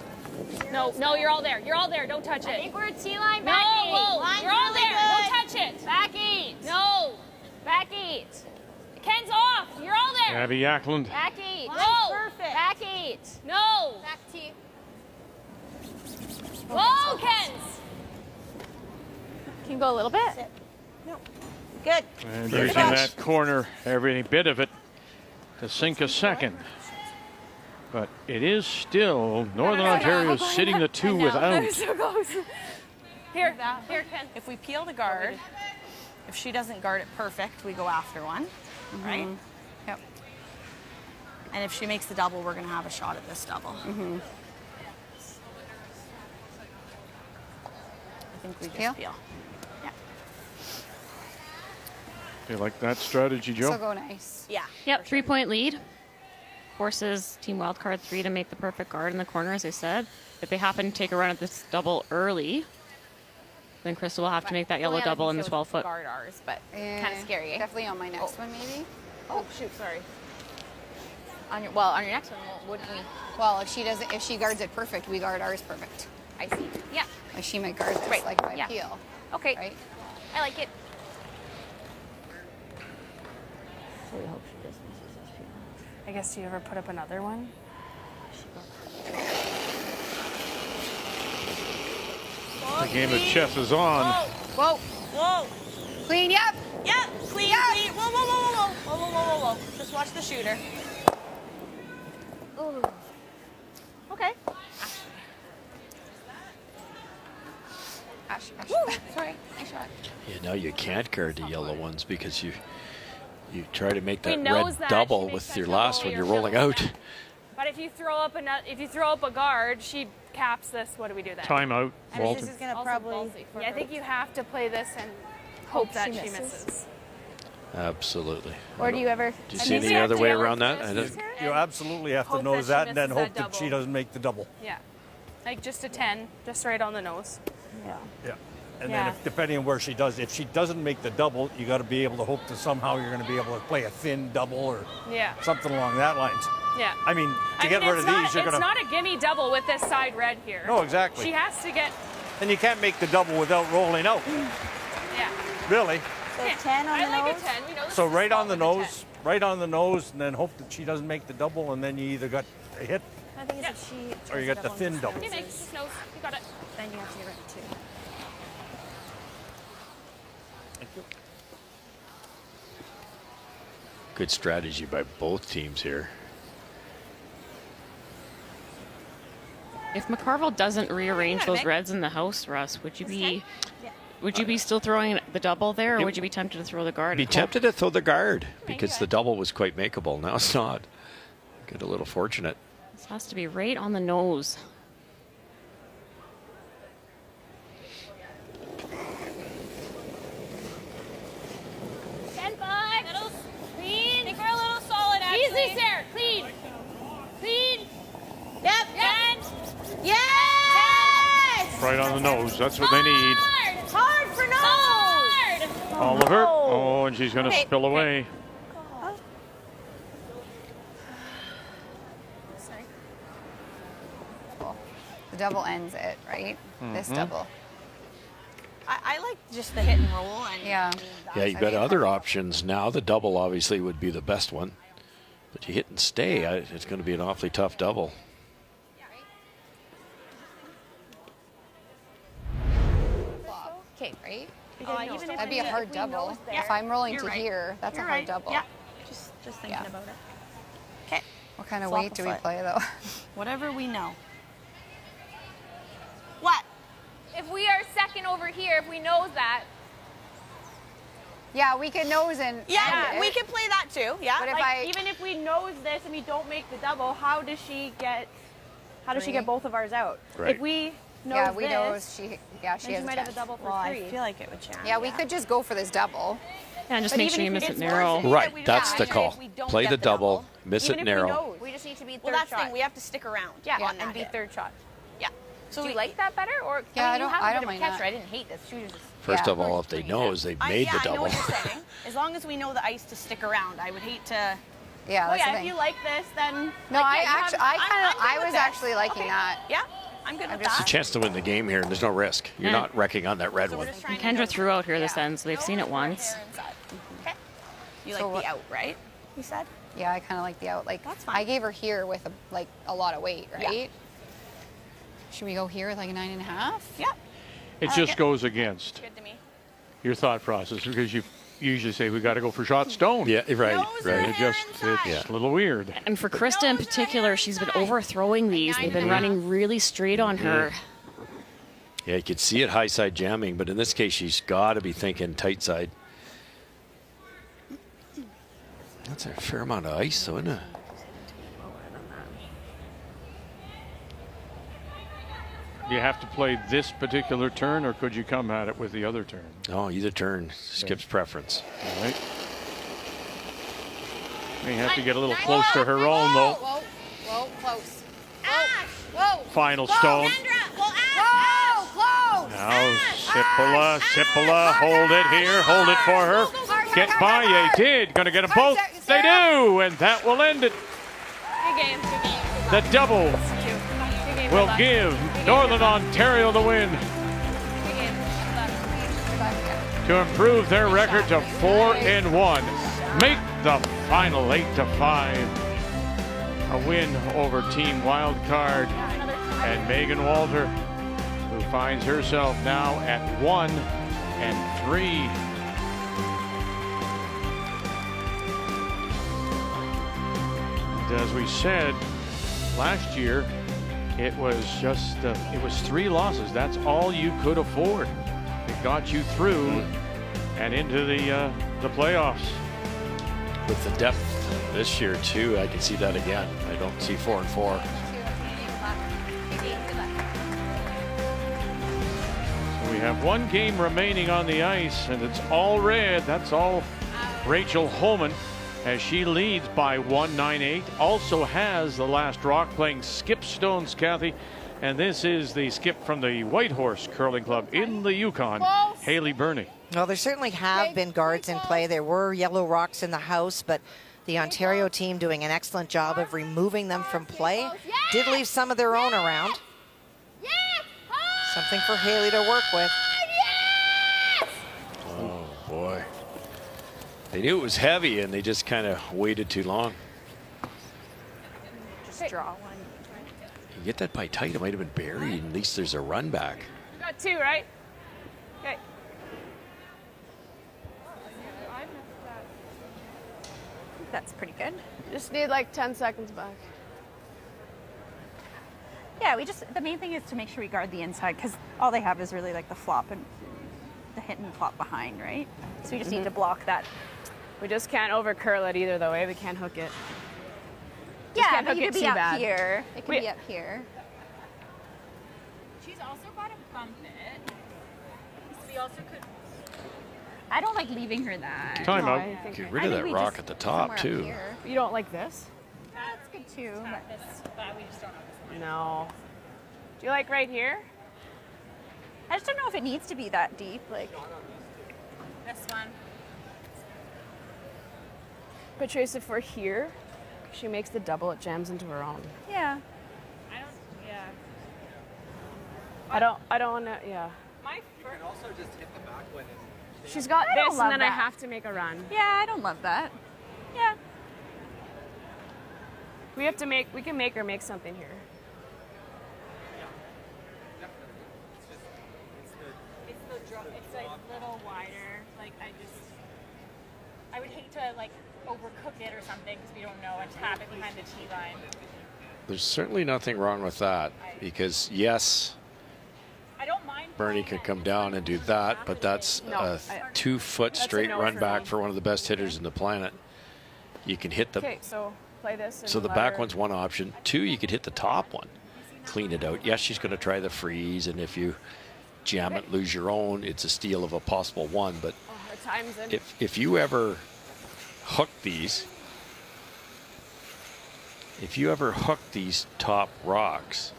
No, you're all there. You're all there. Don't touch it. I think we're T-line No, back 8. whoa, Line's you're all really there. good. Don't touch it. Back 8. No. Back 8. Ken's off. You're all there. Abby Ackland. Back 8. No. Line's perfect. Back 8. No. Back T. Whoa, Ken's. Can you go a little bit? No. Good. And using that corner, every bit of it, to sink a second. But it is still Northern Ontario sitting the 2 without. So close. Here, Ken. If we peel the guard, if she doesn't guard it perfect, we go after one, right? Yep. And if she makes the double, we're going to have a shot at this double. Mm-hmm. I think we just peel. Yeah. You like that strategy, Joe? So go nice. Yeah. Yep, 3-point lead. Forces Team Wildcard 3 to make the perfect guard in the corner, as I said. If they happen to take a run at this double early, then Krista will have to make that yellow double in the 12-foot. Guard ours, but kind of scary. Definitely on my next one, maybe. Oh, shoot, sorry. On your next one, wouldn't we? Well, if she guards it perfect, we guard ours perfect. I see. Yeah. Like she might guard this, Right. like if I Yeah. peel. Okay. Right? I like it. I guess, do you ever put up another one? The game of chess is on. Whoa. Whoa. Clean, yep. Yep. Clean, clean. Whoa, whoa, whoa, whoa, whoa. Whoa, whoa, whoa, whoa, whoa. Just watch the shooter. Ooh. Okay. Ash. Woo, sorry, nice shot. Yeah, no, you can't guard the yellow ones because you try to make that knows red that. double She with makes your that last double, one. You're you're rolling filling out. But if you throw up a guard, she caps this. What do we do then? Timeout, I mean, Walter. this is gonna Also probably. ballsy. Yeah, I think you have to play this and hope that she she misses. misses. Absolutely. Or do you ever? Do you see any other way around that? I don't- You absolutely have to Hope know that she that and then misses hope that that she double. doesn't make the double. Yeah, like just a 10, just right on the nose. Yeah. Yeah. And Yeah. then depending on where she does, if she doesn't make the double, you got to be able to hope that somehow you're going to be able to play a thin double or Yeah. something along that lines. Yeah. I mean, to get rid of it's not, these, you're going It's to. not a gimme double with this side red here. No, exactly. She has to get. And you can't make the double without rolling out. Yeah. Really. So 10 on the I like nose. a 10. We know this So is a right small on the with a nose, right on the nose, and then hope that she doesn't make the double, and then you either got a hit I think it's if she. or you got the thin double. 10. He makes his nose. You got it. Then you have to get rid of 2. Thank you. Good strategy by both teams here. If McCarville doesn't rearrange those reds in the house, Russ, would you be still throwing the double there, or would you be tempted to throw the guard? Be and hope- tempted to throw the guard because the double was quite makeable. Now it's not. Get a little fortunate. This has to be right on the nose. Stand by. Little clean. I think we're a little solid, actually. Easy, Sarah. Clean. Clean. Yep. And Yes. Right on the nose. That's what they need. Hard for nose. hard. Oliver. Oh, and she's going to Okay. spill away. The double ends it, right? This double. I like just the hit and roll. And Yeah. Yeah, you've got other options now. The double obviously would be the best one. But you hit and stay, it's going to be an awfully tough double. Okay, right? even That'd be a hard double. If I'm rolling to here, that's a hard double. Yeah. Just thinking about it. Okay. What kind of Flop weight a do we foot. play though? Whatever we know. What? If we are second over here, if we know that, Yeah, we could nose and Yeah, end we it. can play that too. Yeah. But if like, even if we nose this and we don't make the double, how does she get both of ours out? Right. If we nose Yeah, we this, nose. She then has she a might have a chance. double for Well, 3. I feel like it would chance. Yeah, we could just go for this double. Yeah, just But make even sure you if miss we it get narrow. forced, Right, we don't that's have the to. call. If we don't Play get the the double, double, miss Even it if narrow. we nose, we just need to be third Well, that's the shot. thing. We have to stick around. Yeah, on and that be hit. third shot. Yeah. So do you like that better, or Yeah, I mean, I you have a don't bit of mind catcher. that. I didn't hate this. She was just First Yeah. of all, if they nose, they've I made the know double. what you're saying. As long as we know the ice to stick around, I would hate to. Yeah, Oh that's yeah, the if thing. you like this, then No, like, I yeah, you have- actually, I'm good I with was this. actually liking Okay. that. Yeah, I'm good with It's a that. chance to win the game here, and there's no risk. You're Yeah. not wrecking on that red So we're one. just trying And to Kendra know- threw out here this Yeah. end, so they've seen it once. There inside. Okay. You So like what- the out, right? You said. Yeah, I kind of like the out. Like That's fine. I gave her here with a lot of weight, Yeah. right? Should we go here with like a 9.5? Yeah. It just goes against Good to me. your thought process because you usually say we got to go for shot stone. Yeah, right, Nose or right. It hair just inside. it's a little weird. And for Krista in particular, she's been overthrowing these. They've been running really straight on her. Yeah, you could see it high side jamming, but in this case, she's got to be thinking tight side. That's a fair amount of ice, though, isn't it? Do you have to play this particular turn, or could you come at it with the other turn? No, either turn. Skip's preference. All right. May have to get a little close to her own, though. Whoa, whoa, close. Whoa. Final stone. Whoa, close. Now, Sipala, hold it here, hold it for her. Get by, they did. Going to get them both. They do, and that will end it. Good game. Good game. The double Good game. will Good luck. give Good game. Northern Ontario the win Good game. Good luck. to improve their record to 4-1. Make the final 8-5. A win over Team Wildcard and Megan Walter, who finds herself now at 1-3. as we said last year, it was just it was 3 losses. That's all you could afford. It got you through and into the playoffs. With the depth this year too, I can see that again. I don't see 4-4. So we have 1 game remaining on the ice, and it's all red. That's all Rachel Holman, as she leads by 1-9-8. Also has the last rock, playing skip stones, Kathy. And this is the skip from the Whitehorse Curling Club in the Yukon, Haley Burney. Well, there certainly have been guards in play. There were yellow rocks in the house, but the Ontario team doing an excellent job of removing them from play. Did leave some of their own around. Something for Haley to work with. Oh, boy. They knew it was heavy, and they just kind of waited too long. Just draw one. You get that by tight, it might have been buried. At least there's a run back. You got 2, right? Okay. That's pretty good. Just need like 10 seconds back. Yeah, the main thing is to make sure we guard the inside, because all they have is really like the flop and the hit and flop behind, right? So we just need to block that. We just can't over curl it either, though. We can't hook it. Yeah, can't but hook you it could be too up bad. here. It could be up here. She's also got to bump it. We also could. I don't like leaving her that. Time out. I think Get rid of that rock at the top, too. You don't like this? That's good too. But we just don't know this one. No. Do you like right here? I just don't know if it needs to be that deep. Like This one. Patrice, if we're here, she makes the double, it jams into her own. Yeah. I don't want to, yeah. My You can also just hit the back one. She's got I don't this, love and then I that. have to make a run. Yeah, I don't love that. Yeah. We can make her make something here. It's like a little wider. Like I would hate to like overcook it or something because we don't know and tap it behind the tee line. There's certainly nothing wrong with that, because yes, I don't mind. Bernie could come down and do that, but that's a 2-foot straight no run for back me. for one of the best hitters in the planet. You can hit the Okay, so play this. And so the let back her- one's one option. 2, you could hit the top one, clean it out. Yes, she's going to try the freeze, and if you jam it, lose your own, it's a steal of a possible 1. But Oh, her time's in. if you ever hook these top rocks,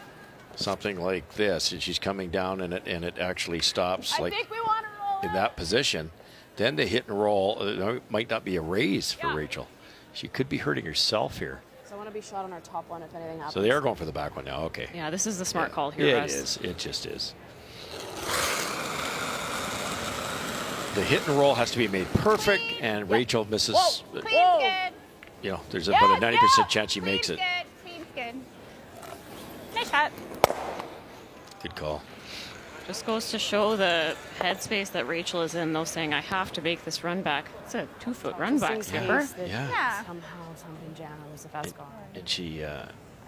something like this, and she's coming down and it actually stops I like think we want to roll in that position, then the hit and roll might not be a raise for Rachel. She could be hurting herself here. So I want to be shot on our top one if anything happens. So they are going for the back one now. Okay. Yeah, this is the smart call here, Yeah, Russ. it is. It just is. The hit and roll has to be made perfect, and Rachel misses. Clean's good. You know, there's about a 90% chance she makes it. Clean's good. Nice shot. Good call. Just goes to show the headspace that Rachel is in, though, saying, I have to make this run back. It's a 2-foot run back, skipper. Yeah. Somehow something jams if that's gone. And she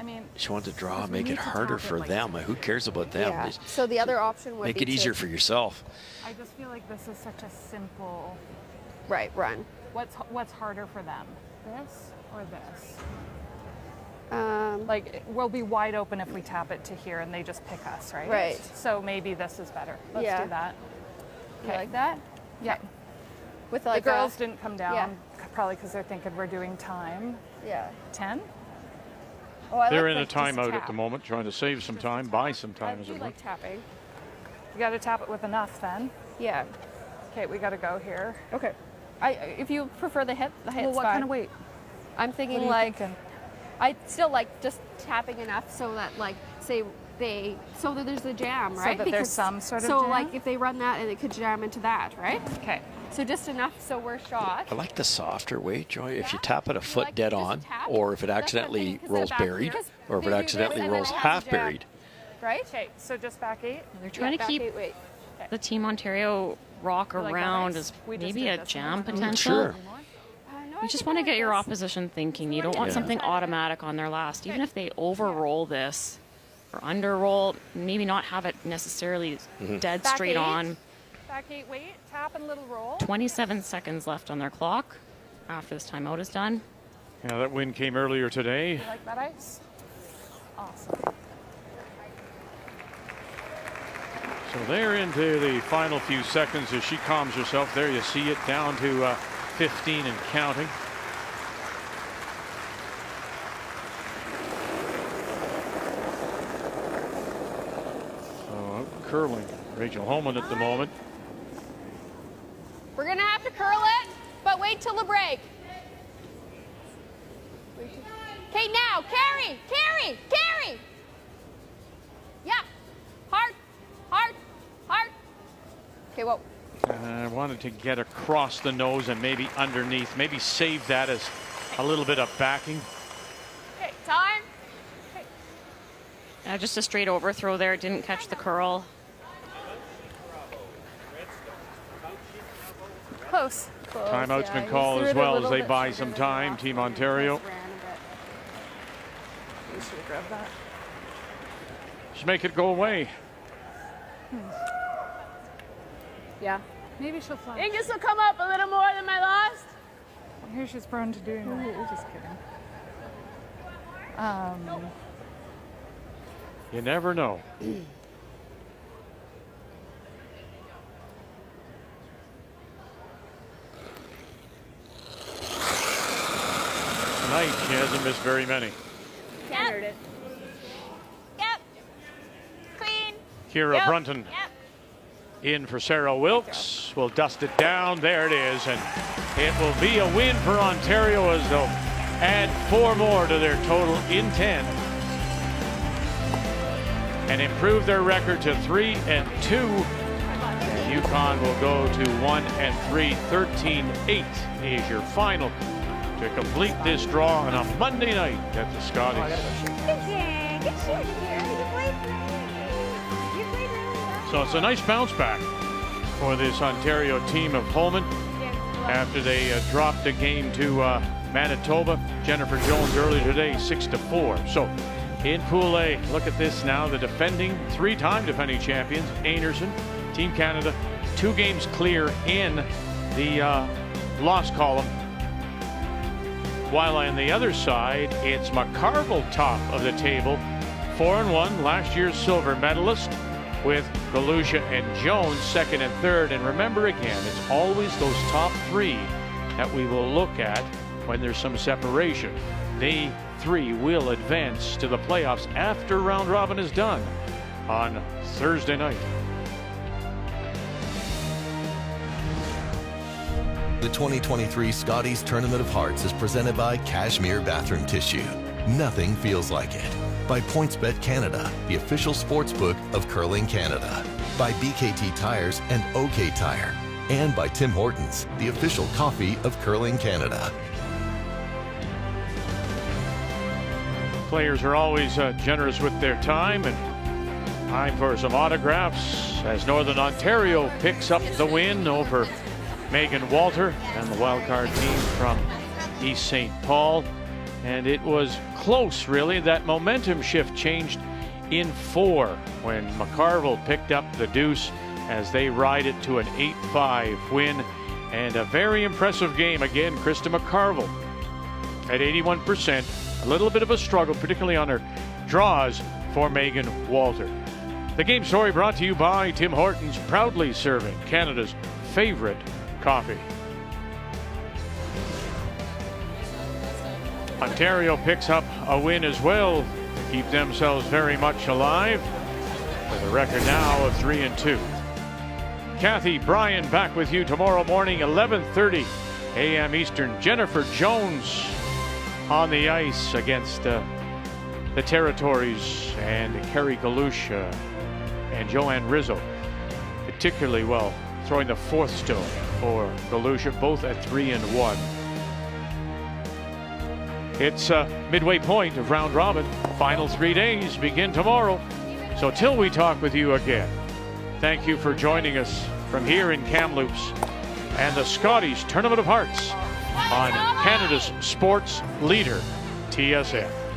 mean, she wanted to draw, make need it to harder tap it for like them. Who cares about them? Yeah. Just So the other option would make be it easier to- for yourself. I just feel like this is such a simple. Right, run. What's harder for them, this or this? Like we'll be wide open if we tap it to here and they just pick us, right? Right. So maybe this is better. Let's Yeah. do that. You like that? Yeah. With like the girls a- didn't come down Yeah. probably because they're thinking we're doing time. Yeah. 10. Oh, I They're like in a this, just timeout at tap. the moment, trying to save some time, buy some I time, as do it were. like tapping. You got to tap it with enough then. Yeah. Okay, we got to go here. Okay. If you prefer the hit's Well, what fine. kind of weight? I'm What thinking are you like thinking? I still like just tapping enough so that like say so that there's a jam, So right? that there's some sort of so jam? like if they run that and it could jam into that, right? Okay. So just enough so we're shot. I like the softer way, Joy. If you tap it a foot like dead just on, tap? or if it That's what I'm accidentally thinking, 'cause rolls they're back buried, here. or if They it do accidentally this and then rolls it has half to jam. buried. Right? Okay, so just back 8. They're trying to back keep 8, wait. the Team Ontario rock like that around nice. as We just maybe did a this jam one. potential. Sure. No, You just want to get your opposition thinking. You don't want Yeah. something automatic on their last. Even if they overroll this or underroll, maybe not have it necessarily dead Back straight eight. on. Back 8, wait, tap and little roll. 27 seconds left on their clock after this timeout is done. Yeah, that win came earlier today. You like that ice? Awesome. So they're into the final few seconds as she calms herself. There you see it down to 15 and counting. So curling, Rachel Holman at the moment. We're gonna have to curl it, but wait till the break. Okay, now, carry. Yeah, hard. Okay, whoa. I wanted to get across the nose and maybe underneath, maybe save that as a little bit of backing. Okay, time. Just a straight overthrow there. Didn't catch the curl. Close. Timeout's been called as well as they buy some time. Team Ontario. You should have grabbed that. Just make it go away. Yeah. Maybe she'll fly. I think this will come up a little more than my last. Here she's prone to doing that. You're just kidding. You never know. Tonight she hasn't missed very many. Standard it. Yep. Clean. Kira Brunton in for Sarah Wilkes. Will dust it down. There it is. And it will be a win for Ontario as they'll add 4 more to their total in 10. And improve their record to 3-2. And UConn will go to 1-3. 13-8 is your final to complete this draw on a Monday night at the Scotties. So it's a nice bounce back for this Ontario team of Holman after they dropped a game to Manitoba. Jennifer Jones earlier today, 6-4. So in Pool A, look at this now. The defending, 3-time defending champions, Einarson, Team Canada, 2 games clear in the loss column. While on the other side, it's McCarville top of the table, 4-1, last year's silver medalist, with Galusha and Jones second and third. And remember again, it's always those top 3 that we will look at when there's some separation. They 3 will advance to the playoffs after round robin is done on Thursday night. The 2023 Scotties Tournament of Hearts is presented by Cashmere Bathroom Tissue. Nothing feels like it. By PointsBet Canada, the official sportsbook of Curling Canada. By BKT Tires and OK Tire. And by Tim Hortons, the official coffee of Curling Canada. Players are always generous with their time, and time for some autographs as Northern Ontario picks up the win over Megan Walter and the wildcard team from East St. Paul. And it was close, really. That momentum shift changed in 4 when McCarville picked up the deuce as they ride it to an 8-5 win. And a very impressive game again. Krista McCarville at 81%. A little bit of a struggle, particularly on her draws for Megan Walter. The game story brought to you by Tim Hortons, proudly serving Canada's favorite coffee. Ontario picks up a win as well to keep themselves very much alive with a record now of 3-2. Kathy Bryan back with you tomorrow morning, 11:30 a.m. Eastern. Jennifer Jones on the ice against the Territories, and Kerry Galusha and Joanne Rizzo particularly well, throwing the 4th stone for Galusha, both at 3-1. It's midway point of round robin. Final 3 days begin tomorrow. So till we talk with you again, thank you for joining us from here in Kamloops and the Scotties Tournament of Hearts on Canada's sports leader, TSN.